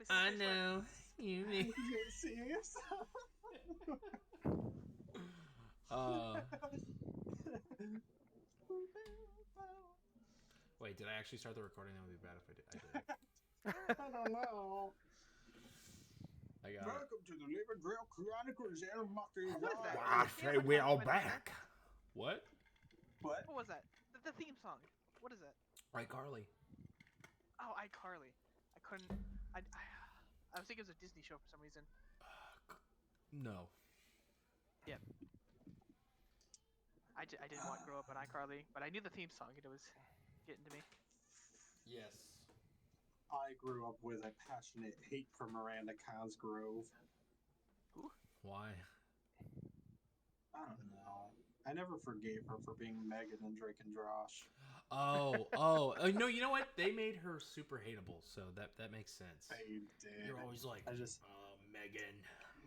This is the I place know. You mean. You see yourself. Uh, wait, did I actually start the recording? That would be bad if I did. I don't know. I got it. Welcome to the Living Grail Chronicles and Mucky. What is that? I say we are back. What? What? What was that? The theme song. What is that? Right, Carly. Oh, iCarly. I couldn't. I was thinking it was a Disney show for some reason. No. Yeah. I didn't want to grow up on iCarly, but I knew the theme song and it was getting to me. Yes. I grew up with a passionate hate for Miranda Cosgrove. Who? Why? I don't know. I never forgave her for being Megan and Drake and Josh. Oh, no, you know what? They made her super hateable, so that makes sense. They did. You're always like, Megan.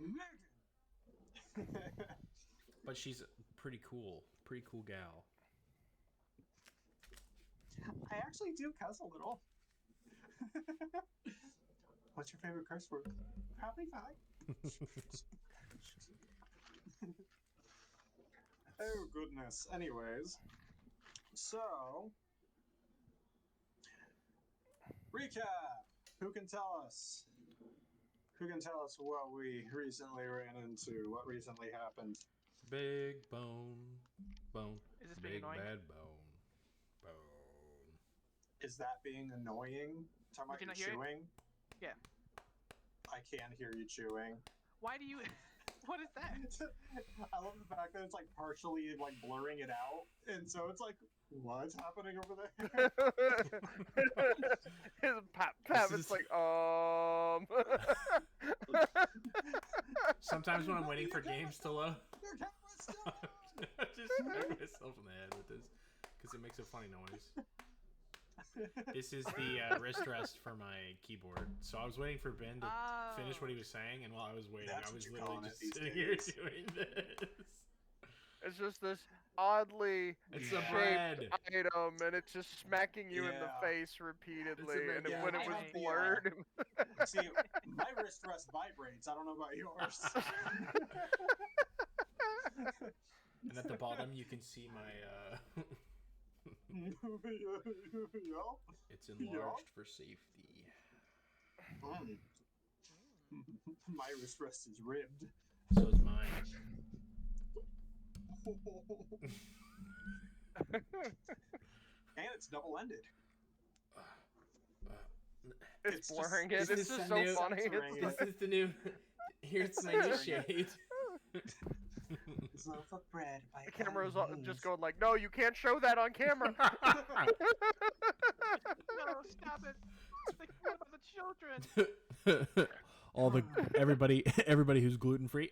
Megan! But she's pretty cool gal. I actually do cuss a little. What's your favorite curse word? Probably fine. Oh, goodness. Anyways. So, recap. Who can tell us? Who can tell us what we recently ran into? What recently happened? Big bone. Is this being Big annoying? bad bone. Is that being annoying? Talking about Did you you not hear it? chewing? Yeah. I can't hear you chewing. Why do you? What is that? I love the fact that it's like partially like blurring it out, and so it's like, what's happening over there? His pap, it's like, Sometimes when I'm waiting for games to load, Your camera's still on! I just smack myself in the head with this because it makes a funny noise. This is the wrist rest for my keyboard. So I was waiting for Ben to finish what he was saying, and while I was waiting, That's I was what you're literally calling just it these sitting here days. doing this. it's just this oddly It's shaped a bread. item, and it's just smacking you in the Yeah. face repeatedly. bread. And Yeah, when I it was have the, blurred, See, my wrist rest vibrates. I don't know about yours. And at the bottom, you can see my. Yup. It's enlarged for safety. Mm. My wrist rest is ribbed. So is mine. And it's double-ended. it's just- blurring it. this It's is just the so new- funny. censoring It's This is the new. Here's my new shade. It's not for bread. the camera's just going like, no, you can't show that on camera. No, stop it! Think about the children. Everybody who's gluten free.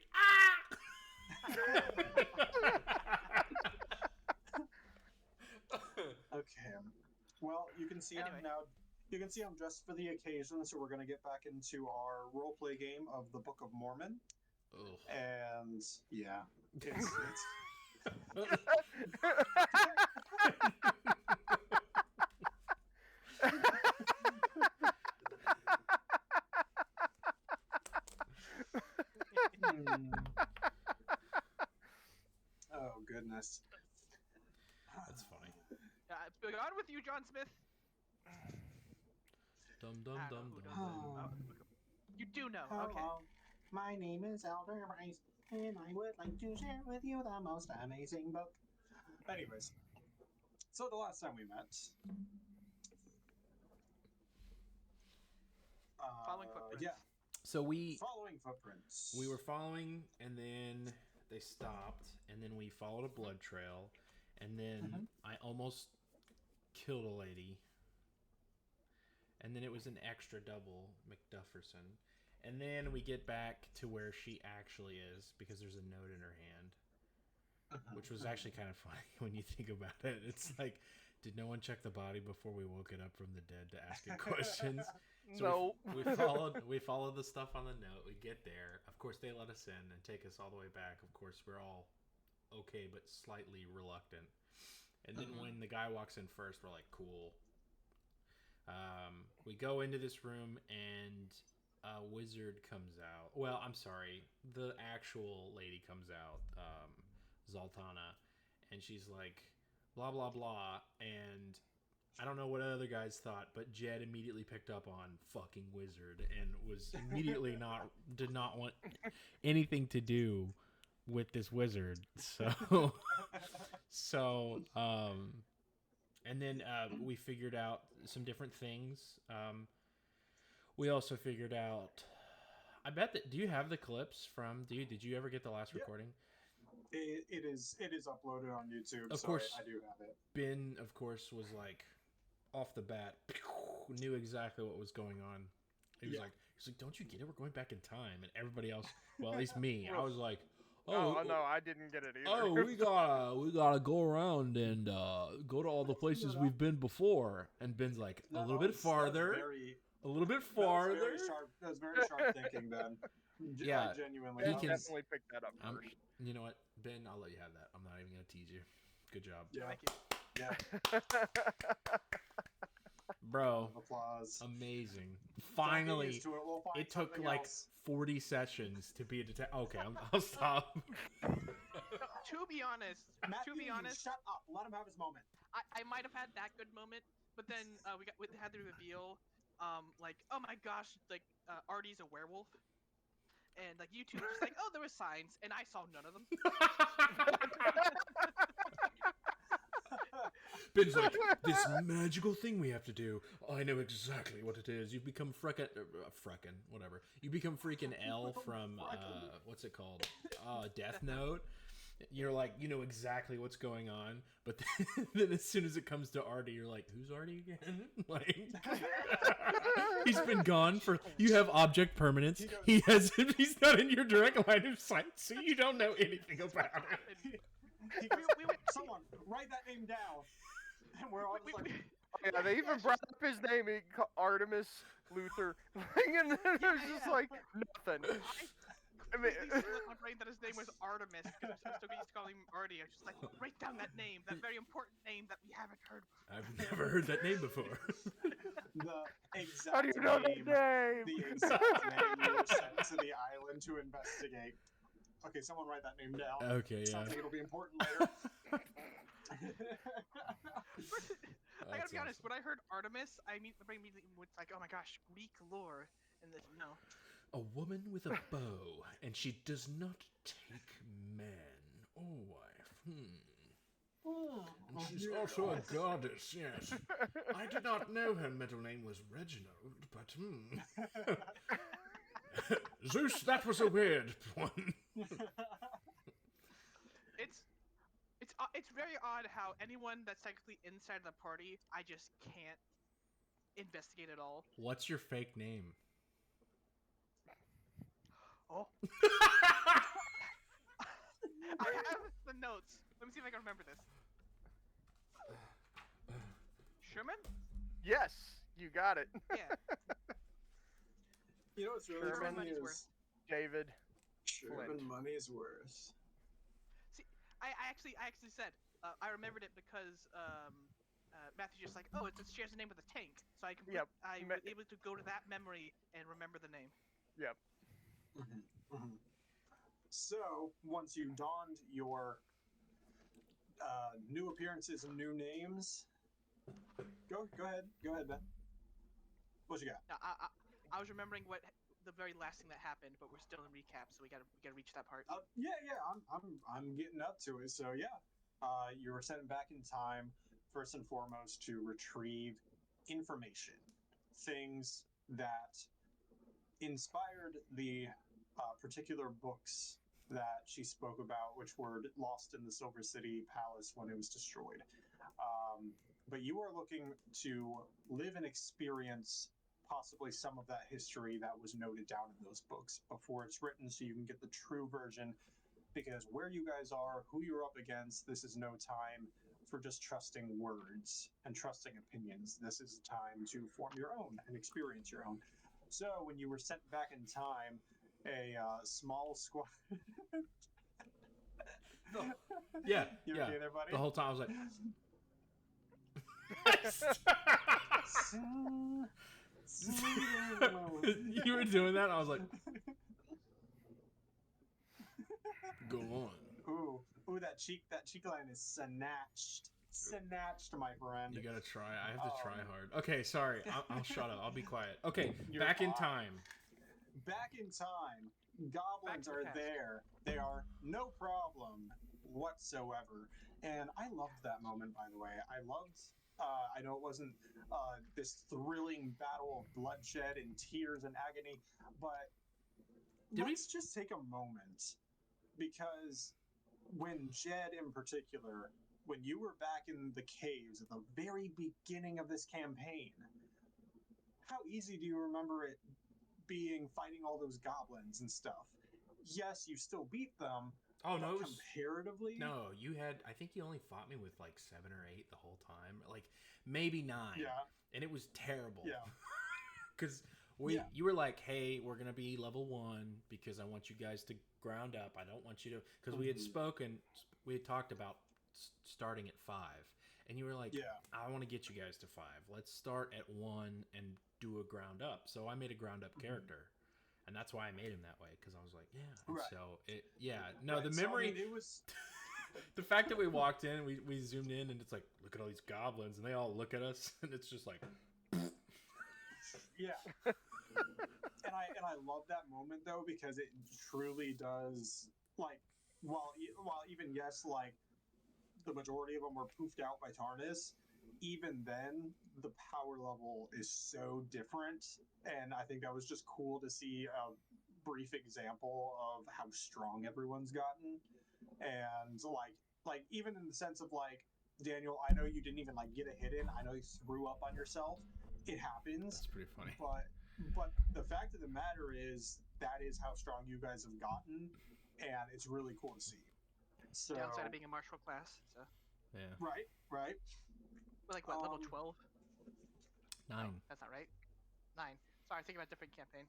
Okay. Well, you can see Anyway. I'm now. You can see I'm dressed for the occasion, so we're going to get back into our roleplay game of the Book of Mormon. Ugh. And yeah, it's oh goodness. That's funny. On with you, John Smith. Dum I dum don't know dum who dum knows dum. that. You do know. Hello, Okay. my name is Elder Rice, and I would like to share with you the most amazing book. Anyways, so the last time we met, Following footprints. yeah, So following footprints. we were following, and then they stopped, and then we followed a blood trail, and then I almost killed a lady, and then it was an extra double McDufferson, and then we get back to where she actually is because there's a note in her hand, which was actually kind of funny when you think about it. It's like, did no one check the body before we woke it up from the dead to ask it questions? So No. we followed the stuff on the note. We get there. Of course, they let us in and take us all the way back. Of course, we're all okay, but slightly reluctant. And then when the guy walks in first, we're like, cool. We go into this room, and a wizard comes out. Well, I'm sorry, the actual lady comes out, Zoltana, and she's like, blah blah blah, and I don't know what other guys thought, but Jed immediately picked up on fucking wizard and was immediately did not want anything to do with this wizard. And then we figured out some different things. We also figured out. I bet that. Do you have the clips from? Did you ever get the last recording? It is uploaded on YouTube. Of so course. I do have it. Ben, of course, was like off the bat, knew exactly what was going on. He's like, don't you get it? We're going back in time, and everybody else. Well, at least me. I was like, oh no, I didn't get it either. Oh, we gotta go around and go to all the places we've been before. And Ben's like, a little bit farther. A little bit farther. That was very sharp thinking, Ben. Yeah, I genuinely. Ben can- definitely picked that up first. You know what, Ben? I'll let you have that. I'm not even gonna tease you. Good job, Yeah. Thank you. Yeah. bro. Applause. Amazing. Don't Finally, get used to it. We'll find it took something like else. 40 sessions to be a detective. Okay, I'll stop. To be honest, Matthew, you honest, shut up. Let him have his moment. I might have had that good moment, but then we had the reveal, like, oh my gosh, like Artie's a werewolf, and like you two were just like, oh, there were signs, and I saw none of them. Ben's like, this magical thing we have to do. I know exactly what it is. You become frickin', whatever. You become freaking L from, what's it called? Death Note. You're like, you know exactly what's going on. But then as soon as it comes to Artie, you're like, who's Artie again? Like, he's been gone for, you have object permanence. He's not in your direct line of sight, so you don't know anything about it. He goes, someone write that name down. And we're all just like, Yeah, they even brought up his name, Artemis Luther, and then there's just like nothing. I mean, slipped my brain that his name was Artemis because I'm so used to calling him Artie. I was just like, write down that name, that very important name that we haven't heard before. I've never heard that name before. the exact How do you know that name. name? The exact name you were sent to the island to investigate. Okay, someone write that name down. Okay, yeah. Sounds like it'll be important later. I gotta be honest, when I heard Artemis, my brain immediately was like, oh my gosh, Greek lore. And this, no. A woman with a bow, and she does not take men or wife. And she's also a goddess, yes. I did not know her middle name was Reginald, but Zeus, that was a weird one. It's very odd how anyone that's technically inside the party, I just can't investigate at all. What's your fake name? Oh. I have the notes. Let me see if I can remember this. Sherman? Yes, you got it. Yeah. You know what's really Sherman funny money's is worth. David. Sherman money's worth. See, I actually said I remembered it because Matthew's just like, oh, it shares the name with a tank, so I Yep. I was able to go to that memory and remember the name. Yep. So, once you donned your new appearances and new names, go ahead, Ben. What you got? I was remembering what the very last thing that happened, but we're still in recap, so we gotta reach that part. Yeah, I'm getting up to it. So yeah, you were sent back in time first and foremost to retrieve information, things that inspired the particular books that she spoke about, which were lost in the Silver City Palace when it was destroyed. But you are looking to live and experience possibly some of that history that was noted down in those books before it's written, so you can get the true version. Because where you guys are, who you're up against, this is no time for just trusting words and trusting opinions. This is a time to form your own and experience your own. So when you were sent back in time, a small squad. Yeah, You yeah. okay there, buddy? The whole time I was like, Soon, You were doing that. I was like, go on. Ooh, that cheek line is snatched, my friend. You gotta try. I have to try Um, hard. Okay, sorry. I'll shut up. I'll be quiet. Okay, You're back in fine. time. Back in time, goblins Back to the are past. there. They are no problem whatsoever. And I loved that moment, by the way. I know it wasn't this thrilling battle of bloodshed and tears and agony, but let's just take a moment because when Jed, in particular, when you were back in the caves at the very beginning of this campaign, how easy do you remember it being fighting all those goblins and stuff? Yes, you still beat them. Oh but no, it was, comparatively, no. You had. I think you only fought me with like 7 or 8 the whole time. Like maybe 9. Yeah, And it was terrible. yeah, Because Yeah. you were like, hey, we're gonna be level 1 because I want you guys to ground up. I don't want you to, because we had we had talked about starting at 5, and you were like, yeah. I want to get you guys to 5. Let's start at 1 and do a ground up. So I made a ground up character, and that's why I made him that way, because I was like, yeah. And Right. so it, yeah, no, Right, the so, I memory. mean, it was The fact that we walked in, we zoomed in, and it's like, look at all these goblins, and they all look at us, and it's just like, yeah. and I love that moment though because it truly does, like, while even yes, like the majority of them were poofed out by Tarnis, even then the power level is so different, and I think that was just cool to see a brief example of how strong everyone's gotten. And like even in the sense of like, Daniel, I know you didn't even like get a hit in. I know you threw up on yourself. It happens. that's pretty funny. But the fact of the matter is that is how strong you guys have gotten, and it's really cool to see. So Downside of being a martial class. So Yeah, right. we're like what, level Um, 12? 9. That's not right. 9. Sorry, I'm thinking about a different campaign.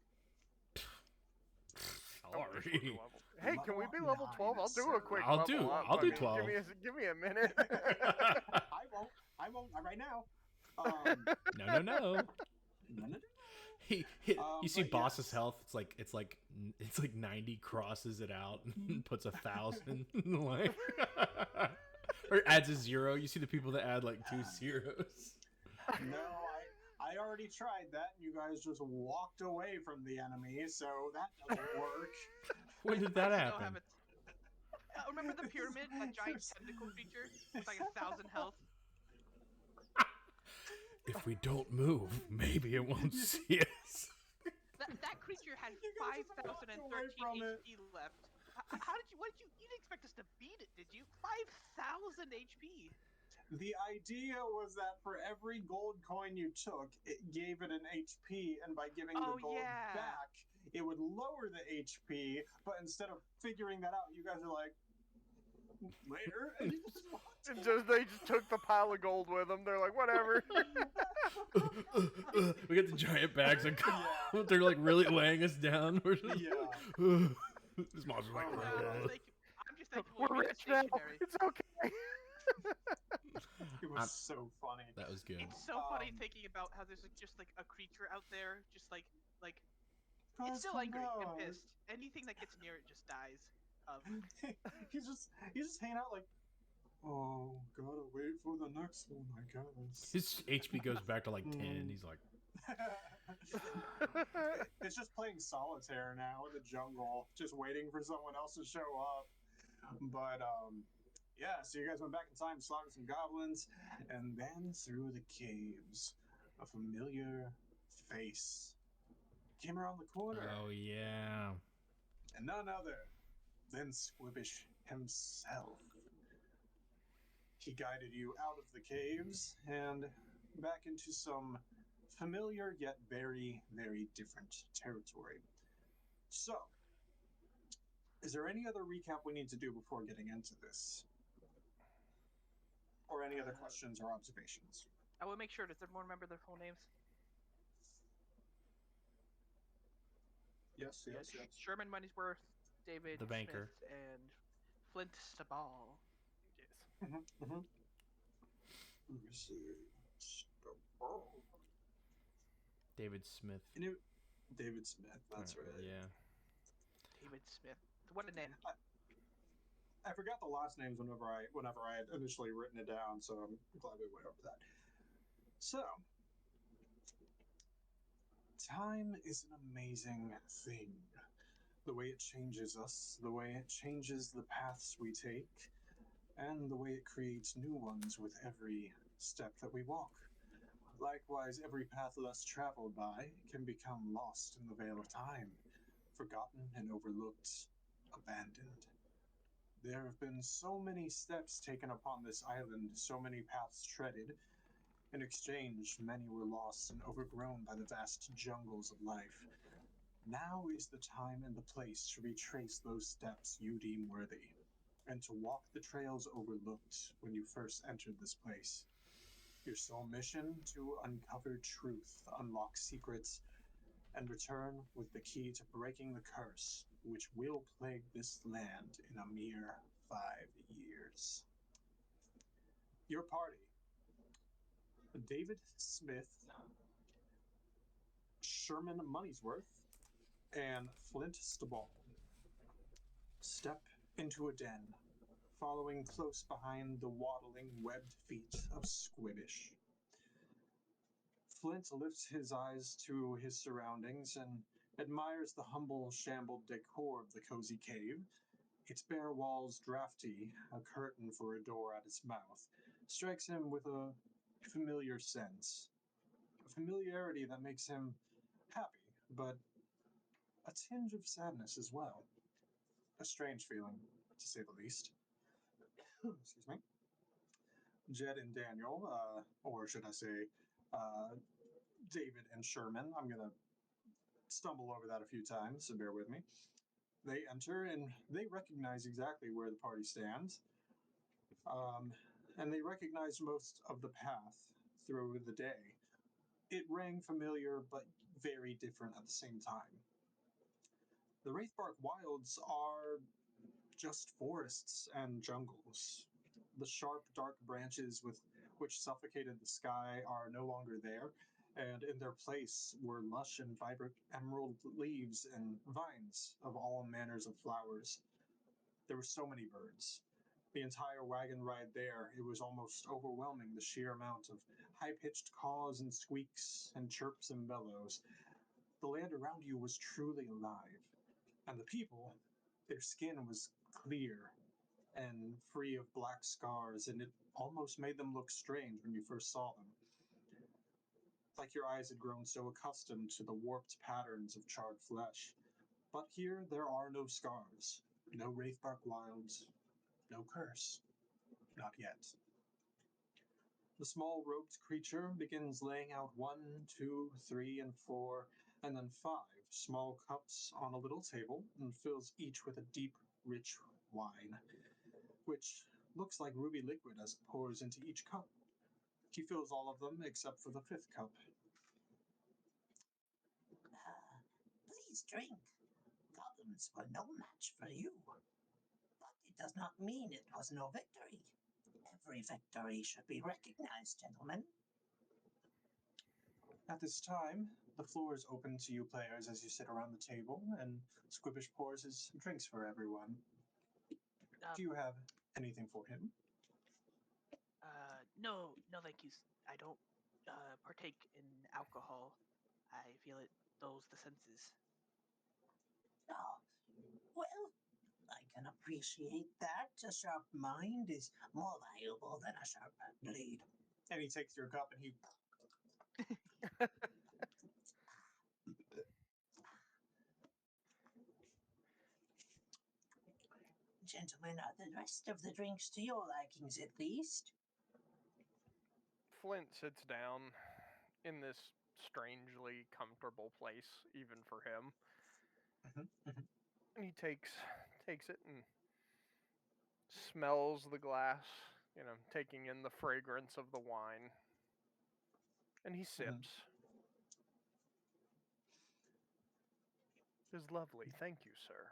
I wish we Sorry. were level- Hey, can we be level 9, 12? I'll do a quick I'll level do- up. I'll I do mean, 12. Give me a minute. I won't right now. No. No. He you see But boss's yes. health. It's like 90, crosses it out and puts 1,000 like, or adds a 0. You see the people that add like 2 zeros. No, I already tried that. You guys just walked away from the enemy, so that doesn't work. When did that I still happen? have it. Remember the pyramid? That giant tentacle creature with like 1,000 health? If we don't move, maybe it won't see us. That creature had You guys just walked 5,013 away from it. HP left. How did you? What did you? You didn't expect us to beat it, did you? 5,000 HP. The idea was that for every gold coin you took, it gave it an HP, and by giving Oh, the gold yeah. back, it would lower the HP. But instead of figuring that out, you guys are like, later, and you just walked And away. they just took the pile of gold with them. They're like, whatever. We get the giant bags of gold. Yeah. They're like really weighing us down. We're just, Yeah. This monster's like, I'm just thankful We're we made it rich now. stationary. It's okay. It was so funny. that was good. It's so funny Um, thinking about how there's like, just like a creature out there, just like it's Guys, still calm angry and down. pissed. Anything that gets near it just dies. he's just hanging out like, oh, gotta wait for the next one, I guess. His HP goes back to like 10. He's like, It's just playing solitaire now in the jungle, just waiting for someone else to show up. But yeah, so you guys went back in time, slaughtered some goblins, and then through the caves, a familiar face came around the corner, oh yeah. and none other than Squibbish himself. He guided you out of the caves and back into some familiar yet very, very different territory. So, is there any other recap we need to do before getting into this? Or any other questions or observations? I will make sure. Does everyone remember their full names? Yes. Sherman Moneysworth, David The banker. Smith, and Flint Staball. Yes. Mm-hmm. Let me see. David Smith. And David Smith. That's right. Yeah. David Smith. What a name. I forgot the last names whenever I had initially written it down, so I'm glad we went over that. So, time is an amazing thing. The way it changes us, the way it changes the paths we take, and the way it creates new ones with every step that we walk. Likewise, every path less traveled by can become lost in the veil of time, forgotten and overlooked, abandoned. There have been so many steps taken upon this island, so many paths treaded. In exchange, many were lost and overgrown by the vast jungles of life. Now is the time and the place to retrace those steps you deem worthy, and to walk the trails overlooked when you first entered this place. Your sole mission to uncover truth, unlock secrets, and return with the key to breaking the curse, which will plague this land in a mere 5 years. Your party: David Smith, Sherman Money'sworth, and Flint Staball. Step into a den, following close behind the waddling, webbed feet of Squibbish. Flint lifts his eyes to his surroundings and admires the humble, shambled decor of the cozy cave. Its bare walls drafty, a curtain for a door at its mouth, strikes him with a familiar sense. A familiarity that makes him happy, but a tinge of sadness as well. A strange feeling, to say the least. Excuse me. Jed and Daniel, or should I say, David and Sherman. I'm going to stumble over that a few times, so bear with me. They enter and they recognize exactly where the party stands. And they recognize most of the path through the day. It rang familiar, but very different at the same time. The Wraithbark Wilds are just forests and jungles. The sharp, dark branches with which suffocated the sky are no longer there, and in their place were lush and vibrant emerald leaves and vines of all manners of flowers. There were so many birds. The entire wagon ride there, it was almost overwhelming, the sheer amount of high-pitched caws and squeaks and chirps and bellows. The land around you was truly alive. And the people, their skin was clear and free of black scars, and it almost made them look strange when you first saw them. Like your eyes had grown so accustomed to the warped patterns of charred flesh. But here there are no scars, no Wraithbark Wilds, no curse. Not yet. The small robed creature begins laying out 1, 2, 3, and 4, and then 5 small cups on a little table and fills each with a deep, rich wine, which looks like ruby liquid as it pours into each cup. He fills all of them except for the 5th cup. Please drink. Goblins were no match for you. But it does not mean it was no victory. Every victory should be recognized, gentlemen. At this time, the floor is open to you players as you sit around the table, and Squibbish pours his drinks for everyone. Do you have anything for him? No, no, thank you. I don't partake in alcohol. I feel it dulls the senses. Oh, well, I can appreciate that. A sharp mind is more valuable than a sharp blade. And he takes your cup and he... Gentlemen, are the rest of the drinks to your likings at least? Flint sits down in this strangely comfortable place, even for him. And he takes it and smells the glass, taking in the fragrance of the wine. And he sips. It is lovely. Thank you, sir.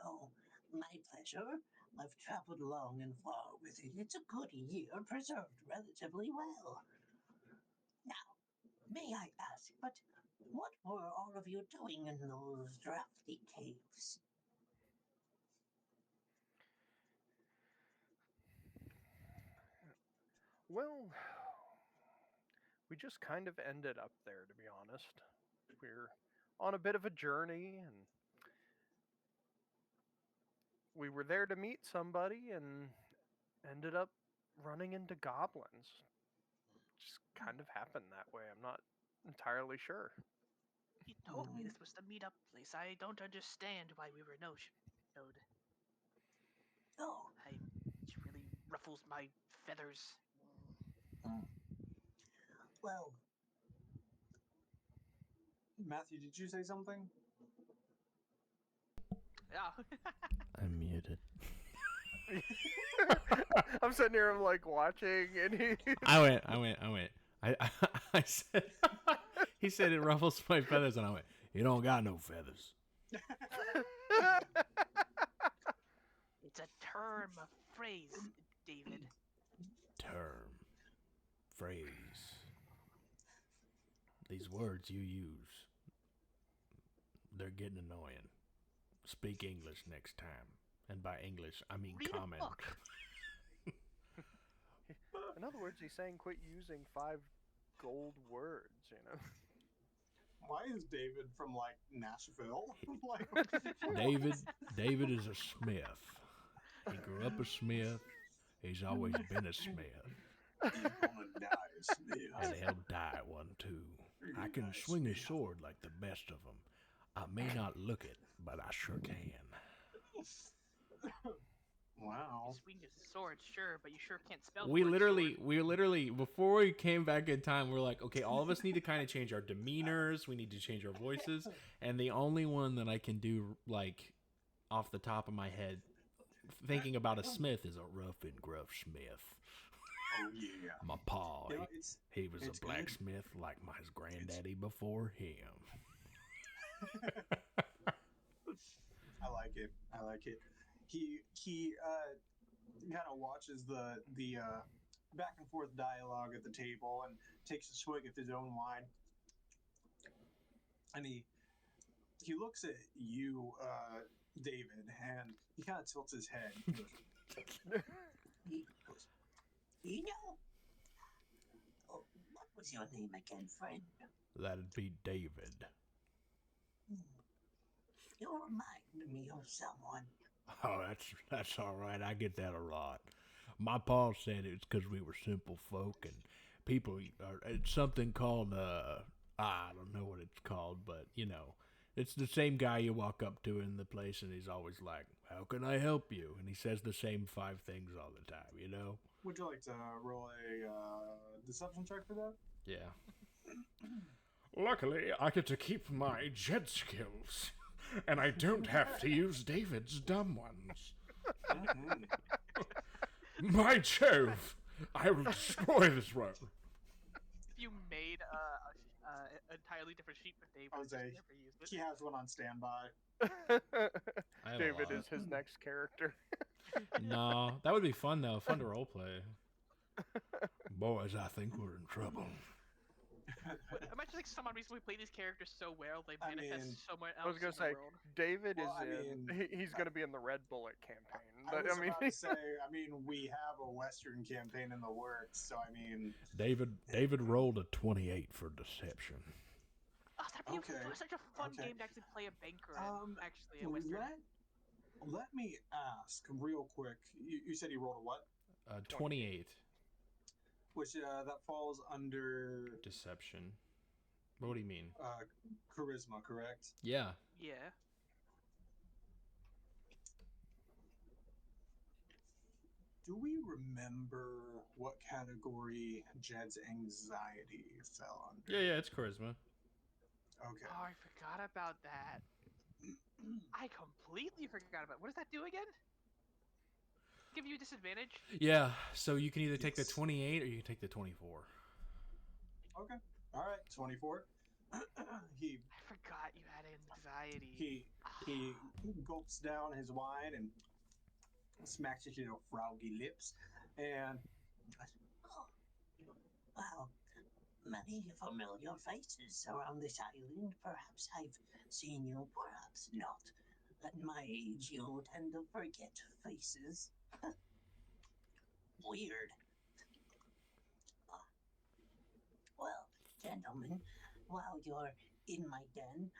Oh, my pleasure. I've traveled long and far with it. It's a good year, preserved relatively well. Now, may I ask, but What were all of you doing in those drafty caves? Well, we just kind of ended up there, to be honest. We're on a bit of a journey, and we were there to meet somebody and ended up running into goblins. Just kind of happened that way. I'm not entirely sure. He told me this was the meetup place. I don't understand why we were no-showed. Oh, It really ruffles my feathers. well, Matthew, did you say something? Yeah. I'm muted. I'm sitting here, I'm like watching, and he. I went. I said, he said it ruffles my feathers, and I went, you don't got no feathers. It's a term, a phrase, David. Term. Phrase. These words you use, they're getting annoying. Speak English next time. And by English, I mean Read a common. book. In other words, he's saying quit using 5 gold words, you know? Why is David from like Nashville? Like, David is a smith. He grew up a smith. He's always been a smith. you're gonna die, Smith. And he'll die one too. I can swing a sword like the best of them. I may not look it, but I sure can. Wow. You swing your sword, sure, but you sure can't spell. We the word literally, before we came back in time, we're like, okay, all of us need to kind of change our demeanors. We need to change our voices. And the only one that I can do, like, off the top of my head, thinking about a smith is a rough and gruff smith. Oh yeah. My pa, You know, he was a it's good. blacksmith like my granddaddy before him. I like it. I like it. He kind of watches the back and forth dialogue at the table and takes a swig of his own wine. And he looks at you, David, and he kind of tilts his head. He goes, he goes, you know, oh, what was your name again, friend? That'd be David. You remind me of someone. Oh, that's all right. I get that a lot. My pa said it's because we were simple folk and people. It's something called I don't know what it's called, but you know, it's the same guy you walk up to in the place, and he's always like, "How can I help you?" And he says the same 5 things all the time. You know. would you like to roll a deception check for that? Yeah. Luckily, I get to keep my jet skills, and I don't have to use David's dumb ones. Mhm. My Jove! I will destroy this world. If you made a entirely different sheet for David, I would say never used it. he has one on standby. have a David lot. is his next character. No, that would be fun though. Fun to roleplay. Boys, I think we're in trouble. Imagine like someone recently played these characters so well they I manifest mean, somewhere else I was gonna in say, the world. David Well, is I in. mean, He's gonna be in the Red Bullet campaign. I was about to say, I mean, we have a Western campaign in the works, so I mean, David rolled a 28 for deception. Oh, that'd be Okay. such a fun Okay. game to actually play a banker in, actually, a Western. let me ask real quick. You said he rolled a what? 28 Which that falls under deception. What do you mean? charisma, correct? Yeah. Yeah. Do we remember what category Jed's anxiety fell under? Yeah, it's charisma. Okay. Oh, I forgot about that. I completely forgot about it. What does that do again? Give you a disadvantage? Yeah, so you can either take the Yes. 28 or you can take the 24. Okay. All right. 24. he I forgot you had anxiety. he gulps down his wine and smacks his little froggy lips, and Oh, well, many familiar faces around this island. Perhaps I've seen you, perhaps not. At my age, you tend to forget faces. Weird. Well, gentlemen, while you're in my den,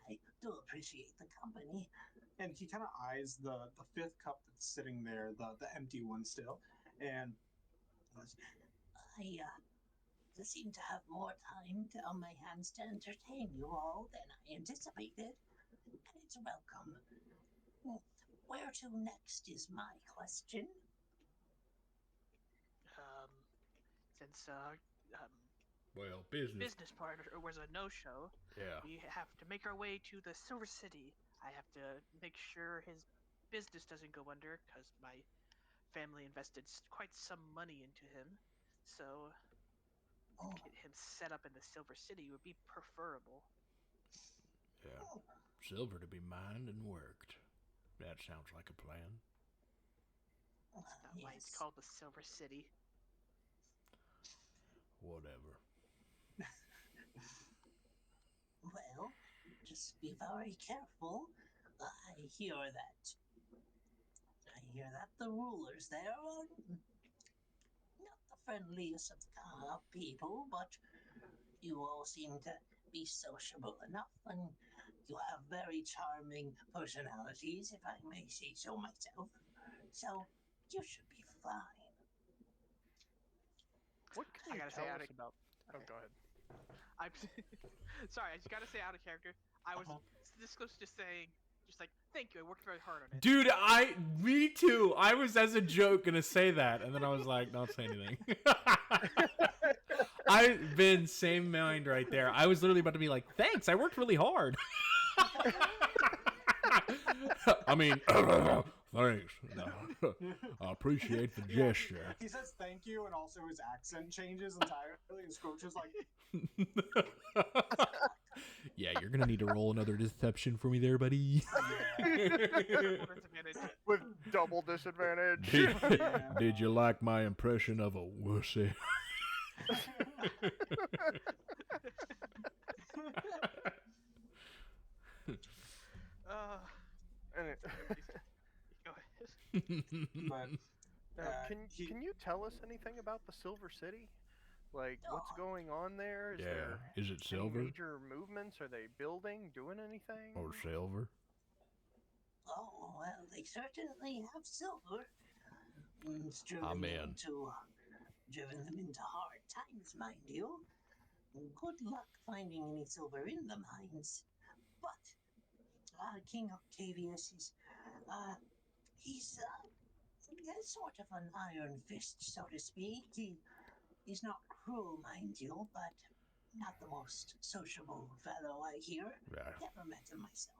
I do appreciate the company. And he kind of eyes the fifth cup that's sitting there, the empty one still, and goes, I seem to have more time on my hands to entertain you all than I anticipated, and it's welcome. Where to next is my question. Since Well, business. business partner was a no-show, Yeah. we have to make our way to the Silver City. I have to make sure his business doesn't go under because my family invested quite some money into him. So Oh, get him set up in the Silver City would be preferable. Yeah. Silver to be mined and worked. That sounds like a plan. That's not why it's yes. called the Silver City. Whatever. Well, just be very careful. I hear that. I hear that the rulers there are not the friendliest of people, but you all seem to be sociable enough, and you have very charming personalities, if I may say so myself. So you should be fine. What can I you gotta say, tell out us of about? Oh, okay. go ahead. I'm sorry. I just gotta say, out of character, I was Uh-huh. this was just saying, just like, thank you. I worked very hard on it. Dude, me too. I was as a joke gonna say that, and then I was like, don't say anything. I've been same mind right there. I was literally about to be like, thanks, I worked really hard. I mean, thanks. No, I appreciate the Yeah, gesture. he says thank you, and also his accent changes entirely. And Scorch is like, Yeah, you're gonna need to roll another deception for me there, buddy. yeah. Triple disadvantage. With double disadvantage. Did you like my impression of a wussy? Uh, And it- go ahead. But can you tell us anything about the Silver City? Like, what's going on there? Is there Is it any silver major movements? Are they building, doing anything? or silver? Oh, well, they certainly have silver. It's I'm driven in. driven them into hard times, mind you. Good luck finding any silver in the mines. But King Octavius is he's sort of an iron fist, so to speak. He's not cruel, mind you, but not the most sociable fellow, I hear. Yeah. Never met him myself.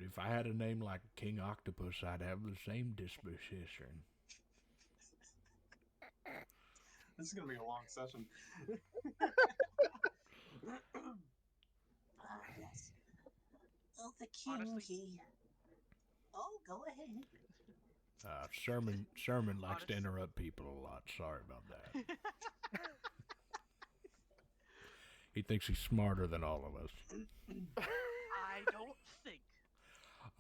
If I had a name like King Octopus, I'd have the same disposition. this is gonna be a long session. Yes. Well, the king, Honestly- Oh, go ahead. Sherman likes to Honest- interrupt people a lot. Sorry about that. He thinks he's smarter than all of us. I don't think.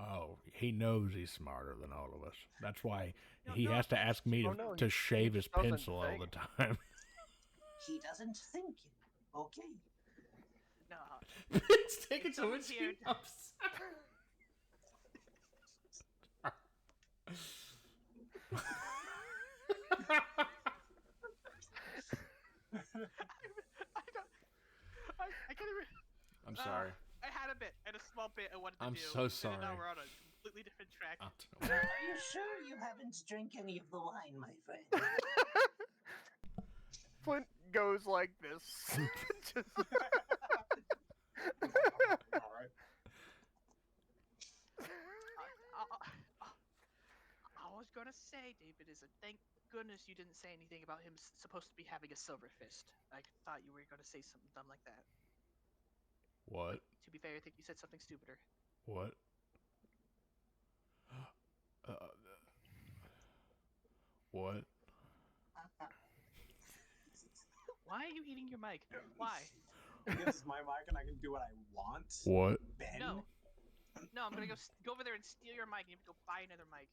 Oh, he knows he's smarter than all of us. That's why No, he no has to offense. ask me Oh, to, no, to he shave his just doesn't pencil all the think. time. He doesn't think it. Okay. No. It's taking so Someone much here- heat. I'm I can't even. I'm sorry. I had a bit, and a small bit I wanted to I'm do. so And sorry. now we're on a completely different track. Are you sure you haven't drank any of the wine, my friend? Flint goes like this. Just- All right. I was gonna say, David, is a thank goodness you didn't say anything about him supposed to be having a silver fist. I thought you were gonna say something dumb like that. What? To be fair, I think you said something stupider. What? What? What? Why are you eating your mic? Why? This is my mic, and I can do what I want. What? Ben. No. No, I'm gonna go over there and steal your mic. And you have to go buy another mic.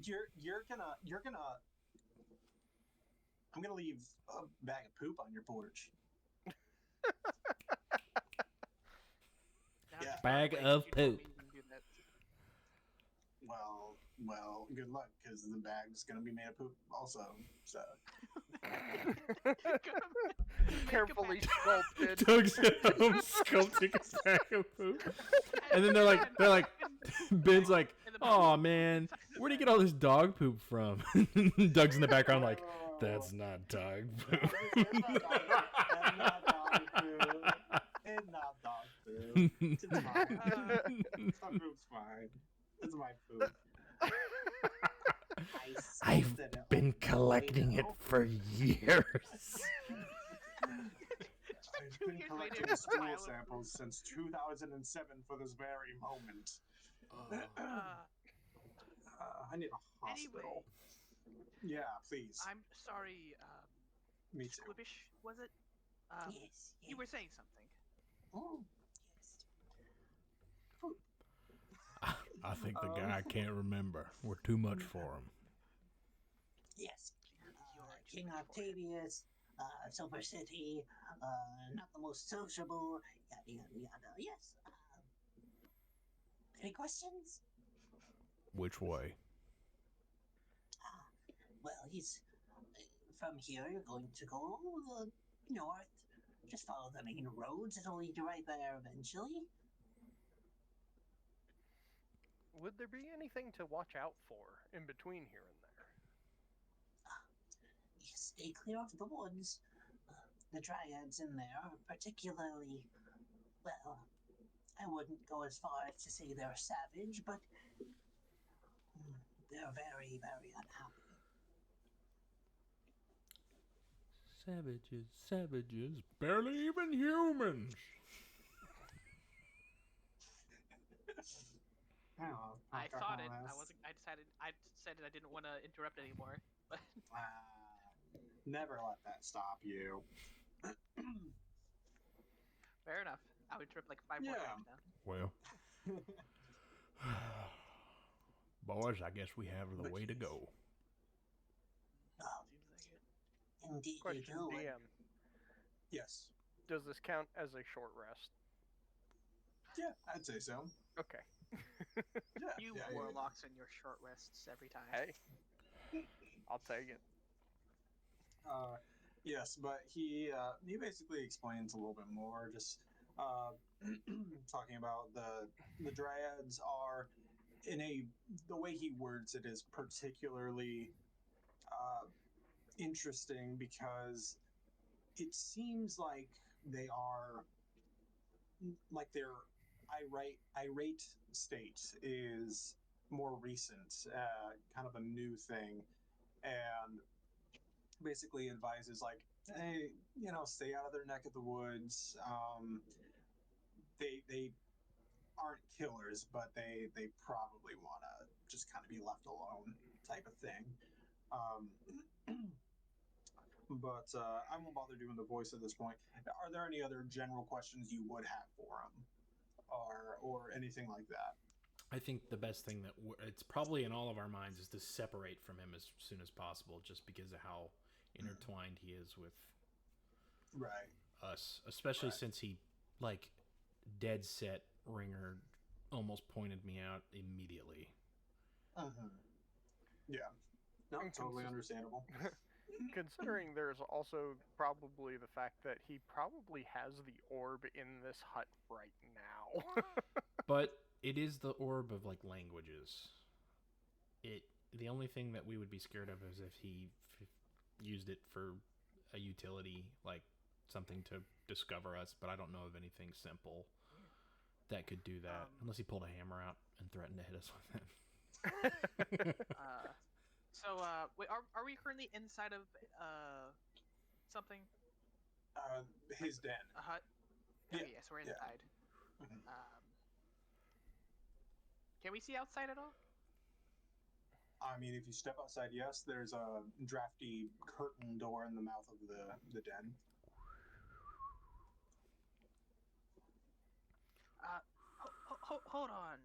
You're gonna. I'm gonna leave a bag of poop on your porch. Now Yeah. just Bag wait, of you told poop. me you can do that. Well, good luck, because the bag's gonna be made of poop also. So. Carefully sculpted. Doug's sculpting a bag of poop. And then they're like, Ben's like, oh man, where'd he get all this dog poop from? Doug's in the background like, that's not dog poop. It's not dog food. It's not dog food. It's fine. Dog poop's fine. It's my food. I've been collecting it for years. I've 2 been years collecting later, stool pile of samples since 2007 for this very moment. I need a hospital. Anyway, Yeah, please. I'm sorry. Me too. Squibbish, was it? Yes. You were saying something. Oh, yes. I think the guy can't remember. We're too much for him. Yes. You're too King much for him. Octavius, Silver City, not the most sociable, yada yada yada. Yes. Any questions? Which way? Well, he's from here. You're going to go north. Just follow the main roads. It'll lead you right there eventually. Would there be anything to watch out for in between here and there? You stay clear of the woods. The dryads in there, are particularly, well, I wouldn't go as far as to say they're savage, but they're very, very unhappy. Savages, savages, barely even humans. I thought it. I wasn't. I decided. I decided I didn't want to interrupt anymore. But Never let that stop you. fair enough. I would interrupt like 5 more Yeah. times now. Well, boys, I guess we have the But way to go. Seems like it. Indeed, you Question do. DM. Yes. Does this count as a short rest? Yeah, I'd say so. Okay. Yeah. You yeah, warlocks and your short rests every time. Hey. I'll take it. Yes, but he basically explains a little bit more, just talking about the dryads are the way he words it is particularly interesting because it seems like they are like their irate state is more recent, kind of a new thing, and basically advises like, hey, stay out of their neck of the woods. They aren't killers, but they probably want to just kind of be left alone, type of thing. But I won't bother doing the voice at this point. Are there any other general questions you would have for him, or anything like that? I think the best thing that it's probably in all of our minds is to separate from him as soon as possible, just because of how intertwined he is with Right. us, especially Right. since he, like, dead set ringer almost pointed me out immediately. Yeah. No, And totally understandable. Considering there's also probably the fact that he probably has the orb in this hut right now. But it is the orb of, like, languages. The only thing that we would be scared of is if he used it for a utility, like something to discover us, but I don't know of anything simple that could do that, unless he pulled a hammer out and threatened to hit us with it. Wait, are we currently inside of something? His den. A hut? Yeah. Okay, yes, we're Yeah. inside. Mhm. Can we see outside at all? I mean, if you step outside, yes, there's a drafty curtain door in the mouth of the den. Hold on,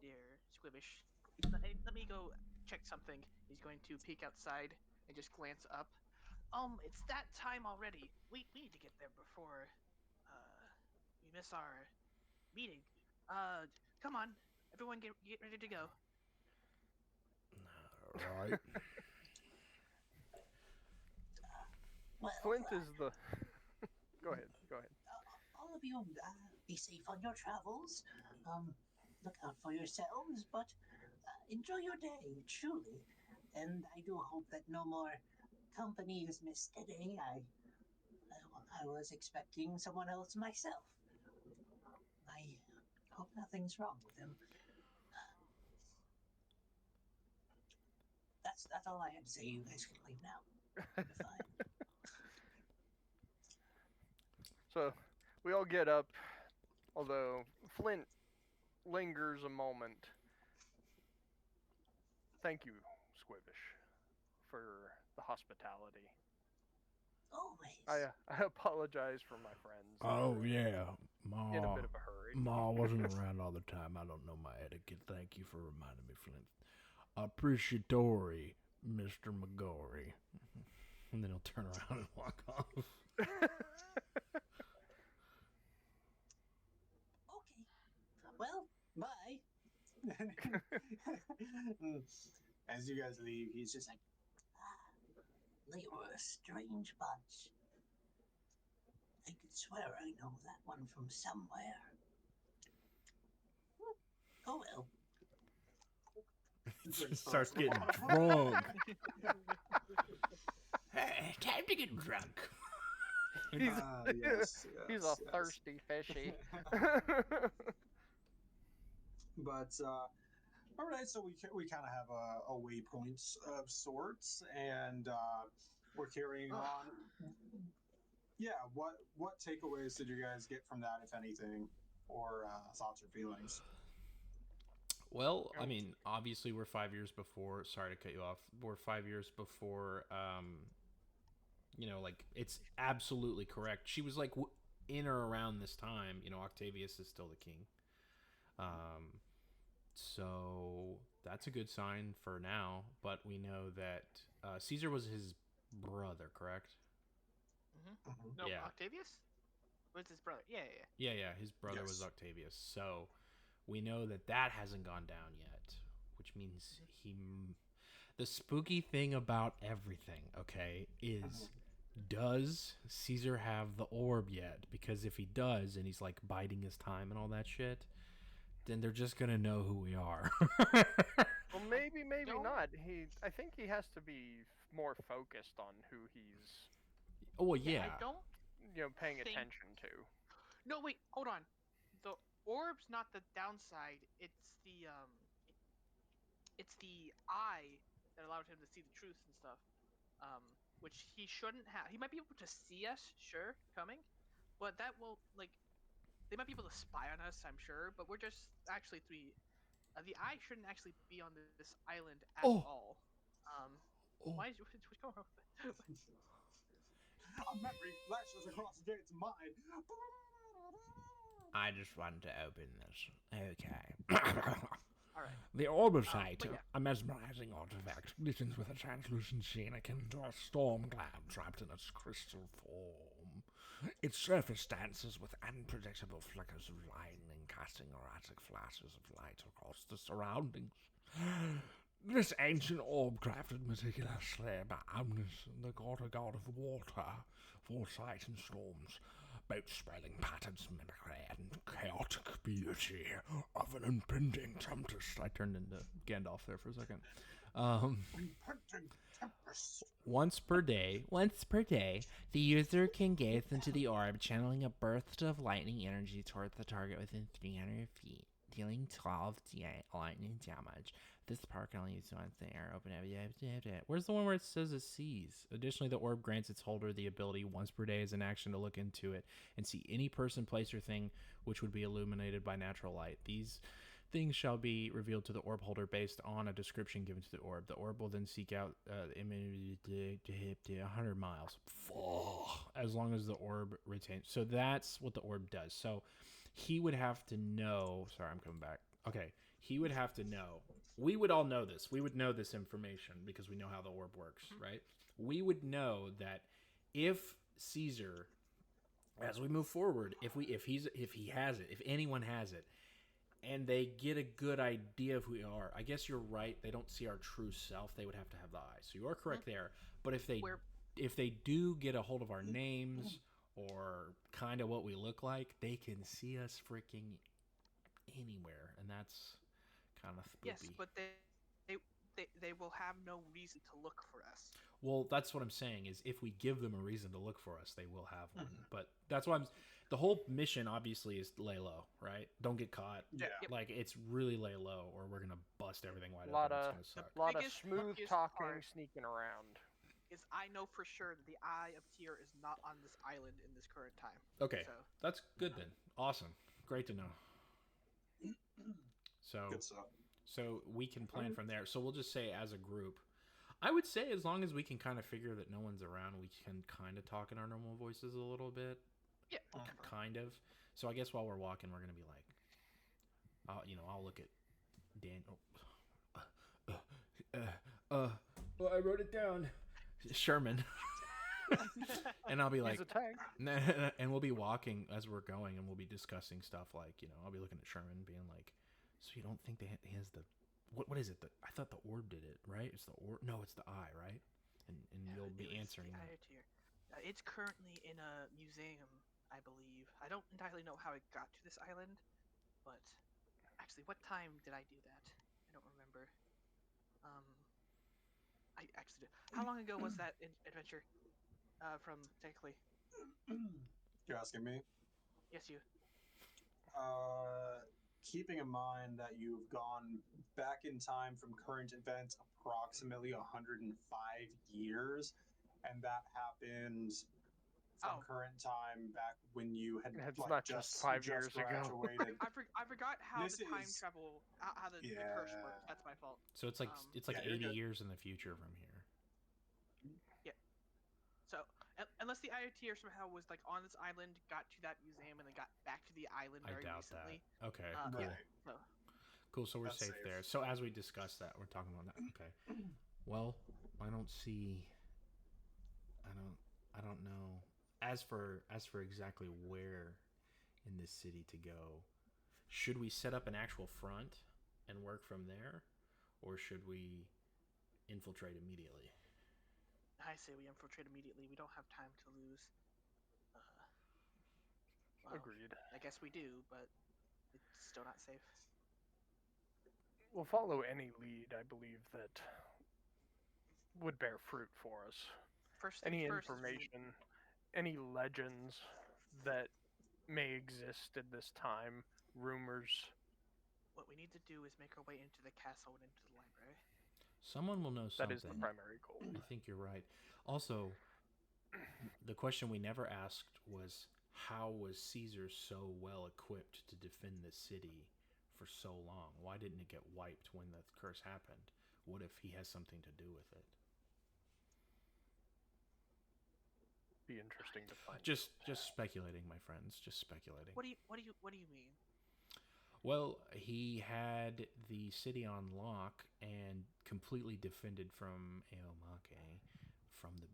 dear Squibbish. Let me go check something. He's going to peek outside and just glance up. It's that time already. We need to get there before we miss our meeting. Come on, everyone, get ready to go. All right. Well, Flint is the. Go ahead. all of you be safe on your travels. Look out for yourselves, but enjoy your day, truly. And I do hope that no more company is missed today. I was expecting someone else myself. I hope nothing's wrong with him. That's all I had to say. You guys can leave now. You're fine. So we all get up, although Flint lingers a moment. Thank you, Squibbish, for the hospitality. Always. I apologize for my friends. Oh yeah, In a Ma. bit of a hurry. Ma wasn't around all the time. I don't know my etiquette. Thank you for reminding me, Flint. Appreciatory, Mr. McGorry. And then he'll turn around and walk off. Okay. Well, bye. As you guys leave, he's just like, They were a strange bunch. I could swear I know that one from somewhere. Oh well. Starts getting drunk. Hey, time to get drunk. He's, yes, he's a thirsty fishy. But all right, so we kind of have a waypoint of sorts, and we're carrying on. Yeah, what takeaways did you guys get from that, if anything, or thoughts or feelings? Well, I mean, obviously we're 5 years before. Sorry to cut you off. We're 5 years before. Like it's absolutely correct. She was like in or around this time. Octavius is still the king. So that's a good sign for now. But we know that Caesar was his brother, correct? Mm-hmm. No, Yeah. Octavius was his brother. Yeah. Yeah. His brother was Octavius. So we know that hasn't gone down yet, which means the spooky thing about everything, okay, is does Caesar have the orb yet? Because if he does, and he's like biding his time and all that shit, then they're just gonna know who we are. Well, maybe Don't- not. I think he has to be more focused on who he's, Oh well, yeah. I don't. paying think- attention to. No, wait. Hold on. The orb's not the downside. It's the eye that allowed him to see the truth and stuff. Which he shouldn't have. He might be able to see us, sure, coming, but that will they might be able to spy on us, I'm sure. But we're just actually three. The eye shouldn't actually be on this island at all. Why is what's going on? A memory flashes across Jade's mind. I just wanted to open this. Okay. All right. The orbicite, but yeah. a mesmerizing artifact, glistens with a translucent sheen akin to a storm cloud trapped in its crystal form. Its surface dances with unpredictable flickers of lightning, casting erratic flashes of light across the surroundings. This ancient orb, crafted meticulously by Amnis, the god of water, foresight and storms, both spelling patterns, mimicry, and chaotic beauty of an impending tempest. I turned into Gandalf there for a second. Impending tempest. Once per day, the user can gaze into the orb, channeling a burst of lightning energy toward the target within 300 feet, dealing 12 lightning damage. This power can only use once the air open. Where's the one where it says it sees? Additionally, the orb grants its holder the ability once per day as an action to look into it and see any person, place, or thing which would be illuminated by natural light. These Things shall be revealed to the orb holder based on a description given to the orb. The orb will then seek out the image 100 miles. As long as the orb retains. So that's what the orb does. So he would have to know. Sorry, I'm coming back. Okay. He would have to know. We would all know this. We would know this information because we know how the orb works, right? We would know that if Caesar, as we move forward, if he has it, if anyone has it, and they get a good idea of who we are. I guess you're right. They don't see our true self. They would have to have the eye. So you are correct there. But if they do get a hold of our names or kind of what we look like, they can see us freaking anywhere, and that's kind of spoopy. Yes, but they will have no reason to look for us. Well, that's what I'm saying is if we give them a reason to look for us, they will have one. But that's why the whole mission obviously is lay low, right? Don't get caught. Yeah. Like it's really lay low, or we're gonna bust everything wide Lot open. of- It's gonna suck. A lot of biggest, smooth luckiest talking, part sneaking around. is I know for sure that the Eye of Tyr is not on this island in this current time. Okay, So that's good then. Awesome, great to know. So Good stuff. so we can plan from there. So we'll just say as a group. I would say as long as we can kind of figure that no one's around, we can kind of talk in our normal voices a little bit. yeah, Kind of. So I guess while we're walking, we're gonna be like, I'll look at Daniel. Well, I wrote it down. Sherman. And I'll be like, He's a tank. and we'll be walking as we're going, and we'll be discussing stuff like, I'll be looking at Sherman, being like, so you don't think he has the what is it? I thought the orb did it, right? It's the orb. No, it's the eye, right? And you'll be answering the that. Eye of Tyr. It's currently in a museum, I believe. I don't entirely know how it got to this island, but actually, what time did I do that? I don't remember. I actually did. How long ago was that adventure? From technically. You're asking me? Yes, you. Keeping in mind that you've gone back in time from current events approximately 105 years, and that happened from current time back when you had It's not just 5 years ago. graduated. I forgot how This the time is- travel, how the curse works. That's my fault. So it's like yeah, you're 80 good. years in the future from here. So unless the Eye of Tyr somehow was like on this island, got to that museum, and then got back to the island I very doubt recently. that. Okay, Yeah. cool. Right. So Cool, so we're That's safe safe. there. So as we discuss that, we're talking about that. Okay. Well, I don't see. I don't know. As for exactly where in this city to go, should we set up an actual front and work from there, or should we infiltrate immediately? I say we infiltrate immediately. We don't have time to lose. Well, Agreed. I guess we do, but it's still not safe. We'll follow any lead, I believe, that would bear fruit for us. First Any things first. information, any legends that may exist at this time, rumors. What we need to do is make our way into the castle and into the library. Someone will know That something. is the primary goal. I think you're right. Also, the question we never asked was how was Caesar so well equipped to defend this city for so long? Why didn't it get wiped when the curse happened? What if he has something to do with it? Be interesting to find. Just speculating, my friends. Just speculating. What do you mean? Well, he had the city on lock and completely defended from Aomake from the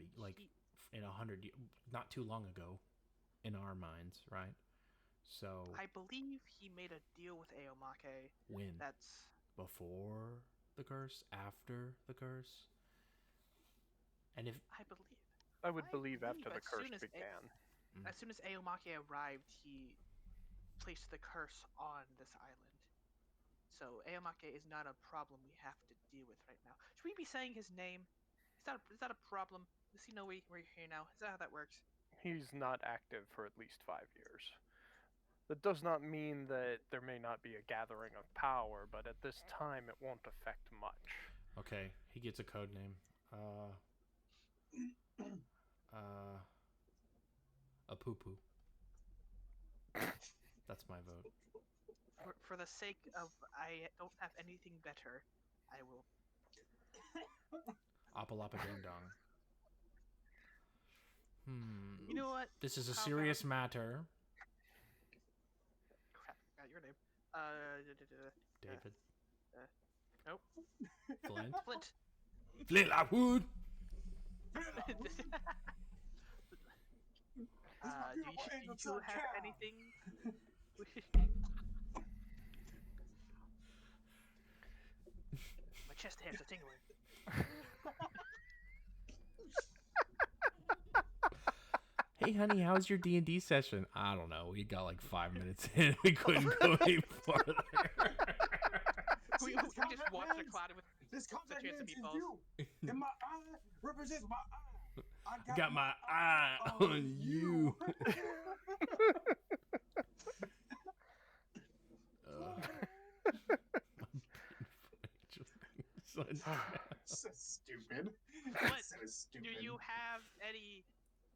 in 100 years, not too long ago, in our minds, right? So I believe he made a deal with Aomake. when That's before the curse, after the curse, and if I would believe after the as curse soon as began. as soon as Aomake arrived, he placed the curse on this island. So Aomake is not a problem we have to deal with right now. Should we be saying his name? Is that a problem? Does he know we're here now? Is that how that works? He's not active for at least 5 years. That does not mean that there may not be a gathering of power, but at this time it won't affect much. okay, he gets a code name. A poo poo. That's my vote. For the the sake of I don't have anything better, I will. Apalapa ding dong. You know what? This is a How serious about- matter. Crap, I got your name. David. Nope. Flint. Flint. Flint Lockwood. Do you have anything? My chest hairs are tingling. Hey, honey, how was your D&D session? I don't know. We got like 5 minutes in. We couldn't go any farther. We just watched a cloud with this contact chance of lens is meatballs. you, and my eye represents my eye. I Got my eye on you. So stupid. What? So stupid. Do you have any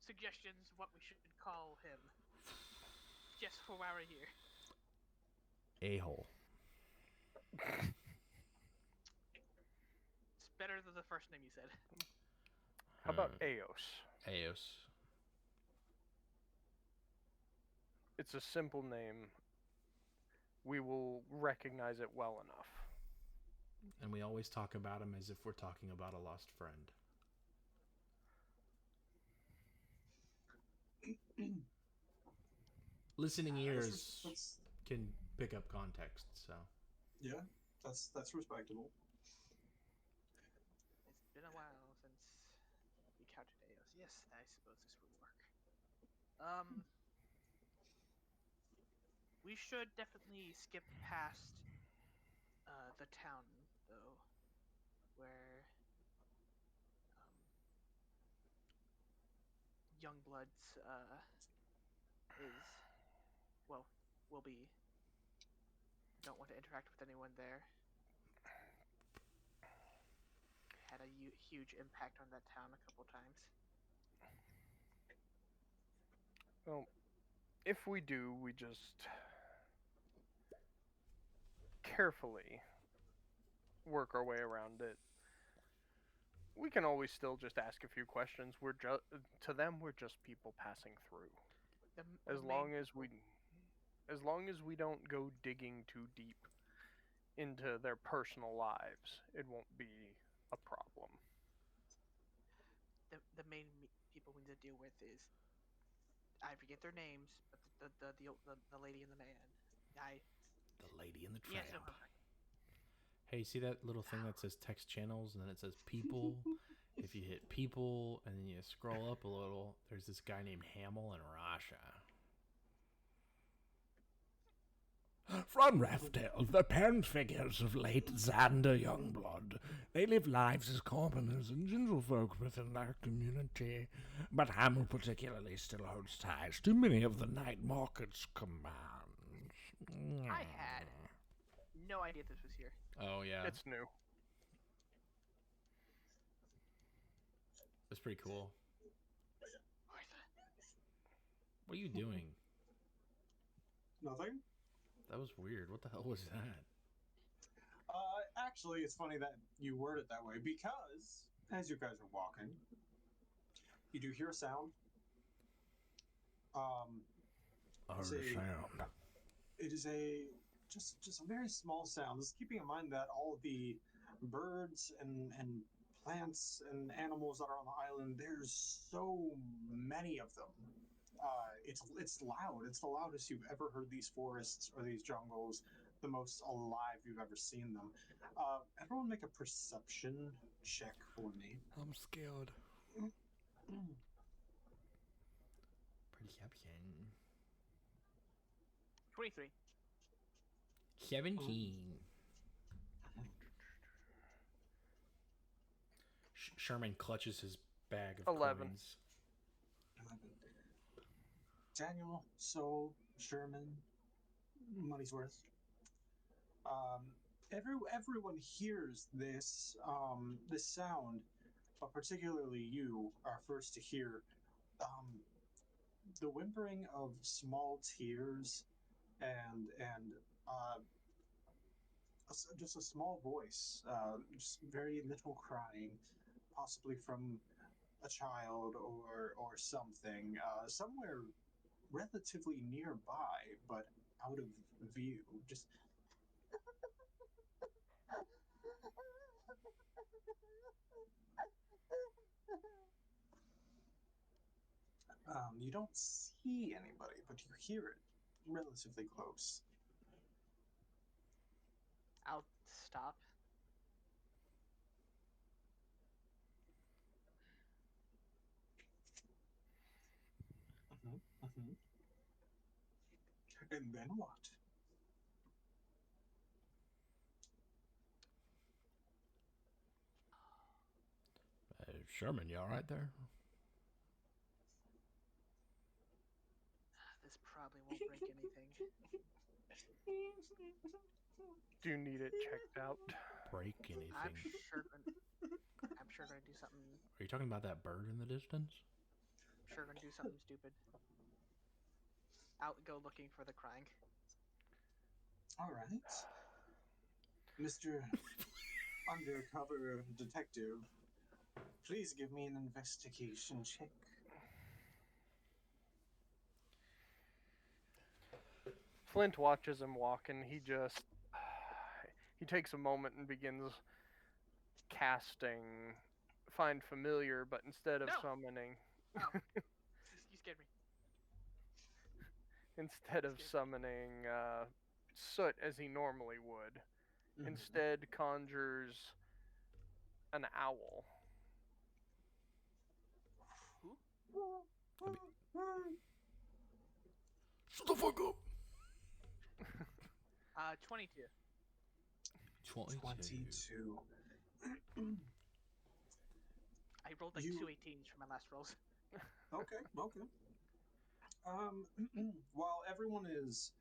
suggestions what we should call him? Just for while we're here. A-hole. It's better than the first name you said. How about Eos? Eos. It's a simple name. We will recognize it well enough. And we always talk about him as if we're talking about a lost friend. Listening ears can pick up context, so. Yeah, that's respectable. It's been a while since we counted Eos. Yes, I suppose this would work. We should definitely skip past the town, though, where Youngblood's will be. Don't want to interact with anyone there. Had a huge impact on that town a couple times. Well, if we do, we just carefully work our way around it. We can always still just ask a few questions. To them, we're just people passing through. As long as we don't go digging too deep into their personal lives, it won't be a problem. The main people we need to deal with is, I forget their names, but the lady and the man. The lady in the Yes, tramp. no, Hey, see that little thing that says text channels and then it says people? If you hit people and then you scroll up a little, there's this guy named Hamill in Russia. From Raftel, the parent figures of late Xander Youngblood. They live lives as commoners and gentlefolk within their community, but Hamill particularly still holds ties to many of the night market's commands. I had no idea this was here. Oh, yeah. It's new. That's pretty cool. What are you doing? Nothing. That was weird. What the hell was that? Actually, it's funny that you word it that way because as you guys are walking, you do hear a sound. It's a sound. It is just a very small sound. Just keeping in mind that all of the birds and plants and animals that are on the island, there's so many of them. It's loud. It's the loudest you've ever heard these forests or these jungles. The most alive you've ever seen them. Everyone make a perception check for me. I'm scared. Perception. 23. 17. Sherman clutches his bag of 11. coins. Daniel, Soul, Sherman, money's worth. Everyone hears this this sound, but particularly you are first to hear the whimpering of small tears and just a small voice, just very little crying, possibly from a child or something, somewhere relatively nearby, but out of view. Just you don't see anybody, but you hear it relatively close. I'll stop. Mm-hmm. And then what? Sherman, you all right there? This probably won't break anything. Do you need it checked out? Break anything. I'm sure gonna do something. Are you talking about that bird in the distance? Sure gonna do something stupid. Out go looking for the crying. All right, Mr. Undercover Detective, please give me an investigation check. Flint watches him walk, and he takes a moment and begins casting Find Familiar, but instead of No! summoning, Oh, you scared me. instead of summoning Soot as he normally would, Mhm. instead conjures an owl. Who? Shut the fuck up! 22. 22. I rolled like You- 2 18s for my last rolls. Okay. While everyone is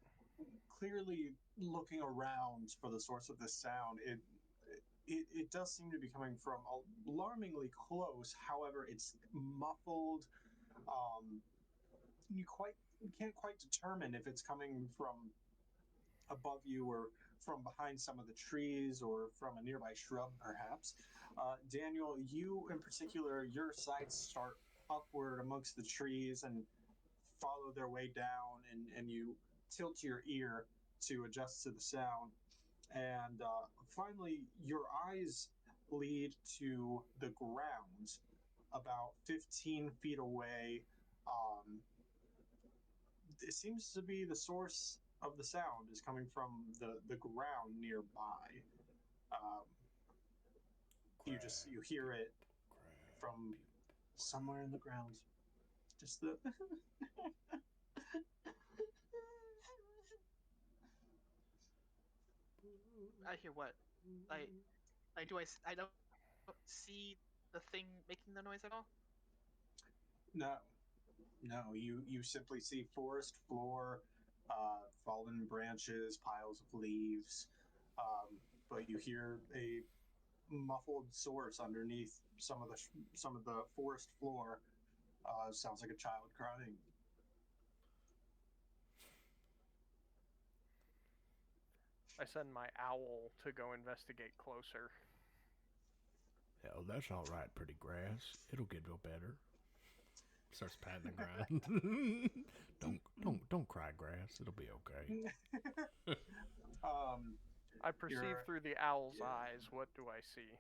clearly looking around for the source of this sound, it does seem to be coming from alarmingly close. However, it's muffled. You can't quite determine if it's coming from above you or from behind some of the trees or from a nearby shrub, perhaps. Daniel, you in particular, your sights start upward amongst the trees and follow their way down, and you tilt your ear to adjust to the sound. And finally, your eyes lead to the ground about 15 feet away. It seems to be the source of the sound is coming from the ground nearby. Um, you hear it from somewhere in the ground. Just the I hear what? Like do I don't see the thing making the noise at all? no. You simply see forest floor, fallen branches, piles of leaves, but you hear a muffled source underneath some of the forest floor. Sounds like a child crying. I send my owl to go investigate closer. Hell, that's all right, pretty grass. It'll get no better. Starts patting the ground. don't cry, grass. It'll be okay. I perceive through the owl's eyes. What do I see?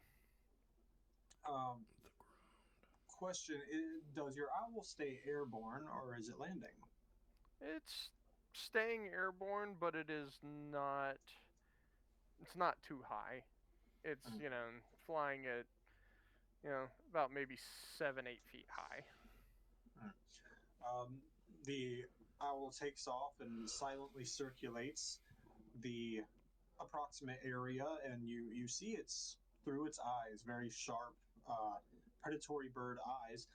Question: does your owl stay airborne or is it landing? It's staying airborne, but it is not. It's not too high. It's flying at about maybe 7-8 feet high. The owl takes off and silently circulates the approximate area, and you see it's through its eyes, very sharp, predatory bird eyes.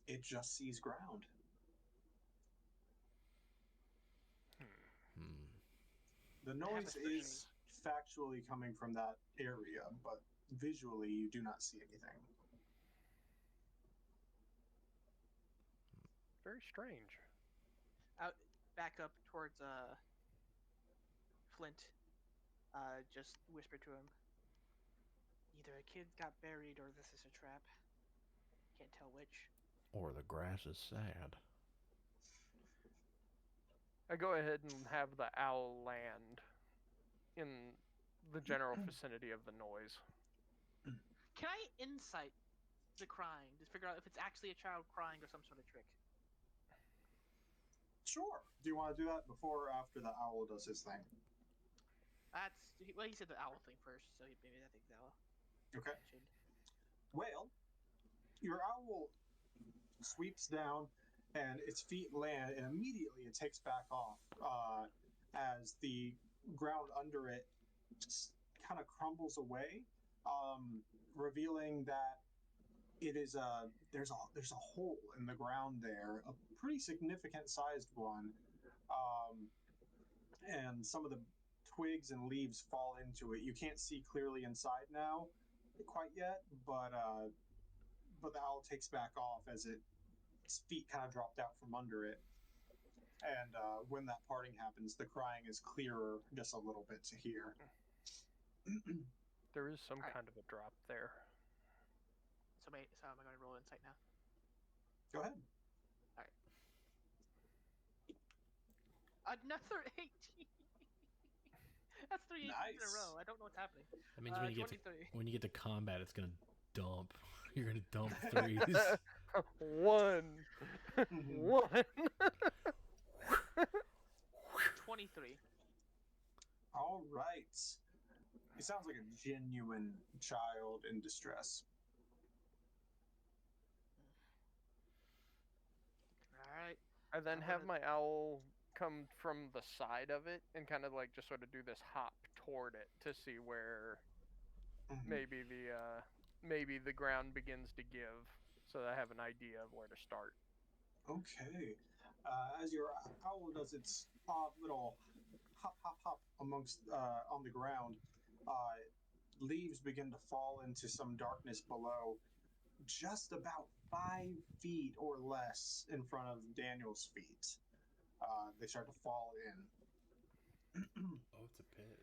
It just sees ground. The noise is factually coming from that area, but visually you do not see anything. Very strange. Out back up towards Flint. just whisper to him. Either a kid got buried or this is a trap. Can't tell which. Or the grass is sad. I go ahead and have the owl land in the general vicinity of the noise. Can I insight the crying to figure out if it's actually a child crying or some sort of trick? Sure. Do you want to do that before or after the owl does his thing? He said the owl thing first, so maybe I think the owl. Okay. Should. Well, your owl sweeps down and its feet land, and immediately it takes back off as the ground under it just kind of crumbles away, revealing that it is there's a hole in the ground there, a pretty significant sized one, and some of the twigs and leaves fall into it. You can't see clearly inside now, quite yet, but the owl takes back off as its feet kind of dropped out from under it. And when that parting happens, the crying is clearer just a little bit to hear. There is some Alright. kind of a drop there. So am I going to roll insight now? Go ahead. Another 18. That's 3 18s in a Nice. row. I don't know what's happening. That means when you get to 23. when you get to combat, it's gonna dump. You're gonna dump threes. One. One. 23. All right. He sounds like a genuine child in distress. All right. I then I'm have gonna- my owl come from the side of it and kind of like just sort of do this hop toward it to see where maybe the ground begins to give, so that I have an idea of where to start. Okay. As your owl does its odd little hop, hop, hop amongst on the ground, leaves begin to fall into some darkness below, just about 5 feet or less in front of Daniel's feet. They start to fall in. Oh, it's a pit.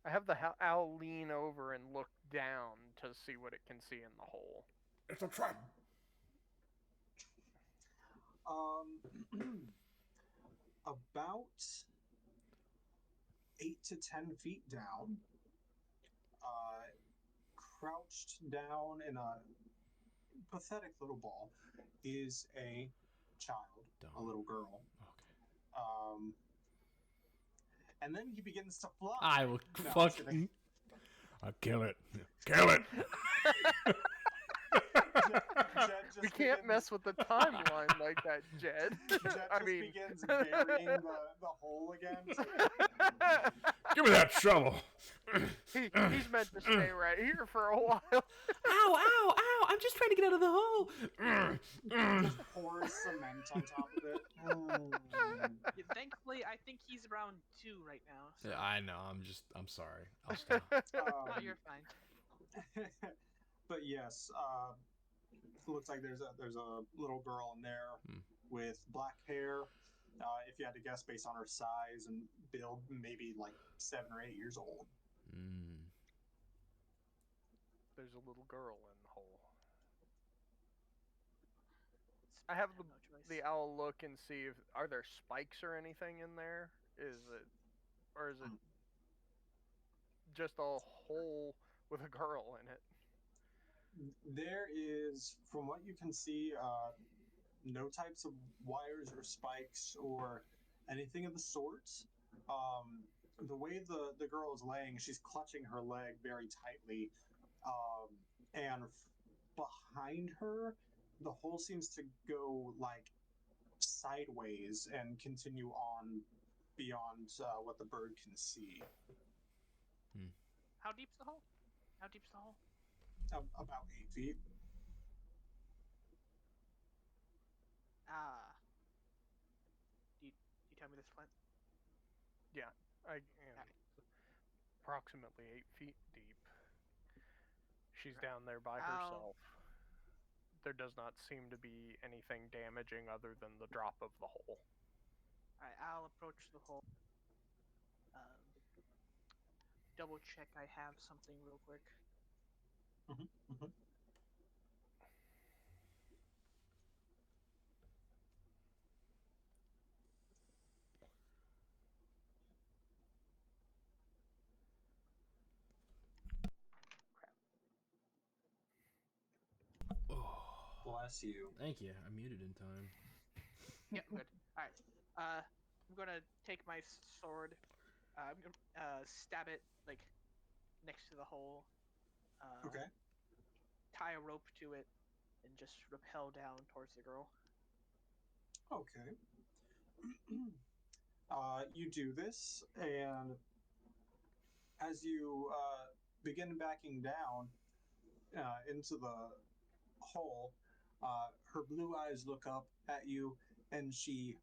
I have the owl lean over and look down to see what it can see in the hole. It's a trap. About 8 to 10 feet down, crouched down in a pathetic little ball, is a child, a little girl. Okay. And then he begins to fly. I will No, I'm fuck. kidding. I'll kill it. Kill it. Jed just We can't begins- mess with the timeline like that, Jed. Jed I just mean, begins burying the hole again. Give me that shovel. he's meant to stay right here for a while. Ow! Ow! Ow! I'm just trying to get out of the hole. Just pours cement on top of it. Yeah, thankfully, I think he's around 2 right now. So. Yeah, I know. I'm sorry. I'll stop. No, you're fine. But yes, it looks like there's a little girl in there with black hair. If you had to guess based on her size and build, maybe like 7 or 8 years old. There's a little girl in the hole. I have no choice. the owl look and see if are there spikes or anything in there? Is it just a hole with a girl in it? There is, from what you can see, no types of wires or spikes or anything of the sort. The way the girl is laying, she's clutching her leg very tightly, and behind her, the hole seems to go like sideways and continue on beyond what the bird can see. How deep's the hole? How deep's the hole? About 8 feet. Do you tell me this, Flint? Approximately 8 feet deep. She's down there by Ow. herself. There does not seem to be anything damaging other than the drop of the hole. Alright, I'll approach the hole. double check I have something real quick. Bless you. Thank you. I muted in time. Yeah, good. All right. I'm gonna take my sword. I'm gonna stab it like next to the hole. Okay. Tie a rope to it, and just rappel down towards the girl. Okay. You do this, and as you begin backing down into the hole, her blue eyes look up at you, and she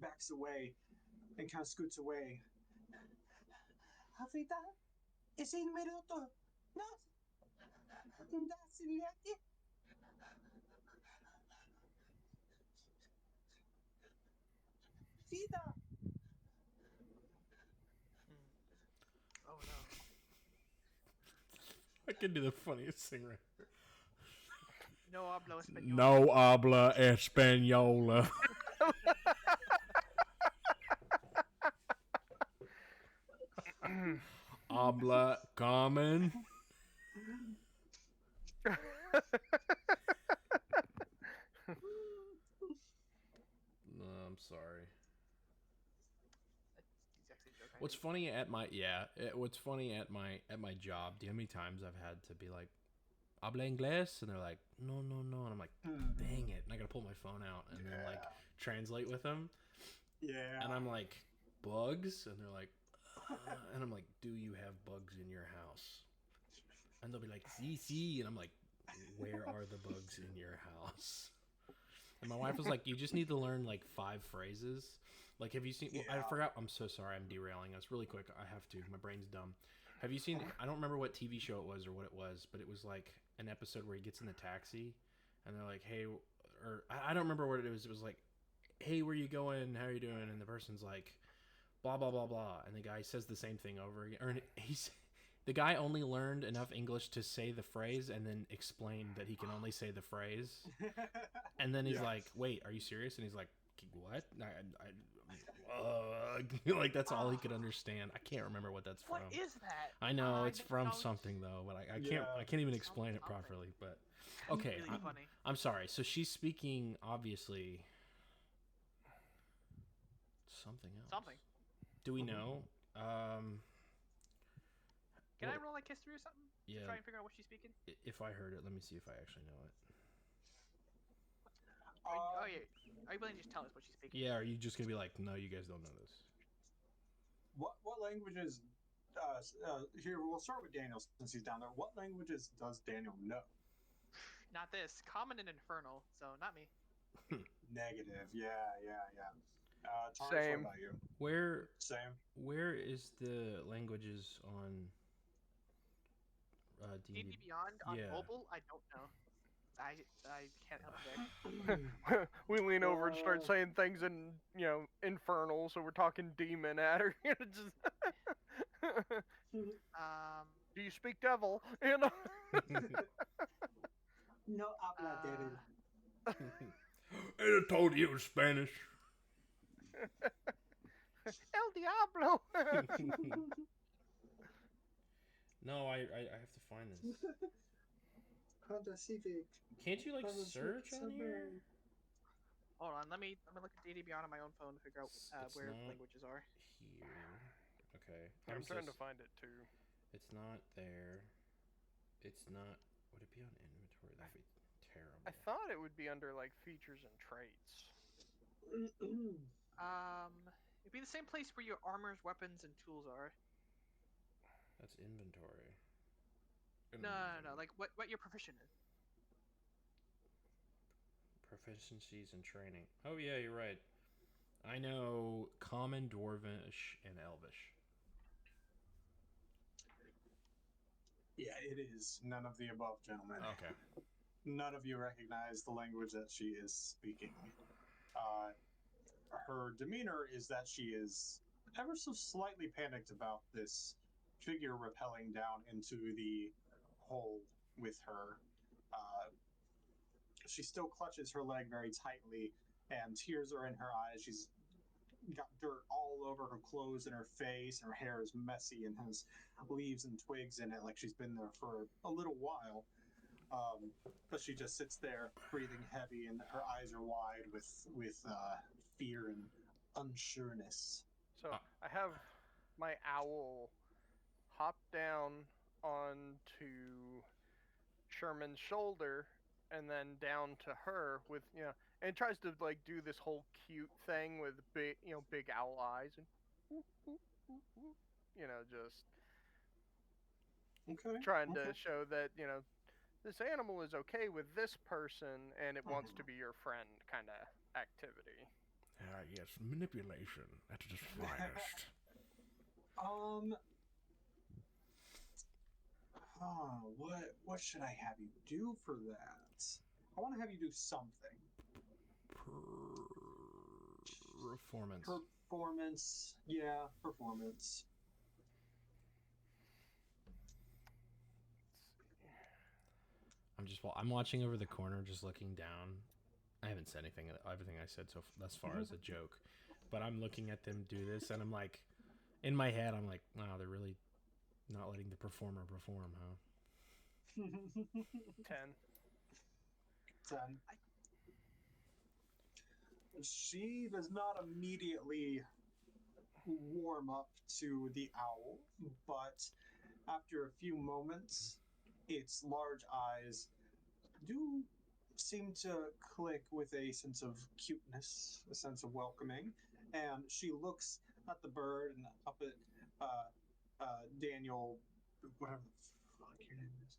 backs away and kind of scoots away. Afrita, isin minuto. Nas. Dasiliati. Sita. Oh no. I can do the funniest thing right. No hablo español. No habla española. Habla common. No, I'm sorry. He's actually joking. What's funny at my job? Do you know how many times I've had to be like, "Habla inglés," and they're like, "No, no, no," and I'm like, "Dang it!" And I gotta pull my phone out and then like translate with them. Yeah. And I'm like, "Bugs," and they're like, and I'm like, "Do you have bugs in your house?" And they'll be like, "See," and I'm like, "Where are the bugs in your house?" And my wife was like, "You just need to learn like 5 phrases." Like, have you seen? Well, I Yeah. forgot. I'm so sorry. I'm derailing us really quick. I have to. My brain's dumb. Have you seen? I don't remember what TV show it was or what it was, but it was like an episode where he gets in the taxi, and they're like, "Hey," or I don't remember what it was. It was like, "Hey, where you going? How are you doing?" And the person's like, "Blah blah blah blah," and the guy says the same thing over again. Or he's the guy only learned enough English to say the phrase and then explained that he can only say the phrase. And then he's like, "Wait, are you serious?" And he's like, "What?" Like that's all he could understand. I can't remember what that's from. What is that? I know it's never from noticed. something though, but I Yeah. can't even explain it Something. properly. But That's okay, really funny. I'm sorry. So she's speaking obviously something else. Something. Do we know? Can I what- roll like history or something? Yeah. To try and figure out what she's speaking. If I heard it, let me see if I actually know it. Oh yeah. Are you willing to just tell us what she's speaking? Yeah, are you just gonna be like, no, you guys don't know this? What languages? Here, we'll start with Daniel since he's down there. What languages does Daniel know? Not this. Common and infernal. So not me. Negative. Yeah. Thomas, Same. what about you? Same. Where is the languages on D&D? D&D Beyond on Yeah. mobile. I don't know. I can't help you there. We lean over and start saying things in, infernal, so we're talking demon at her. Do you speak devil? No habla devil. I told you it was Spanish. El Diablo. No, I have to find this. Honda Civic. Can't you like search on here? Hold on. Let me look at D&D Beyond on my own phone to figure out It's where not languages are. Here. Okay. I'm trying to find it too. It's not there. It's not. Would it be on inventory? That'd be terrible. I thought it would be under like features and traits. It'd be the same place where your armors, weapons, and tools are. That's inventory. No. Like what you're proficient in. Proficiencies and training. Oh yeah, you're right. I know Common, Dwarvish, and Elvish. Yeah, it is none of the above, gentlemen. Okay. None of you recognize the language that she is speaking. Her demeanor is that she is ever so slightly panicked about this figure rappelling down into the hole with her. She still clutches her leg very tightly, and tears are in her eyes. She's got dirt all over her clothes and her face, and her hair is messy and has leaves and twigs in it, like she's been there for a little while. But she just sits there, breathing heavy, and her eyes are wide with fear and unsureness. So I have my owl hop down onto Sherman's shoulder and then down to her with, and it tries to like do this whole cute thing with big owl eyes and just Okay. trying to show that this animal is okay with this person and it wants to be your friend kind of activity. Ah, yes, manipulation at its finest. What should I have you do for that? I want to have you do something. Performance. Performance. Yeah, performance. I'm watching over the corner, just looking down. I haven't said anything. Everything I said thus far is a joke, but I'm looking at them do this, and I'm like, in my head, I'm like, wow, they're really not letting the performer perform, huh? 10. 10. She does not immediately warm up to the owl, but after a few moments, its large eyes do seem to click with a sense of cuteness, a sense of welcoming, and she looks at the bird and up at Daniel, whatever the fuck your name is.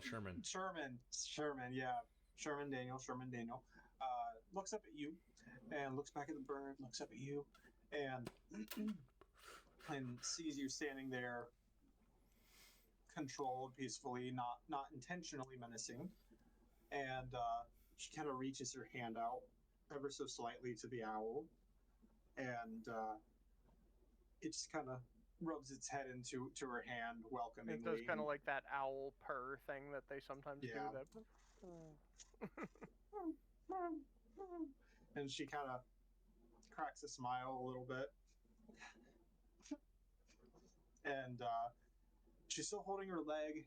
Sherman. Sherman, yeah. Sherman Daniel. Looks up at you and looks back at the bird, looks up at you, and sees you standing there controlled, peacefully, not intentionally menacing. And she kind of reaches her hand out ever so slightly to the owl, and it just kind of rubs its head into her hand welcomingly. It does kind of like that owl purr thing that they sometimes do. That. And she kind of cracks a smile a little bit. And she's still holding her leg.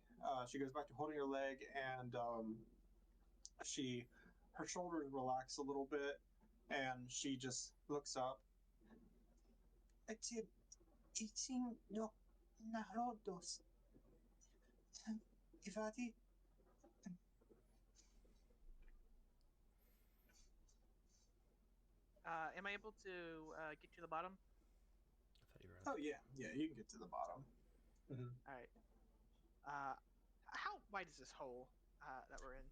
She goes back to holding her leg, and her shoulders relax a little bit, and she just looks up. Eating no narodos. Ivadi. Am I able to get to the bottom? I thought you were. Oh yeah, you can get to the bottom. Mm-hmm. All right. How wide is this hole that we're in?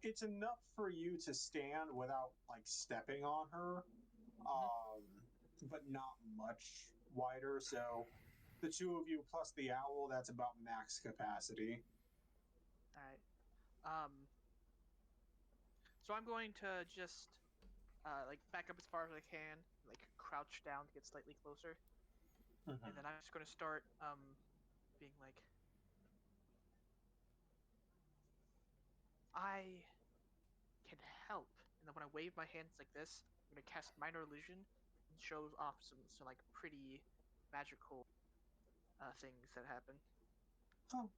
It's enough for you to stand without like stepping on her, but not much wider. So the two of you plus the owl, that's about max capacity. All right. So I'm going to just like back up as far as I can, like crouch down to get slightly closer, and then I'm just going to start being like, I can help. And then when I wave my hands like this, I'm going to cast Minor Illusion and show off some like pretty magical things that happen. Oh.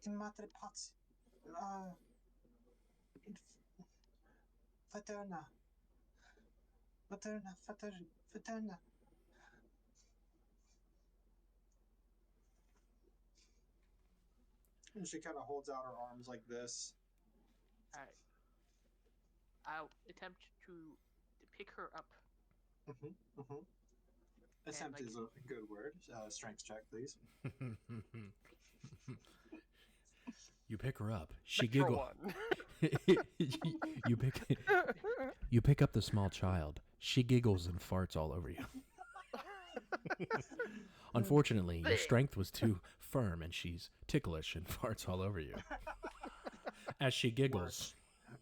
In madre pazzi, Faterna. And she kind of holds out her arms like this. Alright. I'll attempt to pick her up. Attempt is a good word. Strength check, please. You pick her up. She Extra giggles. You pick up the small child. She giggles and farts all over you. Unfortunately, your strength was too firm, and she's ticklish and farts all over you. As she giggles.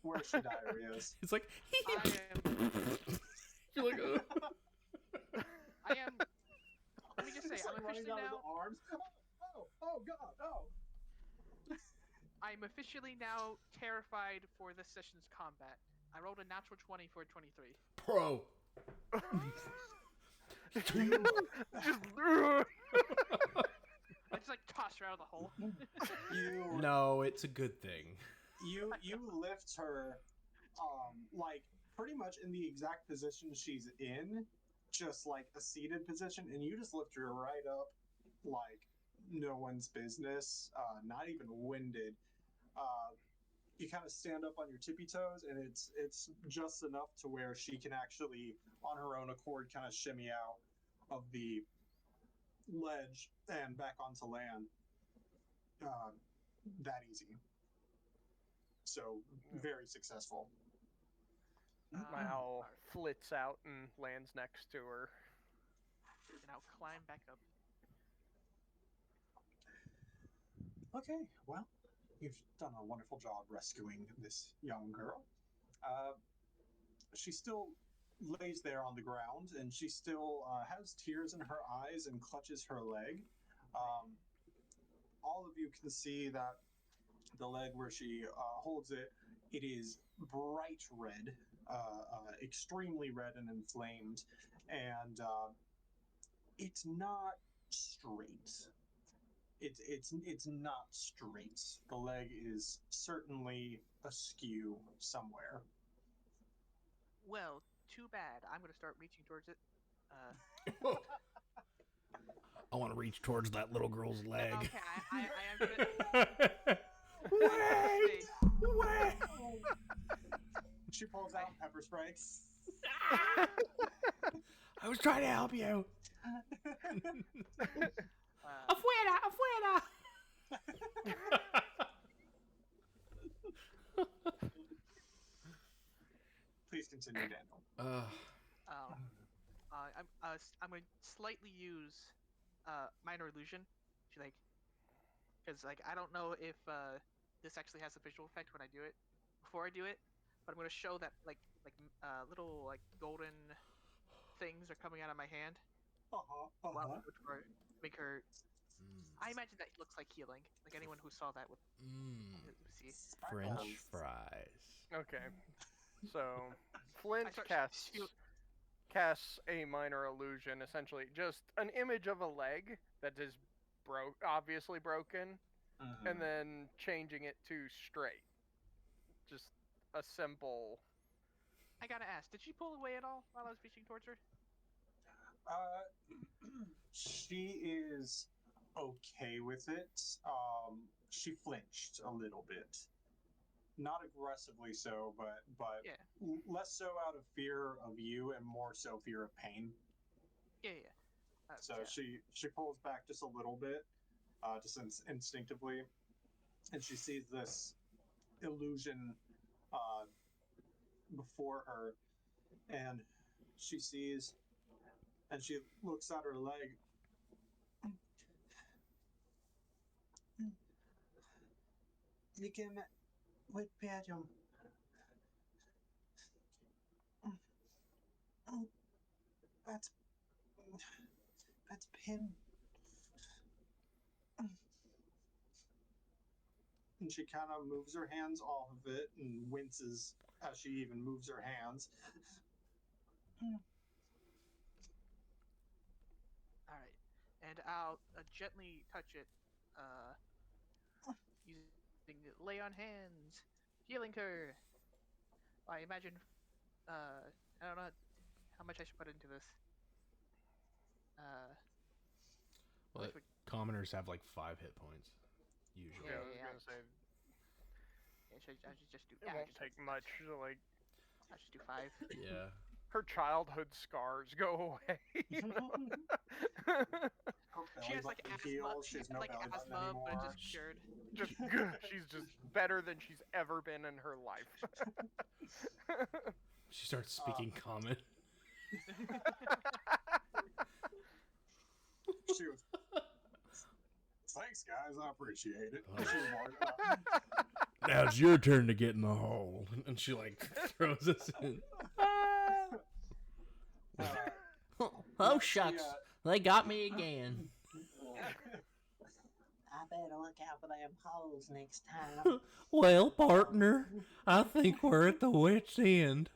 Worse for diarrheas. It's like, I am. you're like, I am. Let me just say, Just I'm like running officially out of now. the arms. Oh God, oh. I'm officially now terrified for this session's combat. I rolled a natural 20 for 23. Pro. I just like toss her out of the hole. You No, it's a good thing. you lift her like pretty much in the exact position she's in, just like a seated position, and you just lift her right up like no one's business, not even winded. You kind of stand up on your tippy toes, and it's just enough to where she can actually on her own accord kind of shimmy out of the ledge and back onto land. That easy. So very successful. My owl flits out and lands next to her. And I'll climb back up. Okay, well, you've done a wonderful job rescuing this young girl. She still lays there on the ground, and she still has tears in her eyes and clutches her leg. All of you can see that the leg where she holds it, it is bright red, extremely red and inflamed, and it's not straight. It's not straight. The leg is certainly askew somewhere. Well, too bad. I'm gonna start reaching towards it. I want to reach towards that little girl's leg. Okay, I am gonna. Wait! Wait! She pulls out pepper spray. I was trying to help you. Afuera! Afuera! Please continue, Daniel. I'm gonna slightly use minor illusion. She like, because like I don't know if this actually has a visual effect when I do it. Before I do it, but I'm gonna show that like little like golden things are coming out of my hand. Which are make her. I imagine that looks like healing. Like anyone who saw that would see. French fries. Okay. So, Flint I start casts a minor illusion, essentially just an image of a leg that is obviously broken, and then changing it to straight. Just a simple. I gotta ask, did she pull away at all while I was reaching towards her? She is okay with it. She flinched a little bit, not aggressively so, but Yeah. less so out of fear of you and more so fear of pain. Yeah. So yeah. she pulls back just a little bit, just instinctively, and she sees this illusion before her, and she sees, and she looks at her leg. Ligger with Pedro. That's pin. And she kind of moves her hands off of it and winces as she even moves her hands. All right, and I'll gently touch it, using lay on hands, healing her. I imagine, I don't know how much I should put into this. Well, commoners have like 5 hit points, usually. Yeah, I was gonna say. I should just do. It won't take much. Like, I should do 5. Yeah. her childhood scars go away. You know? She has like asthma. She has like asthma, but it's just cured. Just good. She's just better than she's ever been in her life. She starts speaking common. Thanks, guys. I appreciate it. Oh. She walked up. Now it's your turn to get in the hole. And she like throws us in. Oh, shucks. They got me again. I better look out for them holes next time. Well, partner, I think we're at the wit's end.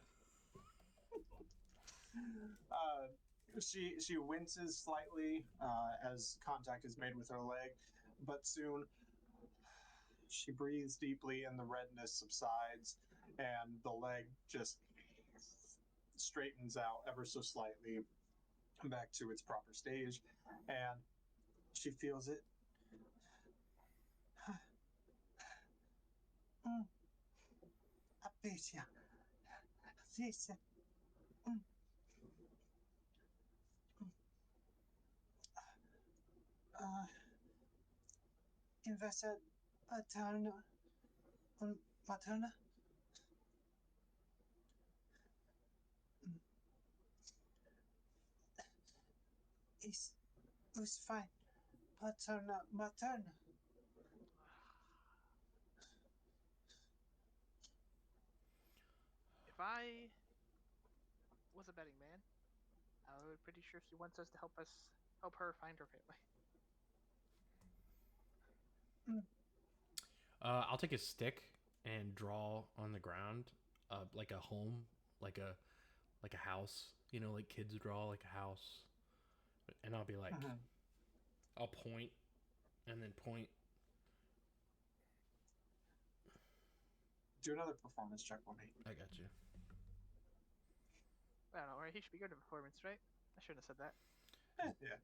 She winces slightly as contact is made with her leg, but soon she breathes deeply and the redness subsides, and the leg just straightens out ever so slightly back to its proper stage, and she feels it. Apecia. Apecia. Invested paterna. Paterna? It's fine. Paterna. Materna. If I was a betting man, I would pretty sure she wants us to help her find her family. I'll take a stick and draw on the ground, like a home, like a house. You know, like kids draw like a house, and I'll be like, I'll point, and then point. Do another performance check for me. I got you. I don't know, right? He should be good at performance, right? I shouldn't have said that. Yeah.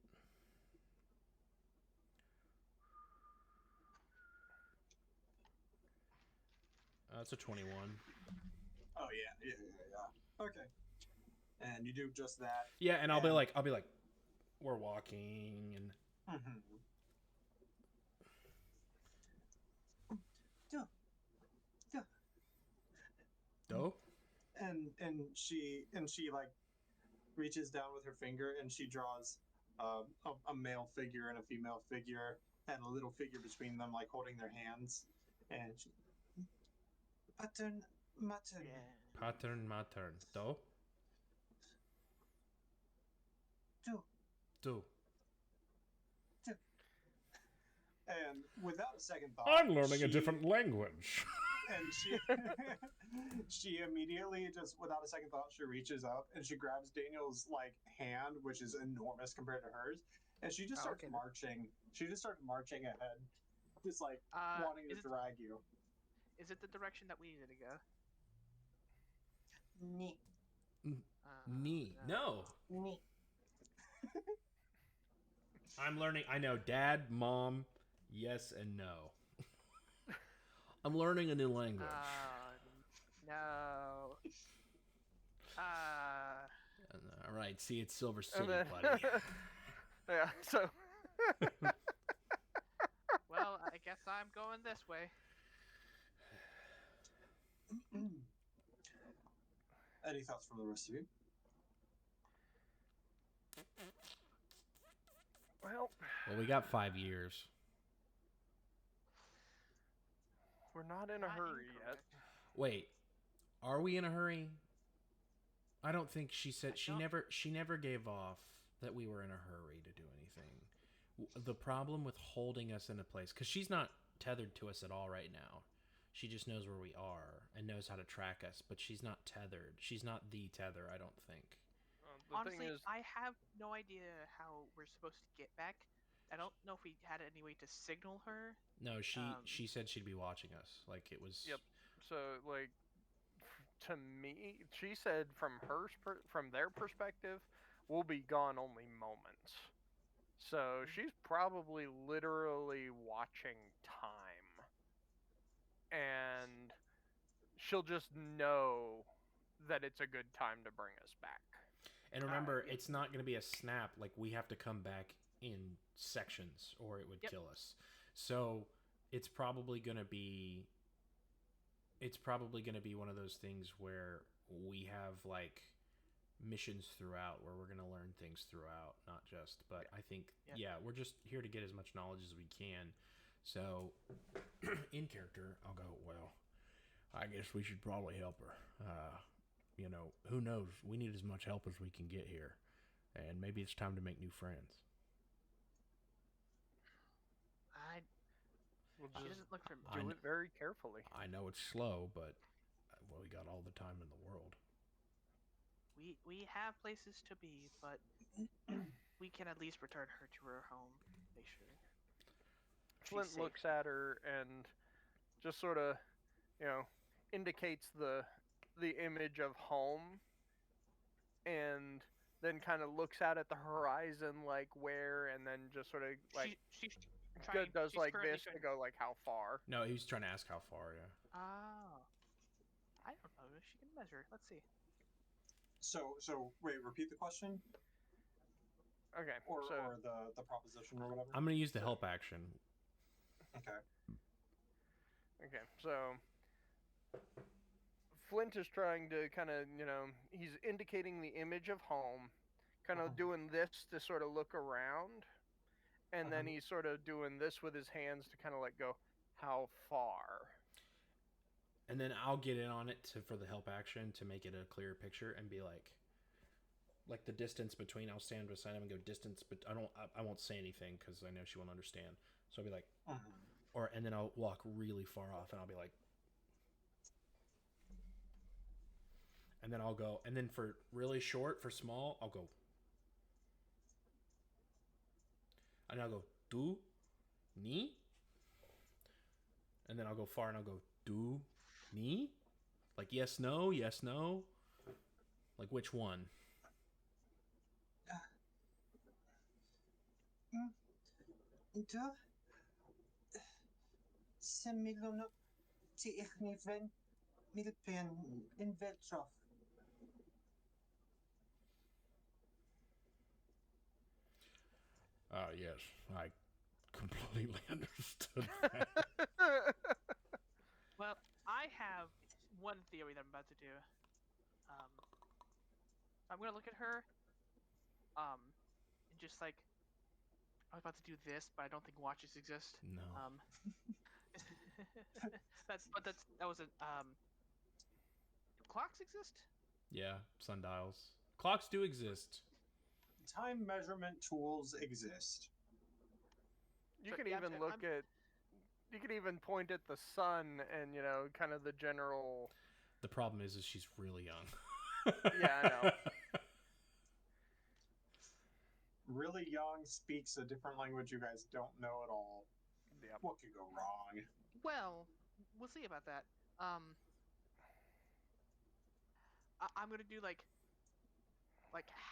That's a 21. Oh yeah. Okay. And you do just that. Yeah, and I'll be like, we're walking, and dope. And she like reaches down with her finger and she draws a male figure and a female figure and a little figure between them, like holding their hands. And she, pattern, mattern. Yeah. Pattern, mattern. Do. Do. And without a second thought, I'm learning a different language. And she immediately, just without a second thought, she reaches up and she grabs Daniel's like hand, which is enormous compared to hers, and she just starts marching. She just starts marching ahead, just like wanting to drag you. Is it the direction that we needed to go? Knee. Knee. No. Knee. I'm learning. I know dad, mom, yes, and no. I'm learning a new language. No. All right. See, it's Silver City, buddy. Yeah, so. Well, I guess I'm going this way. Any thoughts from the rest of you? Well, we got 5 years. we're not in a hurry yet. Wait, are we in a hurry? I don't think she said she never gave off that we were in a hurry to do anything. The problem with holding us in a place, because she's not tethered to us at all right now. She just knows where we are and knows how to track us, but she's not tethered. She's not the tether, I don't think. Honestly, I have no idea how we're supposed to get back. I don't know if we had any way to signal her. No, she said she'd be watching us. Like it was. Yep. So like, to me, she said from their perspective, we'll be gone only moments. So she's probably literally watching time, and she'll just know that it's a good time to bring us back. And remember, it's not going to be a snap. Like, we have to come back in sections or it would kill us. So it's probably going to be one of those things where we have like missions throughout where we're going to learn things throughout, not just. But I think, Yeah. we're just here to get as much knowledge as we can. So, in character, I'll go, well, I guess we should probably help her. Who knows? We need as much help as we can get here. And maybe it's time to make new friends. We'll She just doesn't look from. do it very carefully. I know it's slow, but we got all the time in the world. We have places to be, but we can at least return her to her home. Make sure. Flint She's safe. looks at her and just sort of, indicates the image of home, and then kind of looks out at the horizon, like where, and then just sort of like she's trying. does She's like currently this trying, to go like how far. No, he was trying to ask how far, yeah. Oh, I don't know if she can measure. Let's see. So wait, repeat the question, Okay, or so the proposition or whatever. I'm going to use the help action. Okay. so Flint is trying to kind of, he's indicating the image of home, kind of doing this to sort of look around, and then he's sort of doing this with his hands to kind of like go, how far? And then I'll get in on it for the help action to make it a clearer picture and be like the distance between. I'll stand beside him and go distance, but I won't say anything because I know she won't understand. So I'll be like, and then I'll walk really far off and I'll be like, and then I'll go, and then for really short, for small, I'll go, and I'll go do, ni, and then I'll go far and I'll go do, ni, like yes no, like which one? Da Semilona ti ichni ven milpen in Veltroff. Yes, I completely understood that. Well, I have one theory that I'm about to do. I'm gonna look at her. And just like I was about to do this, but I don't think watches exist. No. That was a clocks exist? Yeah, sundials. Clocks do exist. Time measurement tools exist. You So, could yeah, even look at, you could even point at the sun and, kind of the general. The problem is she's really young. Yeah, I know. Really young, speaks a different language you guys don't know at all. Yep. What could go wrong? Well, we'll see about that. I'm gonna do like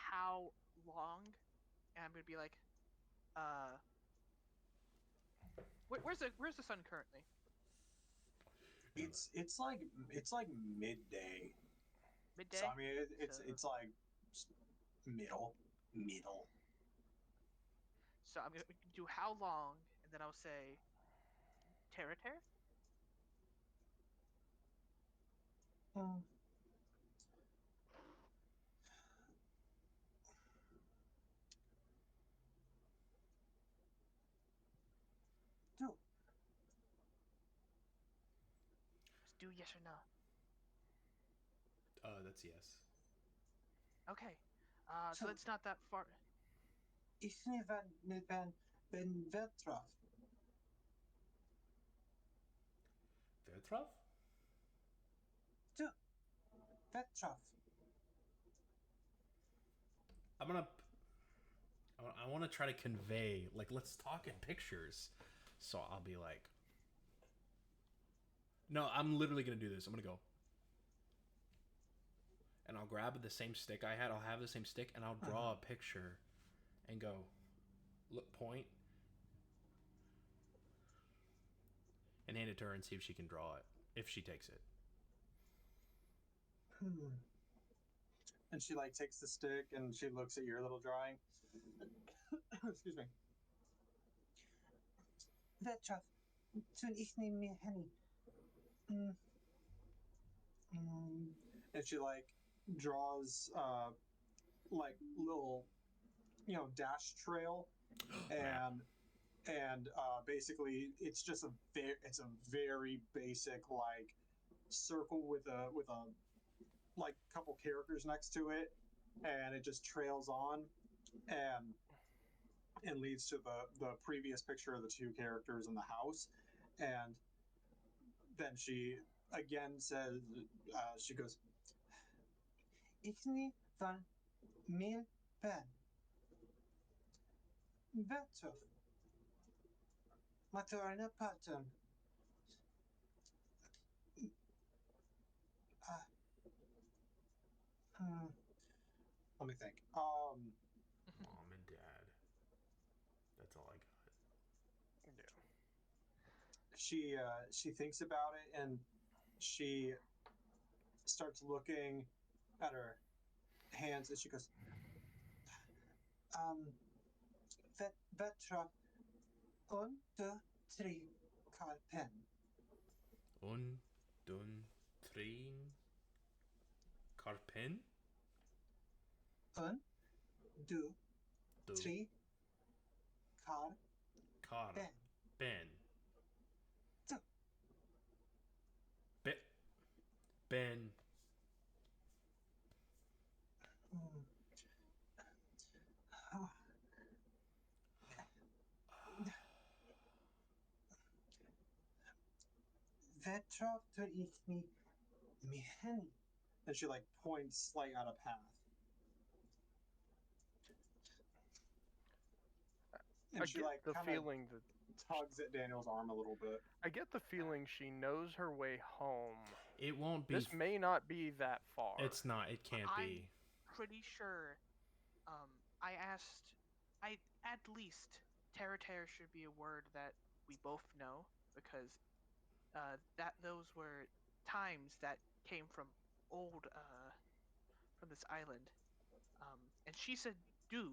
how long, and I'm gonna be like, where's the sun currently? It's like midday. Midday. So I mean, it's like middle. So I'm gonna do how long, and then I'll say, Terra. Do Just do yes or no. That's yes. Okay. So it's not that far. ichni ven milpen ben Veltroff. Vertrov? Do Veltroff. I want to try to convey, like, let's talk in pictures. So I'll be like, no, I'm literally going to do this. I'm going to go. And I'll grab the same stick I had. I'll have the same stick, and I'll draw a picture and go, look, point. And hand it to her and see if she can draw it, if she takes it. And she like takes the stick and she looks at your little drawing. Excuse me. Veltroff. Tun ichni mi henny. And she like draws like little, dash trail, and basically it's just it's a very basic like circle with a like couple characters next to it, and it just trails on and leads to the previous picture of the two characters in the house. And then she again says, she goes, "Ikni van min ben. Veto. Maturna pattern. Let me think. Mom and dad. That's all I got. Yeah. She thinks about it, and she starts looking at her hands, and she goes, Vetra un, deux, three, pen. Un, dun, trin, carpen? Un, deux, Du, three, car, car, ben. ben. Du. Be, ben. Vetra to ikni miheni. And she like points like out a path. And I she get like the kind of feeling that tugs at Daniel's arm a little bit. I get the feeling she knows her way home. It won't be. This may not be that far. It's not. It can't be. Pretty sure. I asked. I at least terror should be a word that we both know, because that those were times that came from old from this island. And she said do,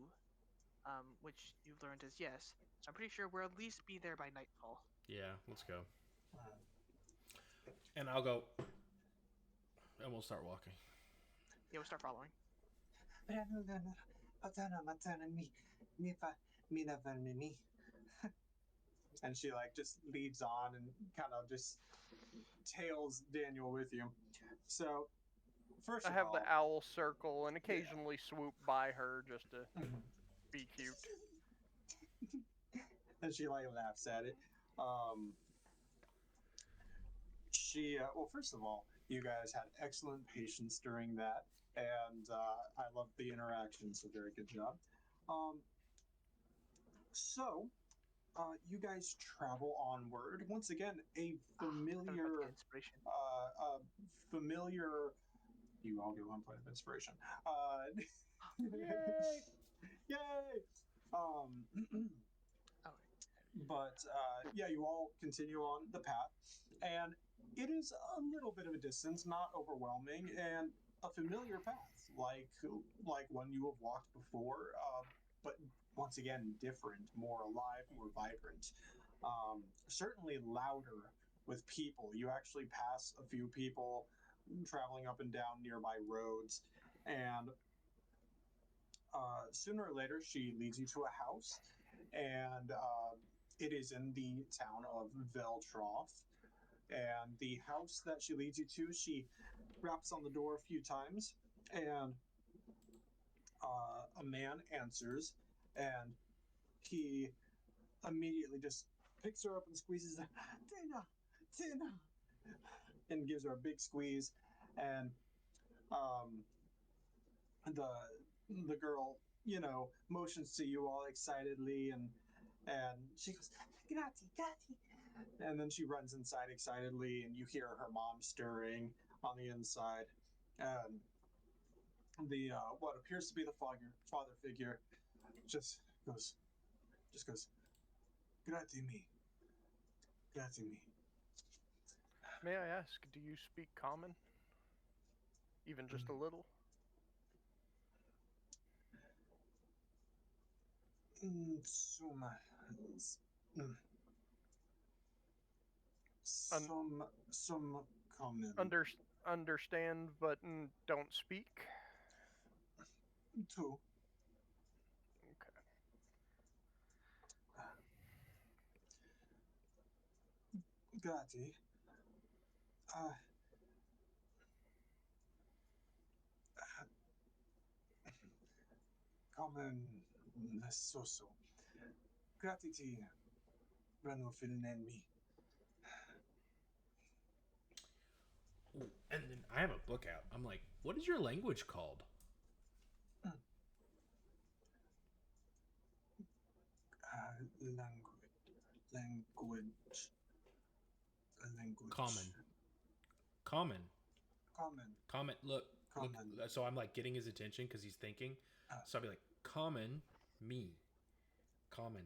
which you've learned is yes. So I'm pretty sure we'll at least be there by nightfall. Yeah, let's go. And I'll go. And we'll start walking. Yeah, we'll start following. And she like just leads on and kind of just tails Daniel with you. So first I of have all, the owl circle and occasionally swoop by her just to be cute. And she like laughs at it. Well, first of all, you guys had excellent patience during that, and I loved the interaction, so very good job. So, you guys travel onward. Once again, a familiar, Inspiration. familiar. You all get 1 point of inspiration. Yay! Yay! But yeah, you all continue on the path, and it is a little bit of a distance, not overwhelming, and a familiar path, like one you have walked before, but once again different, more alive, more vibrant, certainly louder with people. You actually pass a few people traveling up and down nearby roads, and sooner or later she leads you to a house, and it is in the town of Veltroth. And the house that she leads you to, she raps on the door a few times, and a man answers, and he immediately just picks her up and squeezes her. Tina, and gives her a big squeeze, and the girl, motions to you all excitedly, and she goes, "Grazie, grazie." And then she runs inside excitedly, and you hear her mom stirring on the inside. And the what appears to be the father figure just goes, "Grazie me, grazie me." May I ask, do you speak common? Even just a little? Some common. Understand, but don't speak? 2. Okay. Gatti. Uh, Common so. Gratiti. Rano Filnenmi. Ooh, and then I have a book out. I'm like, what is your language called? Language. Common. Common. Common. Common. Look. Common. So I'm like getting his attention because he's thinking. So I'll be like, common, me. Common.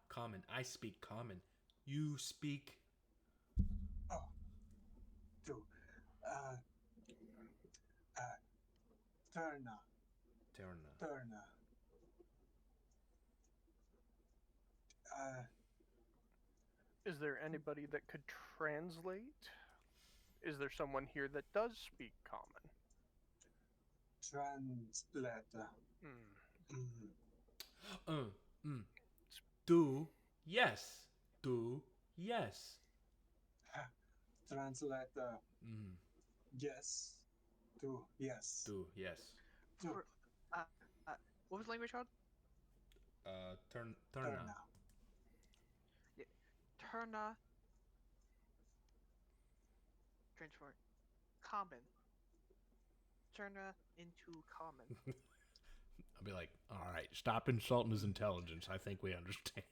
Common. I speak common. You speak. Do. Turna. Terna. Is there anybody that could translate? Is there someone here that does speak common? Translator. Do. Yes. Do. Yes. Translator. Yes. Do. Yes. Do. Yes. Do. What was the language called? Terna. Yeah. Turna. Transfer. Common. Turna into common. I'll be like, all right, stop insulting his intelligence. I think we understand.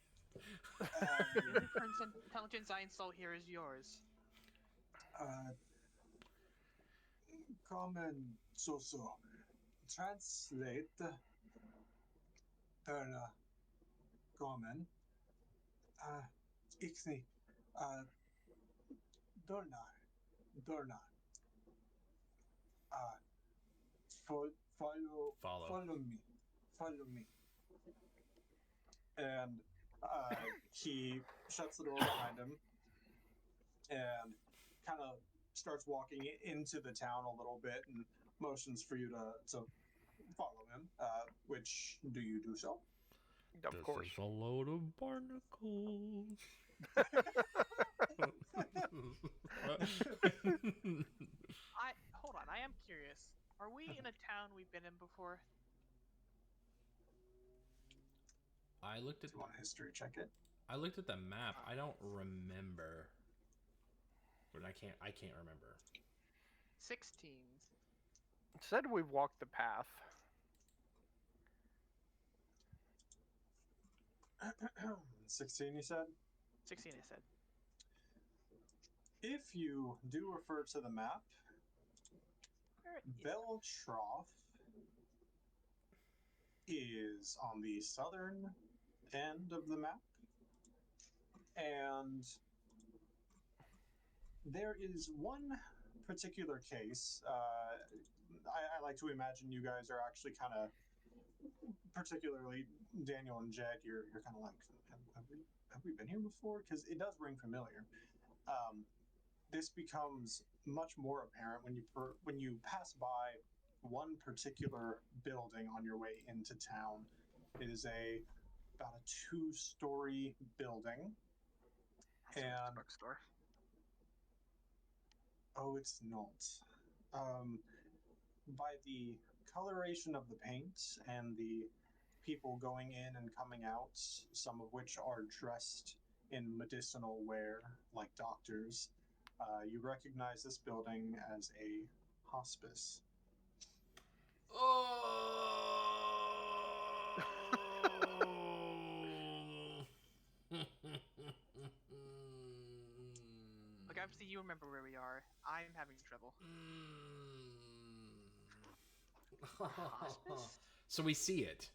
The inference intelligence I insult here is yours. Common so. Translate. Turna. Common. Ixni. Dorna. Follow me. And he shuts the door behind him and kind of starts walking into the town a little bit and motions for you to follow him. Which do you do so? Of course. This is a load of barnacles. Hold on, I am curious. Are we in a town we've been in before? I looked at. Do you want to history check it? I looked at the map. I don't remember. But I can't remember. 16. It said we've walked the path. 16, you said? 16, I said. If you do refer to the map, Beltroff is on the southern end of the map, and there is one particular case. I like to imagine you guys are actually kind of, particularly Daniel and Jed, you're kind of like, have we been here before? Because it does ring familiar. This becomes much more apparent when you pass by one particular building on your way into town. It is about a 2-story building. That's And a bookstore. oh, it's not. By the coloration of the paint and the people going in and coming out, some of which are dressed in medicinal wear like doctors, you recognize this building as a hospice. Look, obviously you remember where we are. I'm having trouble. Hospice? So we see it.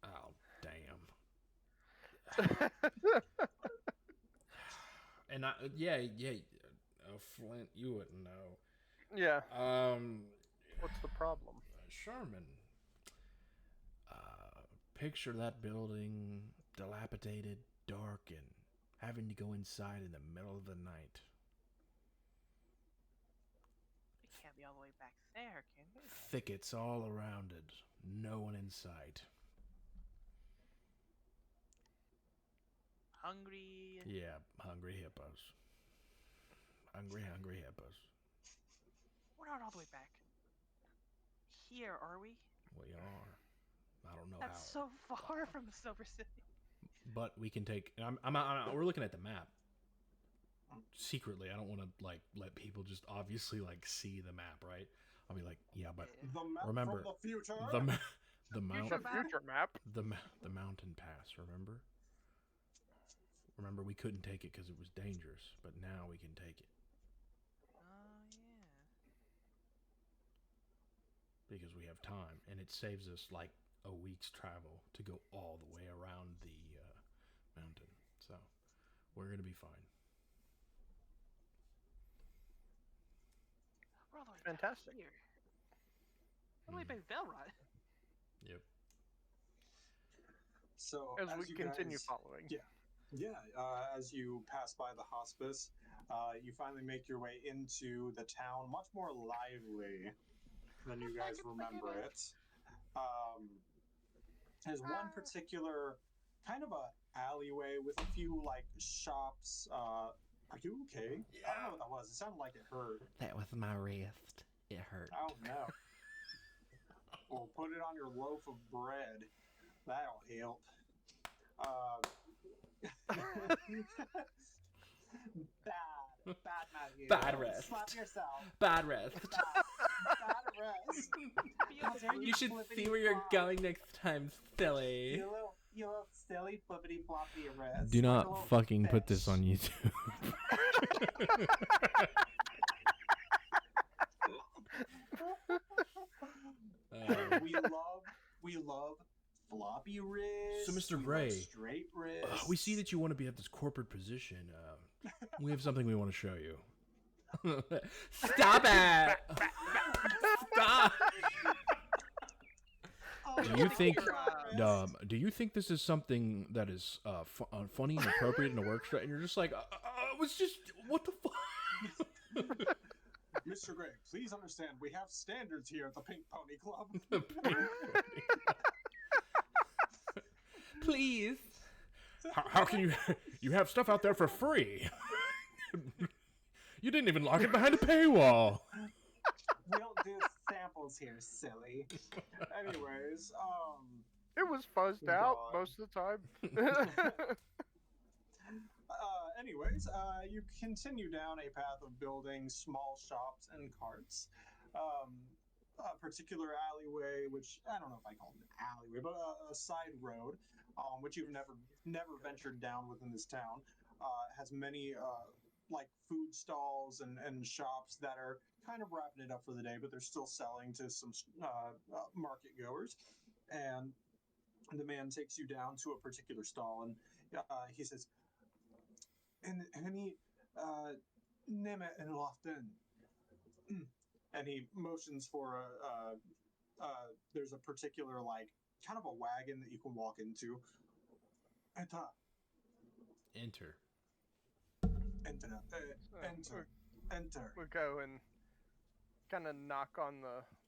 Oh, damn. And Flint, you wouldn't know. Yeah. What's the problem? Sherman. Picture that building, dilapidated, dark, and having to go inside in the middle of the night. It can't be be all the way back there, can we? Thickets all around it. No one in sight. Hungry. Yeah, hungry hippos. Hungry hippos. We're not all the way back. Here, are we? We are. I don't know That's how. so far from the Silver City. But we can take. We're looking at the map. Secretly, I don't want to like let people just obviously like see the map, right? I'll be like, yeah, but The map remember from the future. the mount The future map. the mountain pass. Remember, we couldn't take it because it was dangerous, but now we can take it Oh, yeah. because we have time, and it saves us like a week's travel to go all the way around the mountain. So we're gonna be fine. We're all the way Fantastic. back here. All the way back Velrod. Yep. So As we you continue guys- following. As you pass by the hospice, you finally make your way into the town, much more lively than you guys remember it. There's one particular kind of a alleyway with a few like shops. Are you okay? I don't know what that was. It sounded like it hurt. That was my wrist. It hurt. Oh no. Well, put it on your loaf of bread. That'll help. Bad Matthew. Bad rest. Slap yourself. Bad rest. Bad rest. How dare You should flippity see where you're flop. going next time, silly. You little silly flippity floppity wrist. Do like a not little fucking put this fish. on YouTube. We love floppy wrists. So, Mr. we love Bray, straight wrists. we see that you want to be at this corporate position. We have something we want to show you. Stop it! Stop! Oh, Do you think? wrist. Do you think this is something that is funny and appropriate in a workshop? And you're just like, it was just what the fuck. Mr. Gray, please understand, we have standards here at the Pink Pony Club. Please. How can you have stuff out there for free? You didn't even lock it behind a paywall. We don't do samples here, silly. Anyways, It was fuzzed out God. most of the time. you continue down a path of building small shops and carts. A particular alleyway, which I don't know if I call it an alleyway, but a side road, which you've never ventured down within this town, has many like food stalls and shops that are kind of wrapping it up for the day, but they're still selling to some market goers. And the man takes you down to a particular stall, and he says, "And he name it and often." And he motions for there's a particular like kind of a wagon that you can walk into. Enter. We go and kind of knock on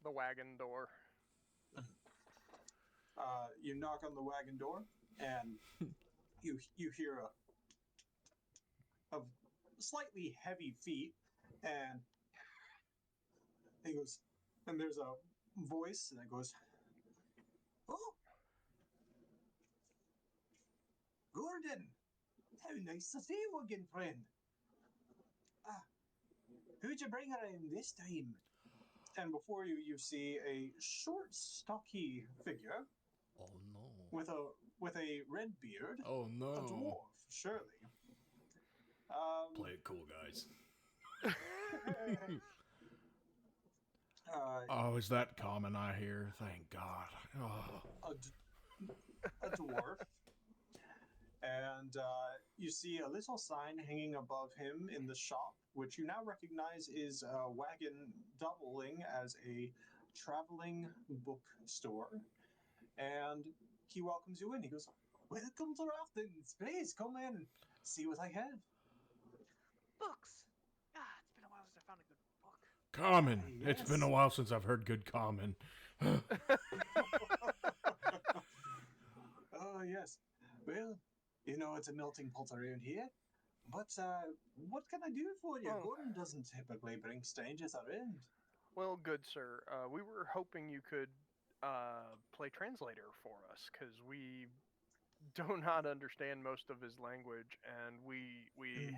the wagon door. You knock on the wagon door, and you hear a slightly heavy feet, and he goes, and there's a voice that goes, "Oh, Gordon, how nice to see you again, friend. Who'd you bring around this time?" And before you see a short, stocky figure Oh no. with a red beard, Oh a no. dwarf, surely. Play it cool, guys. Oh, is that common? I hear. Thank God. Oh. A dwarf. And you see a little sign hanging above him in the shop, which you now recognize is a wagon doubling as a traveling bookstore. And he welcomes you in. He goes, "Welcome to Raftons. Please come in and see what I have." Books. Ah, it's been a while since I found a good book. Common. Yes. It's been a while since I've heard good common. Oh, yes. Well, it's a melting pot around here. But what can I do for you? Oh. Gordon doesn't typically bring strangers around. Well, good sir. We were hoping you could play translator for us, because we do not understand most of his language, and we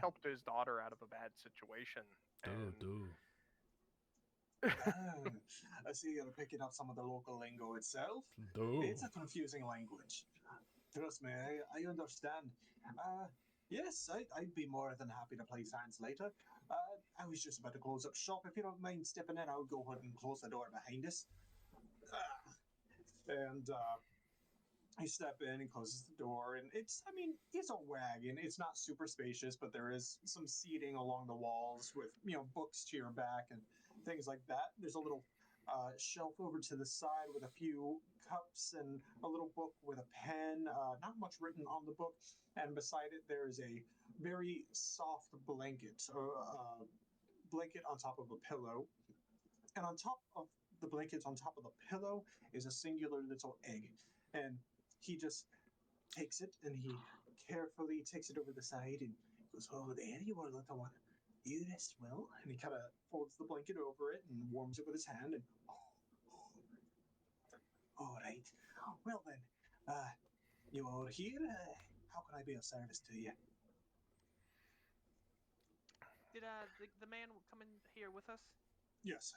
helped his daughter out of a bad situation. I see you're picking up some of the local lingo itself. It's a confusing language. Trust me, I understand. Yes, I'd be more than happy to play translator. I was just about to close up shop. If you don't mind stepping in, I'll go ahead and close the door behind us. And I step in and closes the door, and it's a wagon. It's not super spacious, but there is some seating along the walls with, books to your back and things like that. There's a little shelf over to the side with a few cups and a little book with a pen. Not much written on the book, and beside it there is a very soft blanket, blanket on top of a pillow, and on top of the blanket, on top of the pillow, is a singular little egg, and he just takes it and he carefully takes it over the side and goes, "Oh, there you are, little one. You rest well." And he kind of folds the blanket over it and warms it with his hand. And all right. Well then, you are here. How can I be of service to you? Did the man come in here with us? Yes.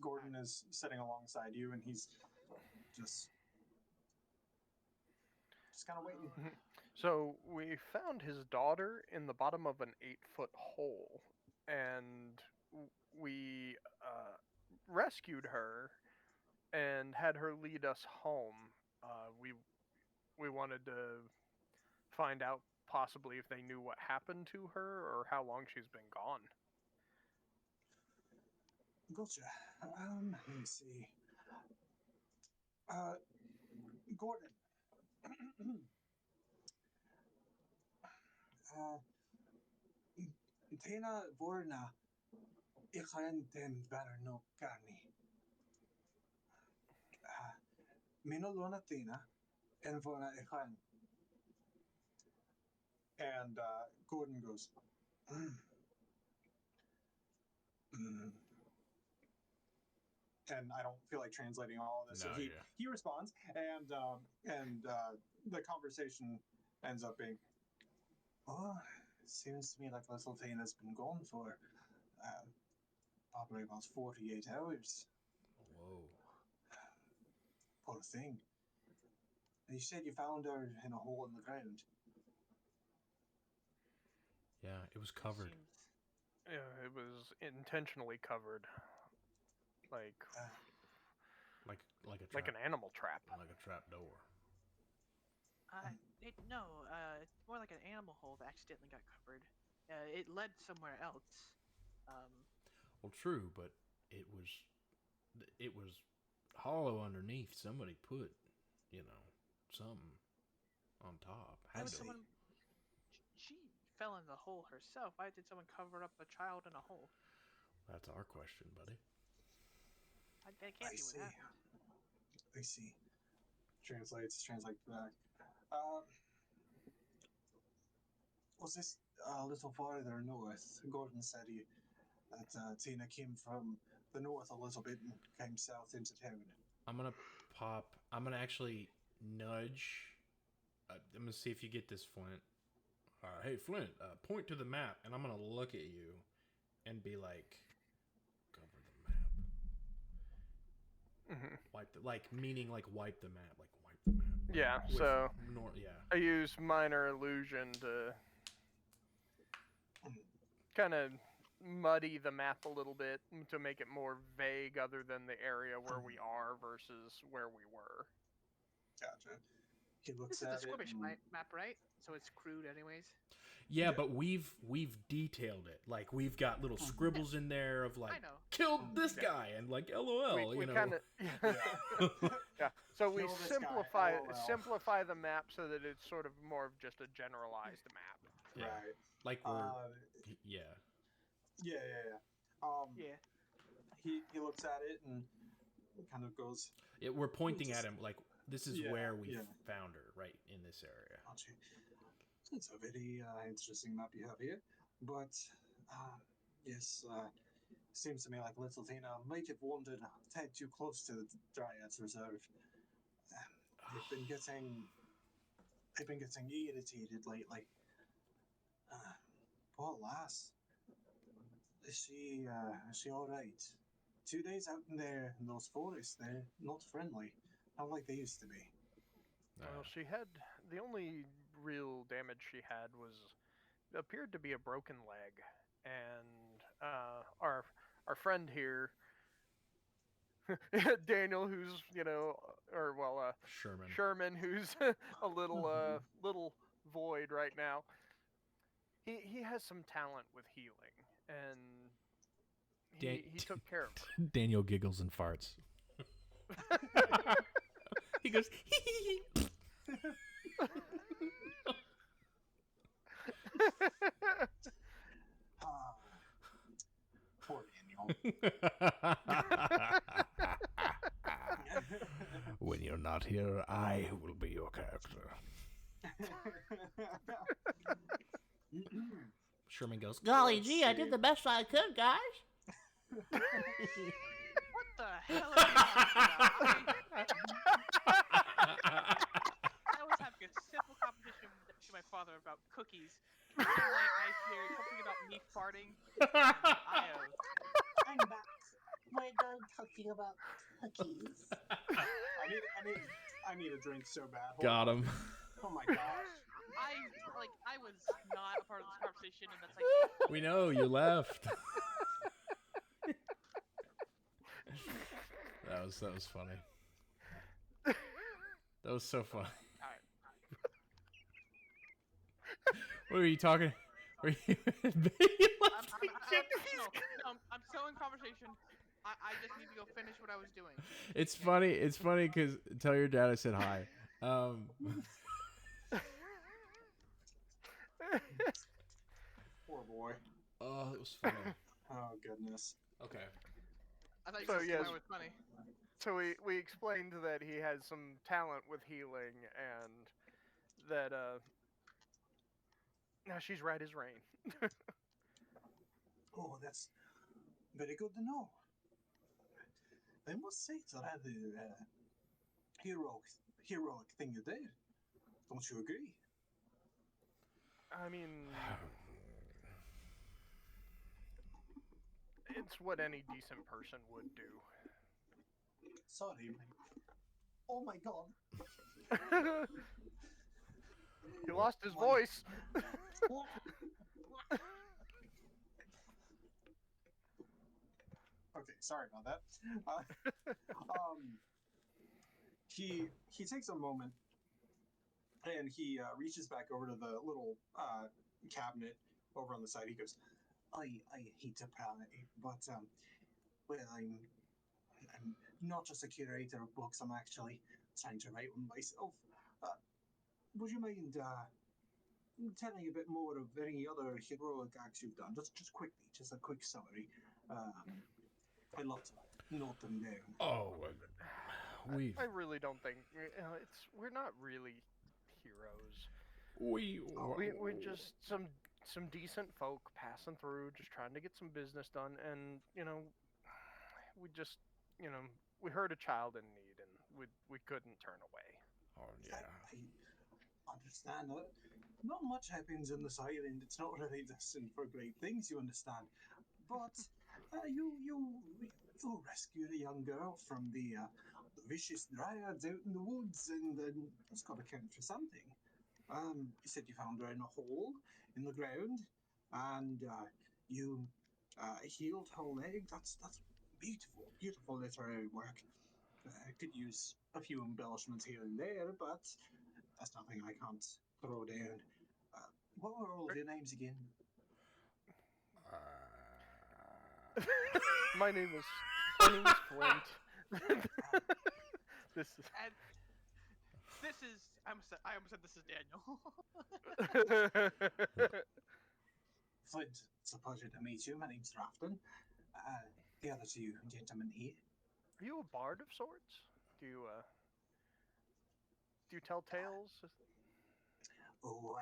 Gordon is sitting alongside you, and he's just kind of waiting. So we found his daughter in the bottom of an 8-foot hole, and we rescued her and had her lead us home. We wanted to find out possibly if they knew what happened to her or how long she's been gone. Gotcha. Let me see. Gordon. Tina Vorna Ikhanden Barno Karni. Minolona Tina and Vorna Ikhan. And Gordon goes, and I don't feel like translating all of this. No, so he responds, and the conversation ends up being, "Oh, it seems to me like little Tina's been gone for probably about 48 hours. Whoa. Poor thing. You said you found her in a hole in the ground." Yeah, it was covered. Yeah, it was intentionally covered, like a trap, like an animal trap. like a trap door. No, it's more like an animal hole that accidentally got covered. It led somewhere else. Well, true, but it was hollow underneath. Somebody put, something on top. She fell in the hole herself. Why did someone cover up a child in a hole? That's our question, buddy. That can't be what happened. I see. Translates back. Was this a little farther north? Gordon said that Tina came from the north a little bit and came south into town. I'm gonna actually nudge. I'm gonna see if you get this, Flint. Hey, Flint, point to the map, and I'm gonna look at you and be like, cover the map. Mm-hmm. Wipe the wipe the map. Yeah, so yeah. I use minor illusion to kind of muddy the map a little bit to make it more vague other than the area where we are versus where we were. Gotcha. He looks This is at the Squibbish it. map, right? So it's crude anyways. Yeah, but we've detailed it. Like, we've got little scribbles in there of like, I know. killed this guy, and like, LOL. We kind of yeah. So we Kill this simplify guy, LOL. simplify the map so that it's sort of more of just a generalized map. Yeah. Right. Like we're yeah. Yeah. Yeah. he looks at it and kind of goes. We're pointing at him like this is where we yeah. found her, right in this area. It's a very interesting map you have here, but yes, seems to me like little Tina might have wandered a tad too close to the Dryad's reserve. They've been getting irritated lately. Poor lass. Is she all right? 2 days out in there in those forests, they're not friendly, not like they used to be. Well, she had the only real damage she had was appeared to be a broken leg, and our friend here, Daniel, who's Sherman, who's a little void right now. He has some talent with healing, and he took care of her. Daniel giggles and farts. He goes, Poor Daniel. When you're not here, I will be your character. Sherman goes, Golly gee, I did the best I could, guys. What the hell are you talking about? I was having a simple conversation to my father about cookies. And I hear something about me farting. I'm back. We're done talking about cookies. I need a drink so bad. got him. Oh my gosh. I was not a part of this conversation, and that's like. We know you left. That was funny. That was so funny. What were you talking? Were you? I'm still in conversation. I just need to go finish what I was doing. It's funny. It's funny because tell your dad I said hi. Poor boy. Oh, it was funny. Oh goodness. Okay. I thought you So, said yes. mine was funny. So we explained that he has some talent with healing, and that now she's right as rain. Oh, that's very good to know. I must say it's a rather heroic thing you did. Don't you agree? I mean, it's what any decent person would do. Sorry, oh my god. He lost his voice. Okay, sorry about that. He takes a moment and he reaches back over to the little cabinet over on the side. He goes, I hate to pry, but well, I'm not just a curator of books. I'm actually trying to write one myself. Would you mind telling a bit more of any other heroic acts you've done? Just quickly, just a quick summary. I'd love to note them down. Oh, I really don't think we're not really heroes. We're just some decent folk passing through, just trying to get some business done, and we heard a child in need, and we couldn't turn away. Oh yeah. I understand that. Not much happens in this island. It's not really destined for great things, you understand. But you rescued a young girl from the vicious dryads out in the woods, and that's got to count for something. You said you found her in a hole in the ground, and you healed her leg. That's beautiful literary work. I could use a few embellishments here and there, but that's nothing I can't throw down. What were all of your names again? My name is Flint. This is. I almost said this is Daniel. Flint, it's a pleasure to meet you. My name's Rafton. the other two gentlemen here. Are you a bard of sorts? Do you tell tales? Oh,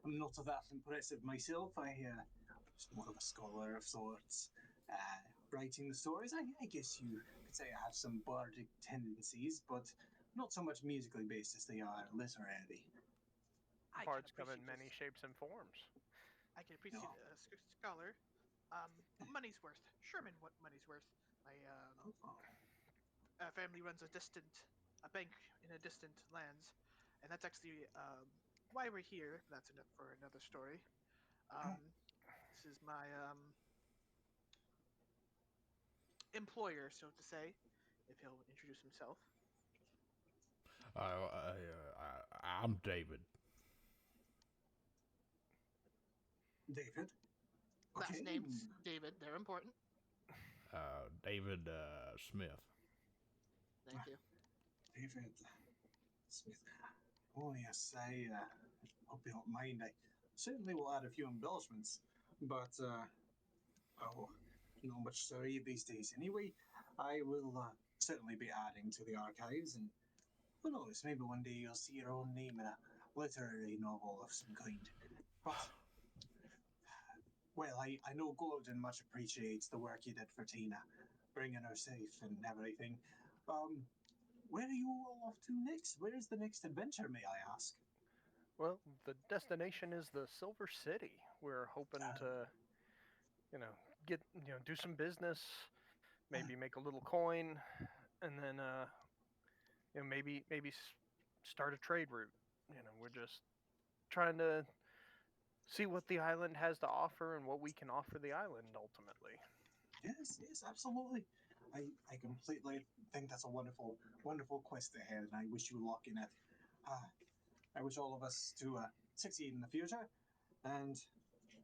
I'm not that impressive myself. Just more of a scholar of sorts. Writing the stories, I guess you could say I have some bardic tendencies, but not so much musically based as they are literary. I can Bards come in appreciate many this. shapes and forms. I can appreciate a scholar. Money's worth. Sherman, what money's worth? My family runs a bank in a distant lands, and that's actually why we're here. That's enough for another story. This is my employer, so to say, if he'll introduce himself. I'm David. David? Last name's David. They're important. David Smith. Thank you. David Smith. Oh, yes, I hope you don't mind. I certainly will add a few embellishments, but, not much to read these days anyway. I will certainly be adding to the archives, and who knows, maybe one day you'll see your own name in a literary novel of some kind. But, well, I know Gordon much appreciates the work you did for Tina, bringing her safe and everything. Where are you all off to next? Where is the next adventure, may I ask? Well, the destination is the Silver City. We're hoping to, do some business, maybe make a little coin, and then, maybe start a trade route. We're just trying to see what the island has to offer and what we can offer the island ultimately. Yes, absolutely. I completely think that's a wonderful, wonderful quest ahead, and I wish you luck in it. I wish all of us to succeed in the future, and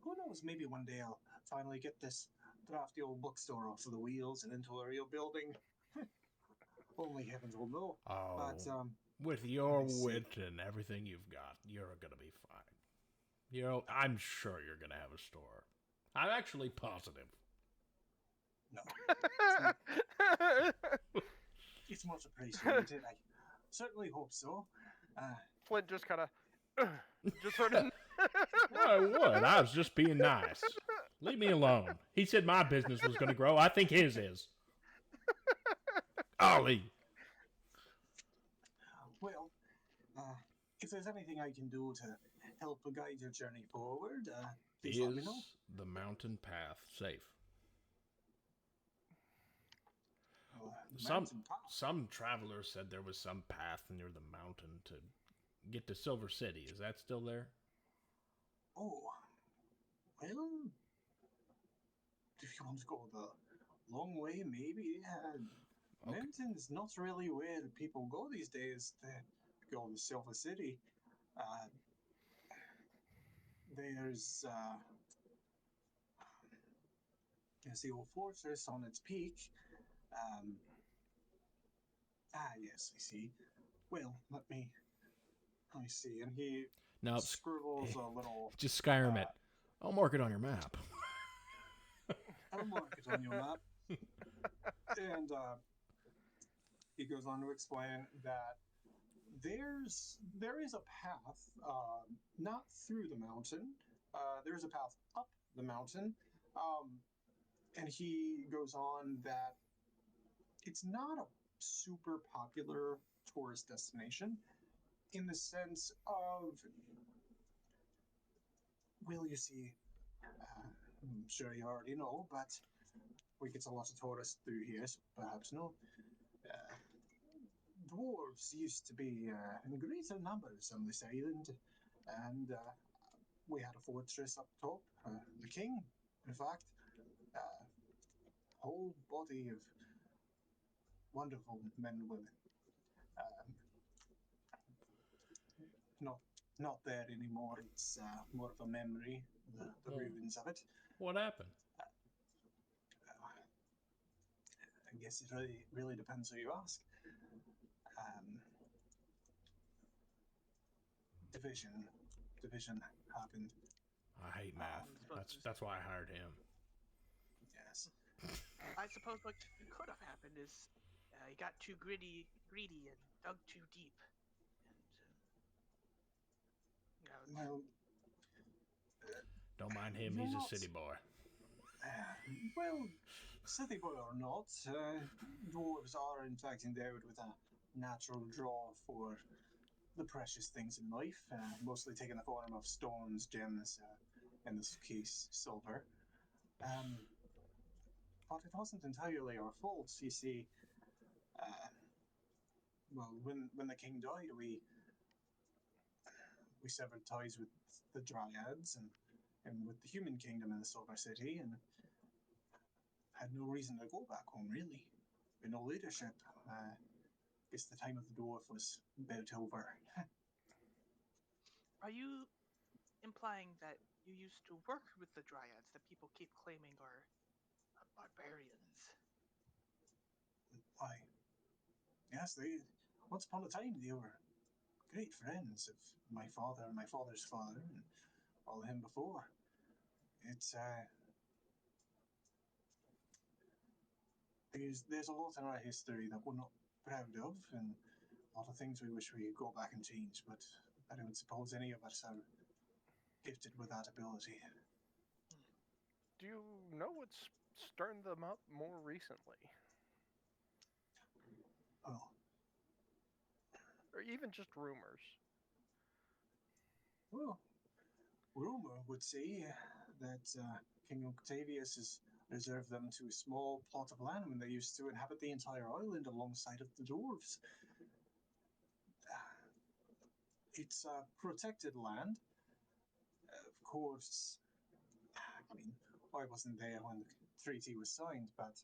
who knows, maybe one day I'll finally get this drafty old bookstore off of the wheels and into a real building. Only heavens will know. Oh, But with your wit and everything you've got, you're gonna be fine. I'm sure you're gonna have a store. I'm actually positive. No, it's much appreciated. I certainly hope so. Flint just kind of, just sort of. I would. I was just being nice. Leave me alone. He said my business was going to grow. I think his is. Ollie. Well, if there's anything I can do to help guide your journey forward, please let me know. Is the mountain path safe? Some travelers said there was some path near the mountain to get to Silver City. Is that still there? Oh, well, if you want to go the long way, maybe. Okay. Mountain's not really where people go these days to go to Silver City. There's the old fortress on its peak. Yes, I see. Well, let me see. And he scribbles a little. Just Skyrim it. I'll mark it on your map. I'll mark it on your map. And he goes on to explain that there is a path, not through the mountain. There's a path up the mountain, and he goes on that it's not a super popular tourist destination in the sense of, well, you see, I'm sure you already know, but we get a lot of tourists through here, so perhaps no. Dwarves used to be in greater numbers on this island, and we had a fortress up top. The king, in fact, whole body of wonderful men and women. Not there anymore. It's more of a memory, the ruins of it. What happened? I guess it really depends who you ask. Division happened. I hate math. That's why I hired him. Yes. I suppose what could have happened is he got too greedy, and dug too deep, and Well, Don't mind him, you're he's a not. city boy. Well, city boy or not, dwarves are in fact endowed with a natural draw for the precious things in life, mostly taking the form of stones, gems, in this case, silver. Um, but it wasn't entirely our fault. You see, uh, well, when the king died, we severed ties with the dryads and with the human kingdom in the Silver City, and had no reason to go back home really. With no leadership. Guess the time of the dwarf was about over. are you implying that you used to work with the dryads that people keep claiming are barbarians? Why? Yes, they. Once upon a time, they were great friends of my father and my father's father and all of him before. It's there's a lot in our history that we're not proud of, and a lot of things we wish we could go back and change. But I don't suppose any of us are gifted with that ability. Do you know what's stirred them up more recently? Oh, Or even just rumors? well, rumor would say that King Octavius has reserved them to a small plot of land when they used to inhabit the entire island alongside of the dwarves. It's a protected land. Of course, I mean, I wasn't there when the treaty was signed, but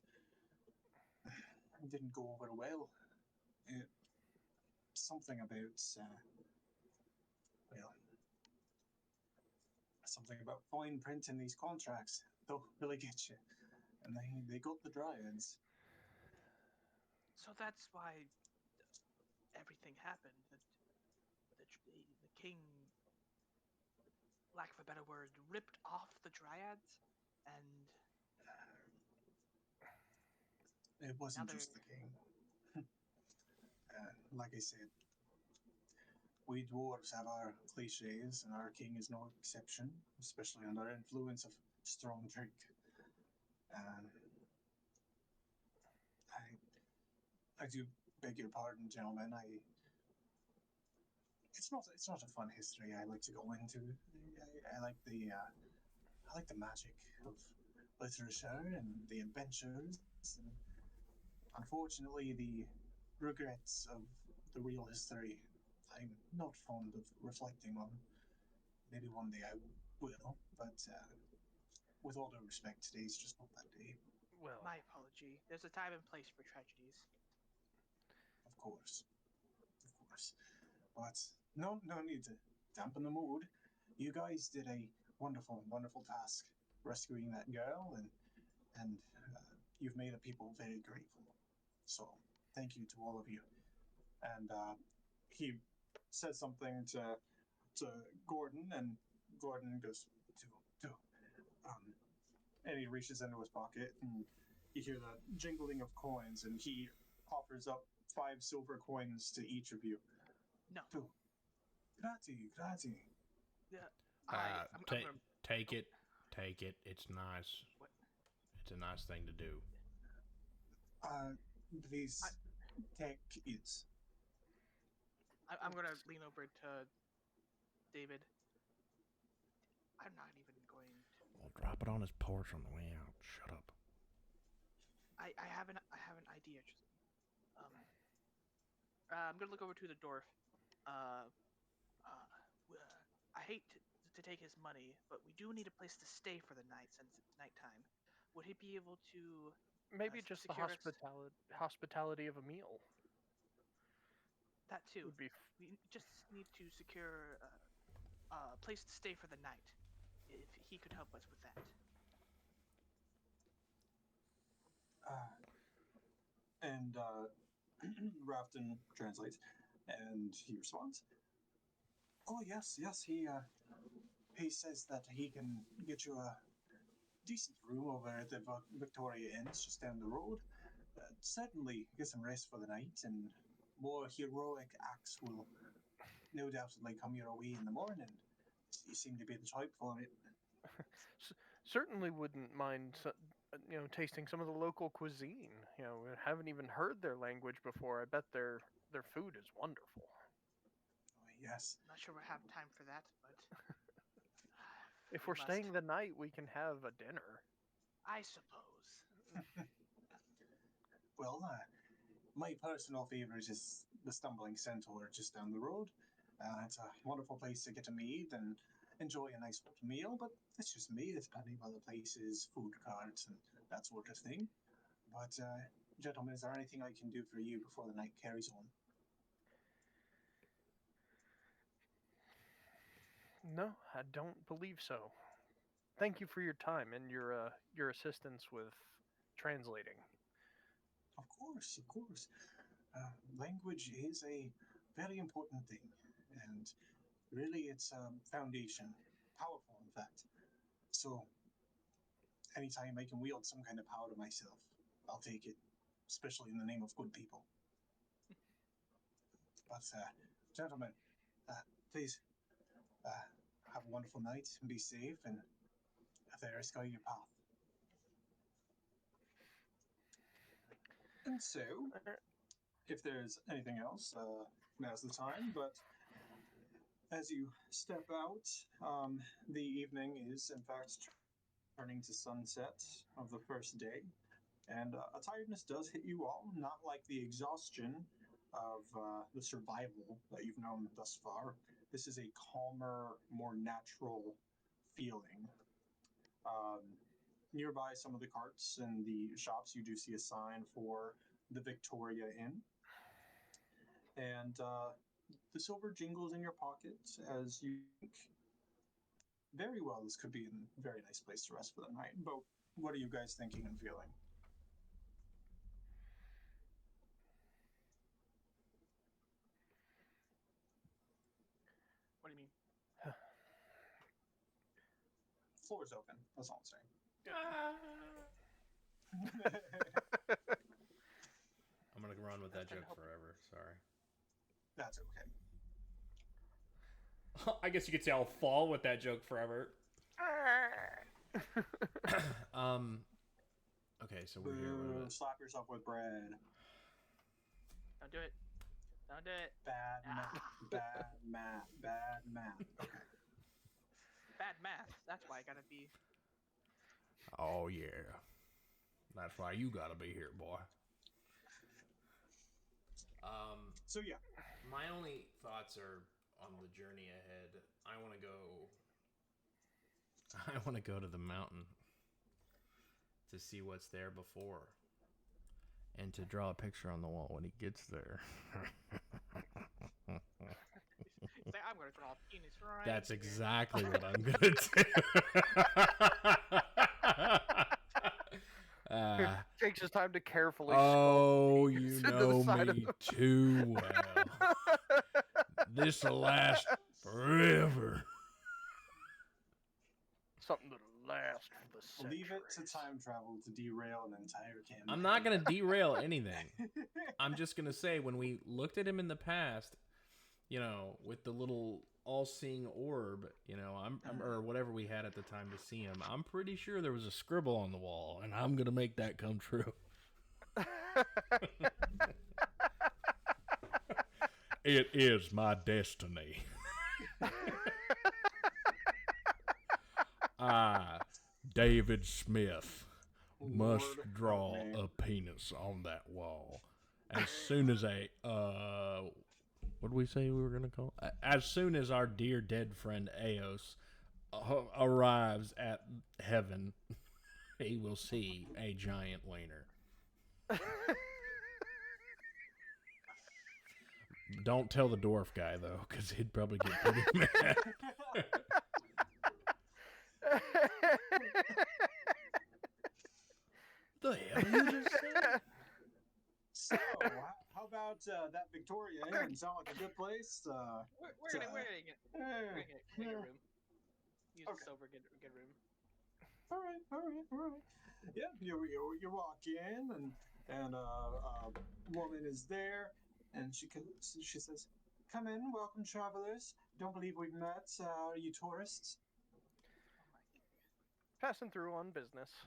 it didn't go over well. It, something about, well, something about fine print in these contracts. They'll really get you. And they got the dryads. So that's why everything happened. The king, lack of a better word, ripped off the dryads, and It now wasn't they're. just the king. Like I said, we dwarves have our cliches, and our king is no exception, especially under influence of strong drink. Um, I do beg your pardon, gentlemen. It's not a fun history I like to go into. I like the magic of literature and the adventures, and unfortunately the regrets of the real history. I'm not fond of reflecting on. Maybe one day I will, but with all due respect, today's just not that day. Well, My apology. There's a time and place for tragedies. Of course, of course. But no need to dampen the mood. You guys did a wonderful, wonderful task rescuing that girl, and you've made the people very grateful. So thank you to all of you. And he says something to Gordon, and Gordon goes to and he reaches into his pocket, and you hear the jingling of coins, and he offers up 5 silver coins to each of you. No. To grazie. Yeah. I'm Take gonna. take it, take it. It's nice. What? It's a nice thing to do. Please take it. I'm gonna lean over to David. I'm not even going to. We'll drop it on his porch on the way out. Shut up. I have an idea. Just, I'm gonna look over to the dwarf. Uh, I hate to take his money, but we do need a place to stay for the night since it's nighttime. Would he be able to maybe just the secure us hospitality of a meal that too? would be. We just need to secure a place to stay for the night. If he could help us with that. And Rafton translates, and he responds, "Oh yes, yes. He says that he can get you decent room over at the Victoria Inn. It's just down the road. Certainly get some rest for the night, and more heroic acts will no doubtedly come your way in the morning. You seem to be the type for it. Certainly wouldn't mind, tasting some of the local cuisine. We haven't even heard their language before. I bet their food is wonderful. Oh, yes. Not sure we'll have time for that, but If we we're must. staying the night, we can have a dinner. I suppose. Well, my personal favorite is the Stumbling Centaur just down the road. It's a wonderful place to get a mead and enjoy a nice hot meal, but that's just me. There's plenty of other places, food carts, and that sort of thing. But, gentlemen, is there anything I can do for you before the night carries on? No, I don't believe so. Thank you for your time and your assistance with translating. Of course, of course. Language is a very important thing, and really it's a foundation. Powerful, in fact. So, anytime I can wield some kind of power to myself, I'll take it, especially in the name of good people. But, gentlemen, please have a wonderful night and be safe, and there is guide your path. And so, if there's anything else, now's the time. But as you step out, the evening is in fact turning to sunset of the first day, and a tiredness does hit you all, not like the exhaustion of the survival that you've known thus far. This is a calmer, more natural feeling. Nearby some of the carts and the shops, you do see a sign for the Victoria Inn. And the silver jingles in your pocket as you think, very well, this could be a very nice place to rest for the night. But what are you guys thinking and feeling? What do you mean? Floor's open. That's all I'm saying. I'm gonna run with that joke forever. Sorry. That's okay. I guess you could say I'll fall with that joke forever. Okay, so we're here. Slap yourself with bread. Don't do it. Don't do it. Bad math. Bad math. Bad math. Okay. Bad math. That's why I gotta be. Oh, yeah. That's why you gotta be here, boy. So, yeah. My only thoughts are on the journey ahead. I want to go to the mountain to see what's there before, and to draw a picture on the wall when he gets there. Say, I'm gonna draw a penis right. That's here. exactly what I'm gonna do. Takes his time to carefully. Oh, sculpt you into the know side of me the- too well. This'll last forever. Something that'll last for the centuries. Leave it to time travel to derail an entire campaign. I'm not gonna derail anything. I'm just gonna say, when we looked at him in the past, with the little all-seeing orb, or whatever we had at the time to see him, I'm pretty sure there was a scribble on the wall, and I'm gonna make that come true. It is my destiny. I, David Smith, must Lord draw help me. a penis on that wall. As soon as what did we say we were going to call it? As soon as our dear dead friend Eos arrives at heaven, he will see a giant wiener. Don't tell the dwarf guy, though, because he'd probably get pretty mad. The hell you just said? So, how about that Victoria Inn? Sound like a good place? We're gonna get a room. Use Okay. the silver, get a room. All right. Yeah, you walk in, and a woman is there, and she says, "Come in, welcome, travelers. Don't believe we've met. Are you tourists?" Passing through on business,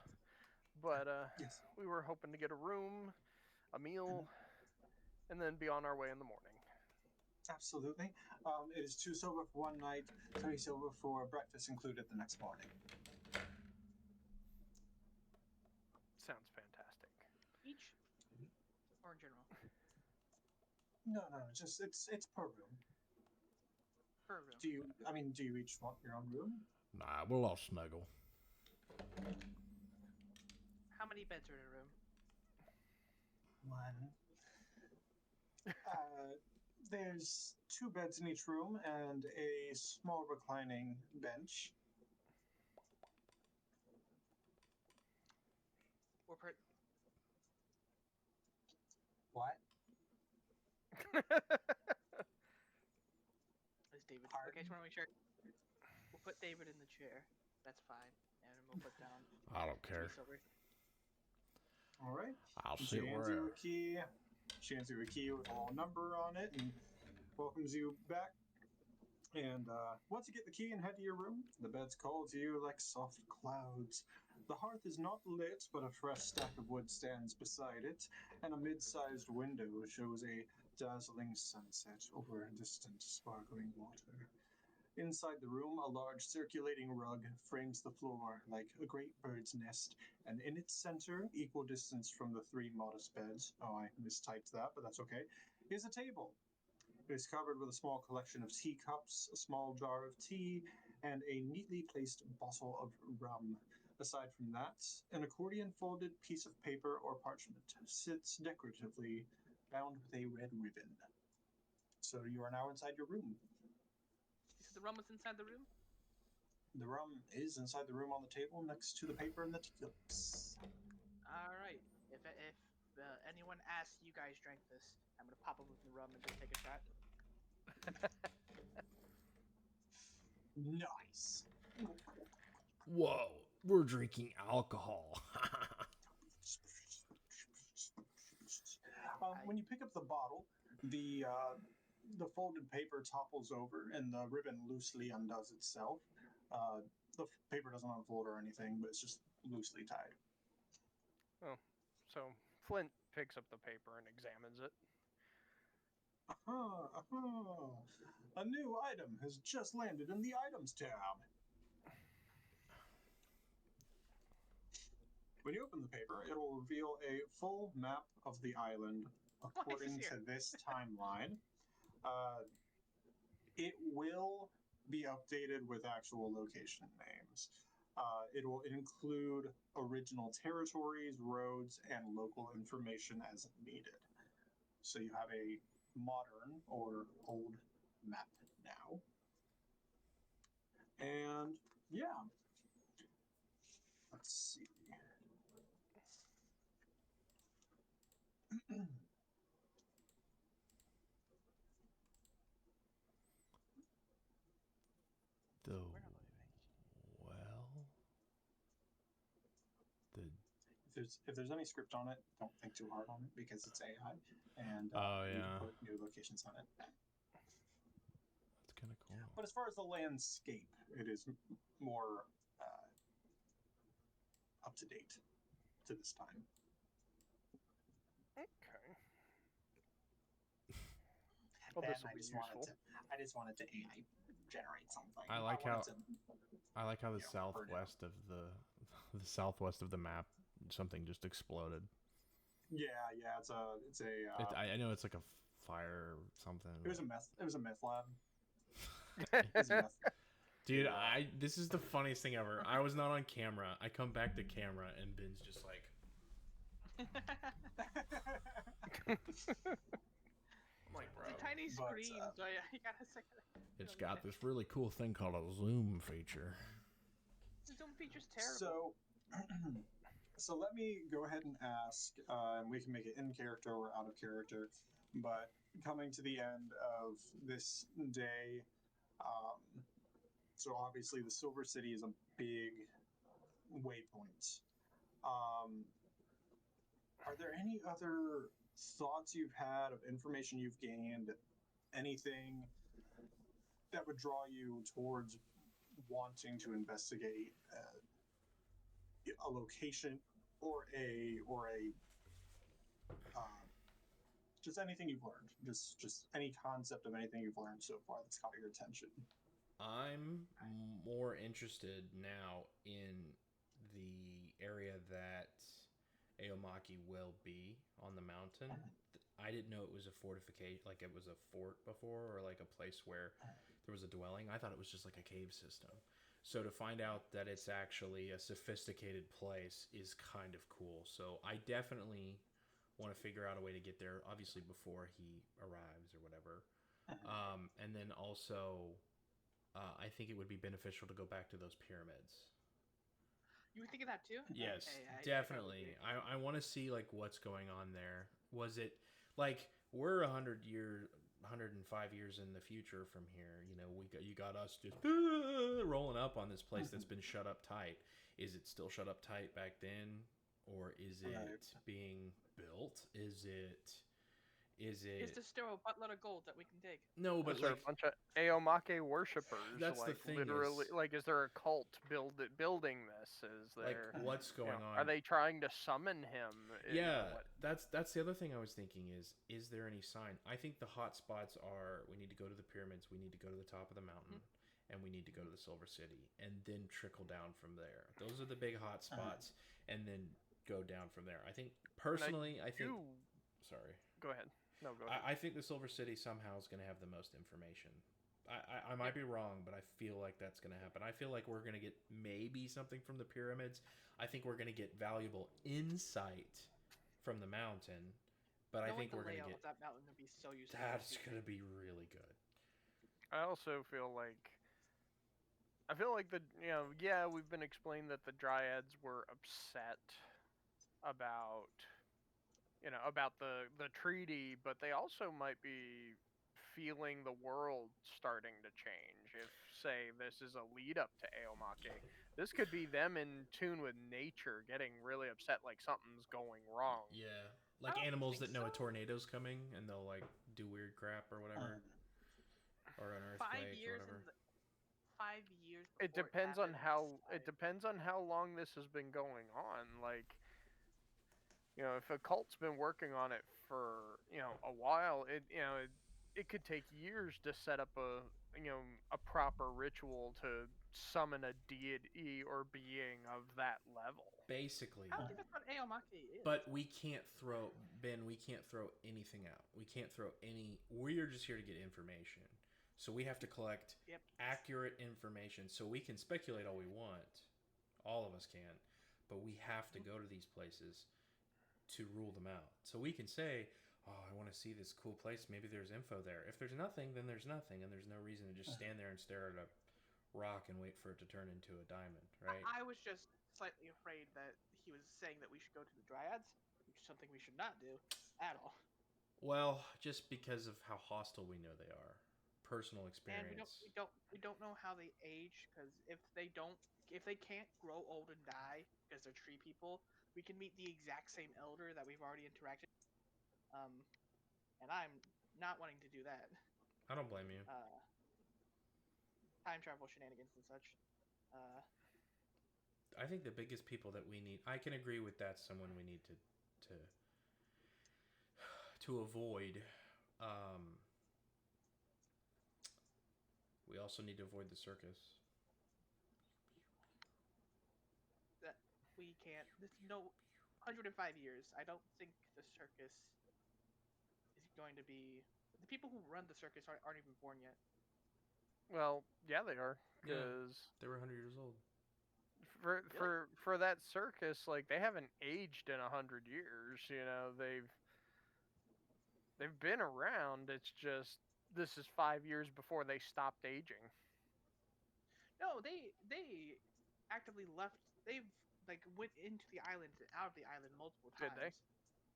but Yes. we were hoping to get a room, a meal, and then be on our way in the morning. Absolutely. It is 2 silver for one night, 3 silver for breakfast included the next morning. Sounds fantastic. Each? Or in general? No, just it's per room. Per room. Do you each want your own room? Nah, we'll all snuggle. How many beds are in a room? One. There's 2 beds in each room and a small reclining bench. Or per... What? Is David... Pardon? Okay, I just want to make sure. We'll put David in the chair. That's fine. And we'll put down... I don't 3 care. silver. All right. I'll She sit hands you wherever. a key. She hands you a key with a little number on it and welcomes you back. And once you get the key and head to your room, the beds call to you like soft clouds. The hearth is not lit, but a fresh stack of wood stands beside it, and a mid-sized window shows a dazzling sunset over distant sparkling water. Inside the room, a large circulating rug frames the floor like a great bird's nest, and in its center, equal distance from the 3 modest beds, oh, I mistyped that, but that's okay, is a table. It is covered with a small collection of teacups, a small jar of tea, and a neatly placed bottle of rum. Aside from that, an accordion-folded piece of paper or parchment sits decoratively, bound with a red ribbon. So you are now inside your room. You said the rum was inside the room? The rum is inside the room on the table next to the paper and the teacups. Alright. If anyone asks you guys drank this, I'm gonna pop open the rum and just take a shot. Nice. Whoa, we're drinking alcohol. When you pick up the bottle, the folded paper topples over and the ribbon loosely undoes itself. The paper doesn't unfold or anything, but it's just loosely tied. Oh, so Flint picks up the paper and examines it. A new item has just landed in the items tab. When you open the paper, it will reveal a full map of the island according to this timeline. It will be updated with actual location names. It will include original territories, roads, and local information as needed. So you have a modern or old map now. And yeah, let's see. If there's any script on it, don't think too hard on it because it's AI, and you can put new locations on it. That's kind of cool. But as far as the landscape, it is more up to date to this time. Okay. Well, this will be useful. I just wanted to AI generate something. I like how the southwest of the southwest of the map, something just exploded. Yeah, it's a. I know it's like a fire or something. It was a meth lab. Dude, this is the funniest thing ever. I was not on camera. I come back to camera and Ben's just like. Like, bro. It's a tiny screen, so you gotta second. It's got this really cool thing called a zoom feature. The zoom feature's terrible. So let me go ahead and ask, and we can make it in character or out of character. But coming to the end of this day, so obviously the Silver City is a big waypoint. Are there any other thoughts you've had of information you've gained? Anything that would draw you towards wanting to investigate a location or a just anything you've learned, just any concept of anything you've learned so far that's caught your attention? I'm more interested now in the area that Aomaki will be on the mountain. I didn't know it was a fortification, like it was a fort before, or like a place where there was a dwelling. I thought it was just like a cave system. So to find out that it's actually a sophisticated place is kind of cool. So I definitely want to figure out a way to get there, obviously before he arrives or whatever. And then also, I think it would be beneficial to go back to those pyramids. You were thinking that too? Yes, Okay, definitely. I want to see like what's going on there. Was it like we're 105 years in the future from here? You know, you got us just rolling up on this place that's been shut up tight. Is it still shut up tight back then, or is it being built? Is there still a buttload of gold that we can dig? No, but Is there like a bunch of Aomake worshippers? That's like the thing literally, is, like, is there a cult building this? Is there like what's going on? Are they trying to summon him? Yeah, that's the other thing I was thinking is there any sign? I think the hot spots are we need to go to the pyramids, we need to go to the top of the mountain, and we need to go to the Silver City, and then trickle down from there. Those are the big hot spots, and then go down from there. I think personally, sorry. Go ahead. No, go ahead. I think the Silver City somehow is going to have the most information. I might be wrong, but I feel like that's going to happen. I feel like we're going to get maybe something from the pyramids. I think we're going to get valuable insight from the mountain, but I think we're going to get that mountain would be so useful. That's going to be really good. I also feel like we've been explained that the Dryads were upset about the treaty, but they also might be feeling the world starting to change. If, say, this is a lead up to Aomake, this could be them in tune with nature, getting really upset like something's going wrong. Yeah, like animals that know a tornado's coming and they'll like do weird crap or whatever, or an earthquake 5 years. or whatever. 5 years. It depends on how long this has been going on. Like, if a cult's been working on it for a while, it could take years to set up a proper ritual to summon a deity or being of that level. Basically. I don't think that's what Aomake is. But we can't throw anything out. We can't throw any. We're just here to get information. So we have to collect accurate information. So we can speculate all we want. All of us can. But we have to go to these places to rule them out. So we can say, oh, I want to see this cool place. Maybe there's info there. If there's nothing, then there's nothing. And there's no reason to just stand there and stare at a rock and wait for it to turn into a diamond, right? I was just slightly afraid that he was saying that we should go to the Dryads, which is something we should not do at all. Well, just because of how hostile we know they are. Personal experience. And we don't know how they age, because if they can't grow old and die because they're tree people, we can meet the exact same elder that we've already interacted with. And I'm not wanting to do that. I don't blame you. Time travel shenanigans and such. I think the biggest people that we need, I can agree with that, someone we need to avoid. We also need to avoid the circus. That we can't. There's no 105 years. I don't think the circus is going to be. The people who run the circus aren't even born yet. Well, yeah, they are, because they were 100 years old. For that circus, like, they haven't aged in 100 years. They've been around. It's just this is 5 years before they stopped aging. No, they actively left. They've went into the island and out of the island multiple times. Did they?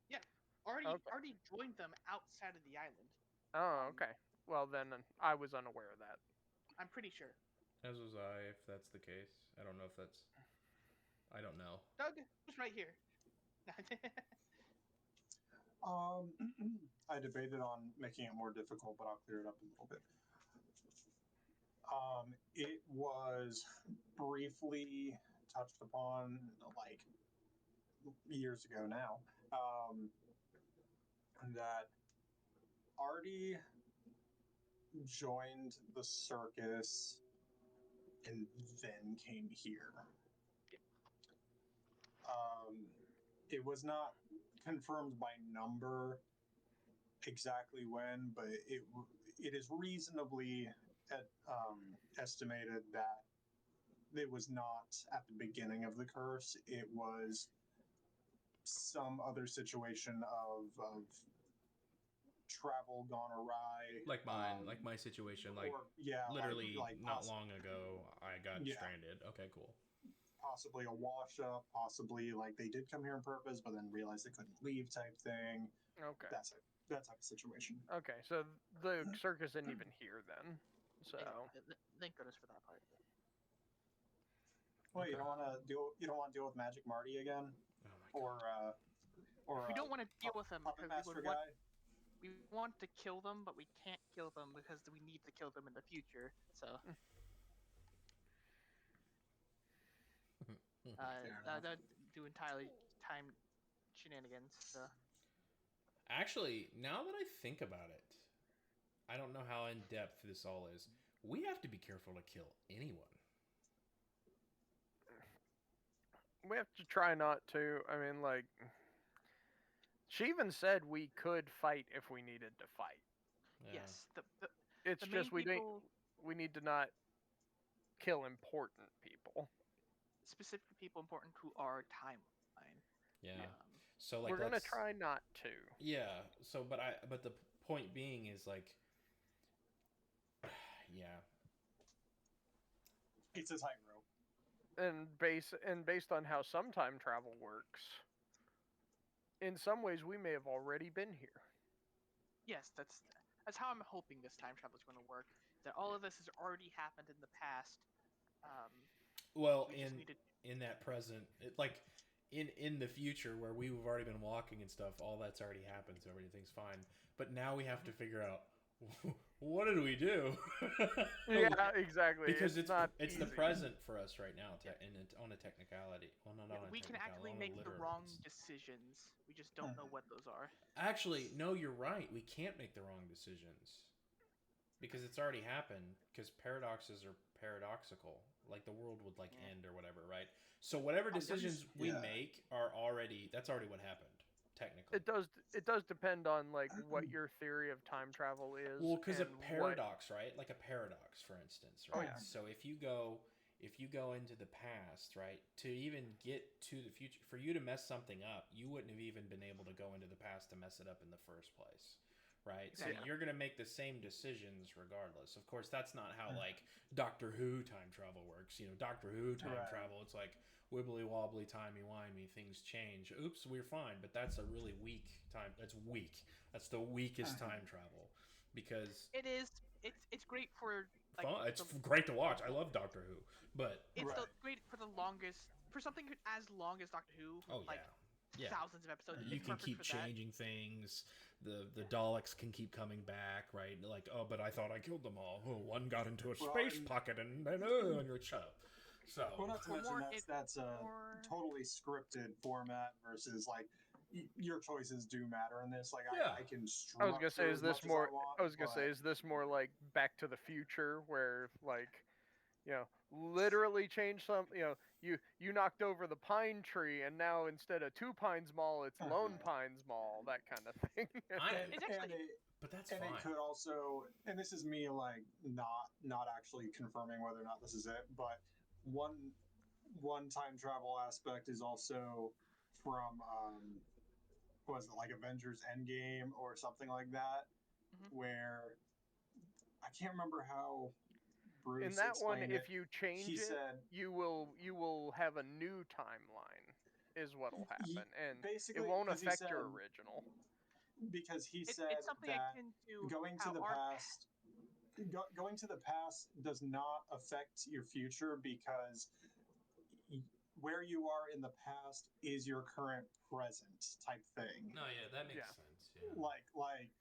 Yeah, already joined them outside of the island. Oh, okay. Well, then I was unaware of that. I'm pretty sure. As was I, if that's the case. I don't know if that's... I don't know. Doug was right here. I debated on making it more difficult, but I'll clear it up a little bit. It was briefly touched upon, like, years ago now, that Artie joined the circus and then came here. It was not confirmed by number exactly when, but it is reasonably estimated that it was not at the beginning of the curse. It was some other situation of travel gone awry, Like mine, like my situation, like or, yeah, literally like not long ago, I got Yeah. stranded. Okay, cool. possibly a wash up, possibly like they did come here on purpose, but then realized they couldn't leave type thing. Okay. That type of situation. Okay, so the circus isn't even here then. So Thank goodness for that part. Well, Okay. you don't want to deal with Magic Marty again, Oh my god. or We don't want to deal with them Puppet because Master guy. we want to kill them, but we can't kill them because we need to kill them in the future. So, that do entirely time shenanigans. So. Actually, now that I think about it, I don't know how in depth this all is. We have to be careful to kill anyone. we have to try not to. I mean, like, she even said we could fight if we needed to fight. Yeah. Yes, It's the just main people, we need to not kill important people. specific people important to our timeline. Yeah. Um, So like We're gonna let's- try not to. Yeah. So but the point being is like yeah. It's a tightrope. And based on how some time travel works, in some ways we may have already been here. yes, that's how I'm hoping this time travel is going to work. That all of this has already happened in the past. Well, We just needed. in that present, like in the future where we've already been walking and stuff, all that's already happened, so everything's fine. But now we have to figure out what did we do? Yeah, exactly. Because it's not the easy. present for us right now, on a technicality. Well, not on a We can technicality, actually on a make the literal wrong sense. decisions. We just don't know what those are. Actually, no, you're right. We can't make the wrong decisions because it's already happened. Because paradoxes are paradoxical. Like the world would end or whatever, right? So whatever decisions we make are already that's already what happened. Technically, It does depend on like what your theory of time travel is. well, because a and paradox, right? Like a paradox, for instance, right? Oh, yeah. So if you go into the past, right, to even get to the future, for you to mess something up, you wouldn't have even been able to go into the past to mess it up in the first place, right? So Yeah. you're going to make the same decisions regardless. Of course, that's not how like Doctor Who time travel works. You know, Doctor Who time travel, it's like wibbly wobbly, timey wimey, things change. Oops, we're fine, but that's a really weak time. That's weak. That's the weakest time travel because It is. It's great for like. fun. It's great to watch. I love Doctor Who, but It's great for the longest for something as long as Doctor Who. oh like, yeah. Thousands of episodes. You It's can perfect keep for that. changing things. The Daleks can keep coming back, right? Like, oh, but I thought I killed them all. Oh, one got into a space pocket and then and you're shut up. So Well, not to mention more- that's a totally scripted format versus like your choices do matter in this. Like Yeah. I can I structure was gonna say, as much as I want, is this more like Back to the Future, where like, you know, literally change some, you knocked over the pine tree, and now instead of Two Pines Mall, it's Lone Pines Mall, that kind of thing. It's actually but that's and fine. it could also, and this is me like not actually confirming whether or not this is it, but one time travel aspect is also from what was it, like Avengers Endgame or something like that, where I can't remember how Bruce In that one, explained if it. you change He it, said you will have a new timeline, is what'll happen, and basically, it won't 'cause he affect said- your original. because he it's said something that akin to going to how the our past going to the past does not affect your future because where you are in the past is your current present type thing. No, yeah, that makes Yeah. sense.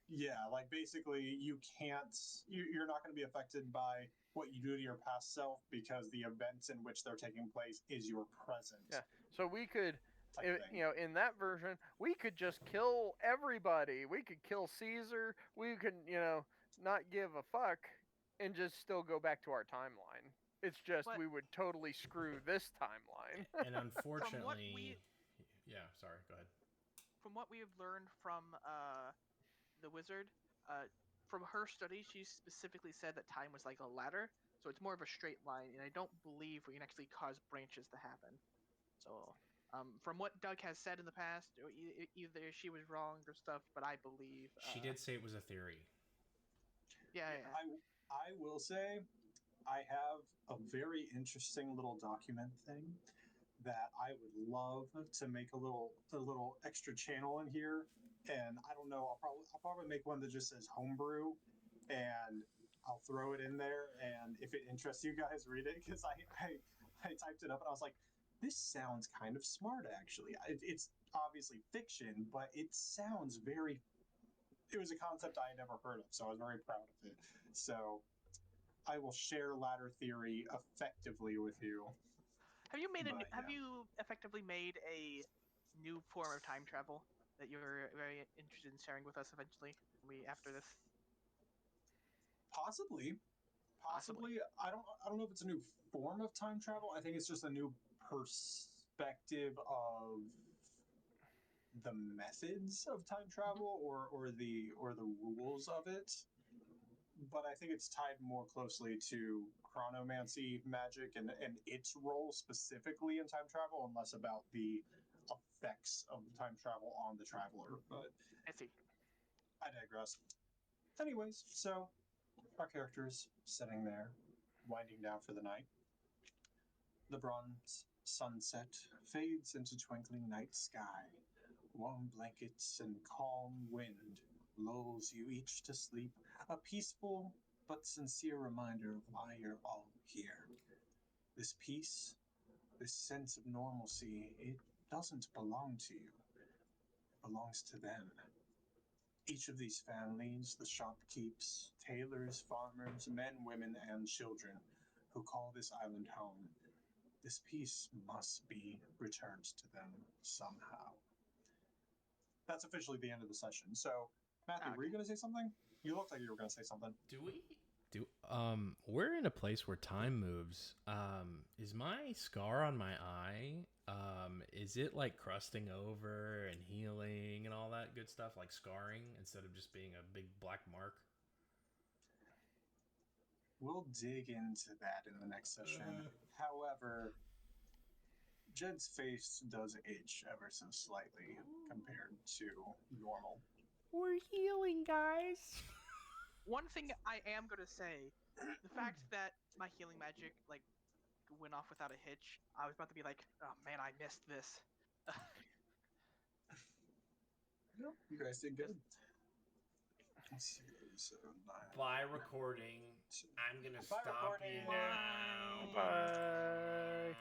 Yeah. Like basically you can't, you're not going to be affected by what you do to your past self because the events in which they're taking place is your present. Yeah. So we could, type thing. in that version, we could just kill everybody. We could kill Caesar. We could, not give a fuck and just still go back to our timeline. It's just But- we would totally screw this timeline. And unfortunately, we- yeah. Sorry, go ahead. From what we have learned from the wizard, from her study, she specifically said that time was like a ladder, so it's more of a straight line, and I don't believe we can actually cause branches to happen. So, from what Doug has said in the past, either she was wrong or stuff, but I believe She did say it was a theory. Yeah. I will say I have a very interesting little document thing that I would love to make a little extra channel in here. And I don't know, I'll probably make one that just says homebrew, and I'll throw it in there. And if it interests you guys, read it, because I typed it up and I was like, this sounds kind of smart actually. It's obviously fiction, but it sounds very. It was a concept I had never heard of, so I was very proud of it. So I will share ladder theory effectively with you. Have you made But, Have yeah. you effectively made a new form of time travel that you're very interested in sharing with us eventually? After this. Possibly. I don't know if it's a new form of time travel. I think it's just a new perspective of the methods of time travel or the rules of it. But I think it's tied more closely to chronomancy magic and its role specifically in time travel, and less about the effects of time travel on the traveler. But I see. I digress. Anyways, so our characters sitting there, winding down for the night. The bronze sunset fades into twinkling night sky. Warm blankets and calm wind lulls you each to sleep, a peaceful but sincere reminder of why you're all here. This peace, this sense of normalcy, it doesn't belong to you. It belongs to them. Each of these families, the shopkeepers, tailors, farmers, men, women, and children who call this island home, this peace must be returned to them somehow. That's officially the end of the session. So, Matthew, were you going to say something? You looked like you were going to say something. We're in a place where time moves. Is my scar on my eye, is it like crusting over and healing and all that good stuff, like scarring instead of just being a big black mark? We'll dig into that in the next session. However, Jed's face does itch ever so slightly compared to normal. We're healing, guys. One thing I am going to say, the fact that my healing magic went off without a hitch, I was about to be like, oh man, I missed this. No, you guys did good. Let's see, so 9. By recording, I'm gonna Bye, stop recording. you now. Bye.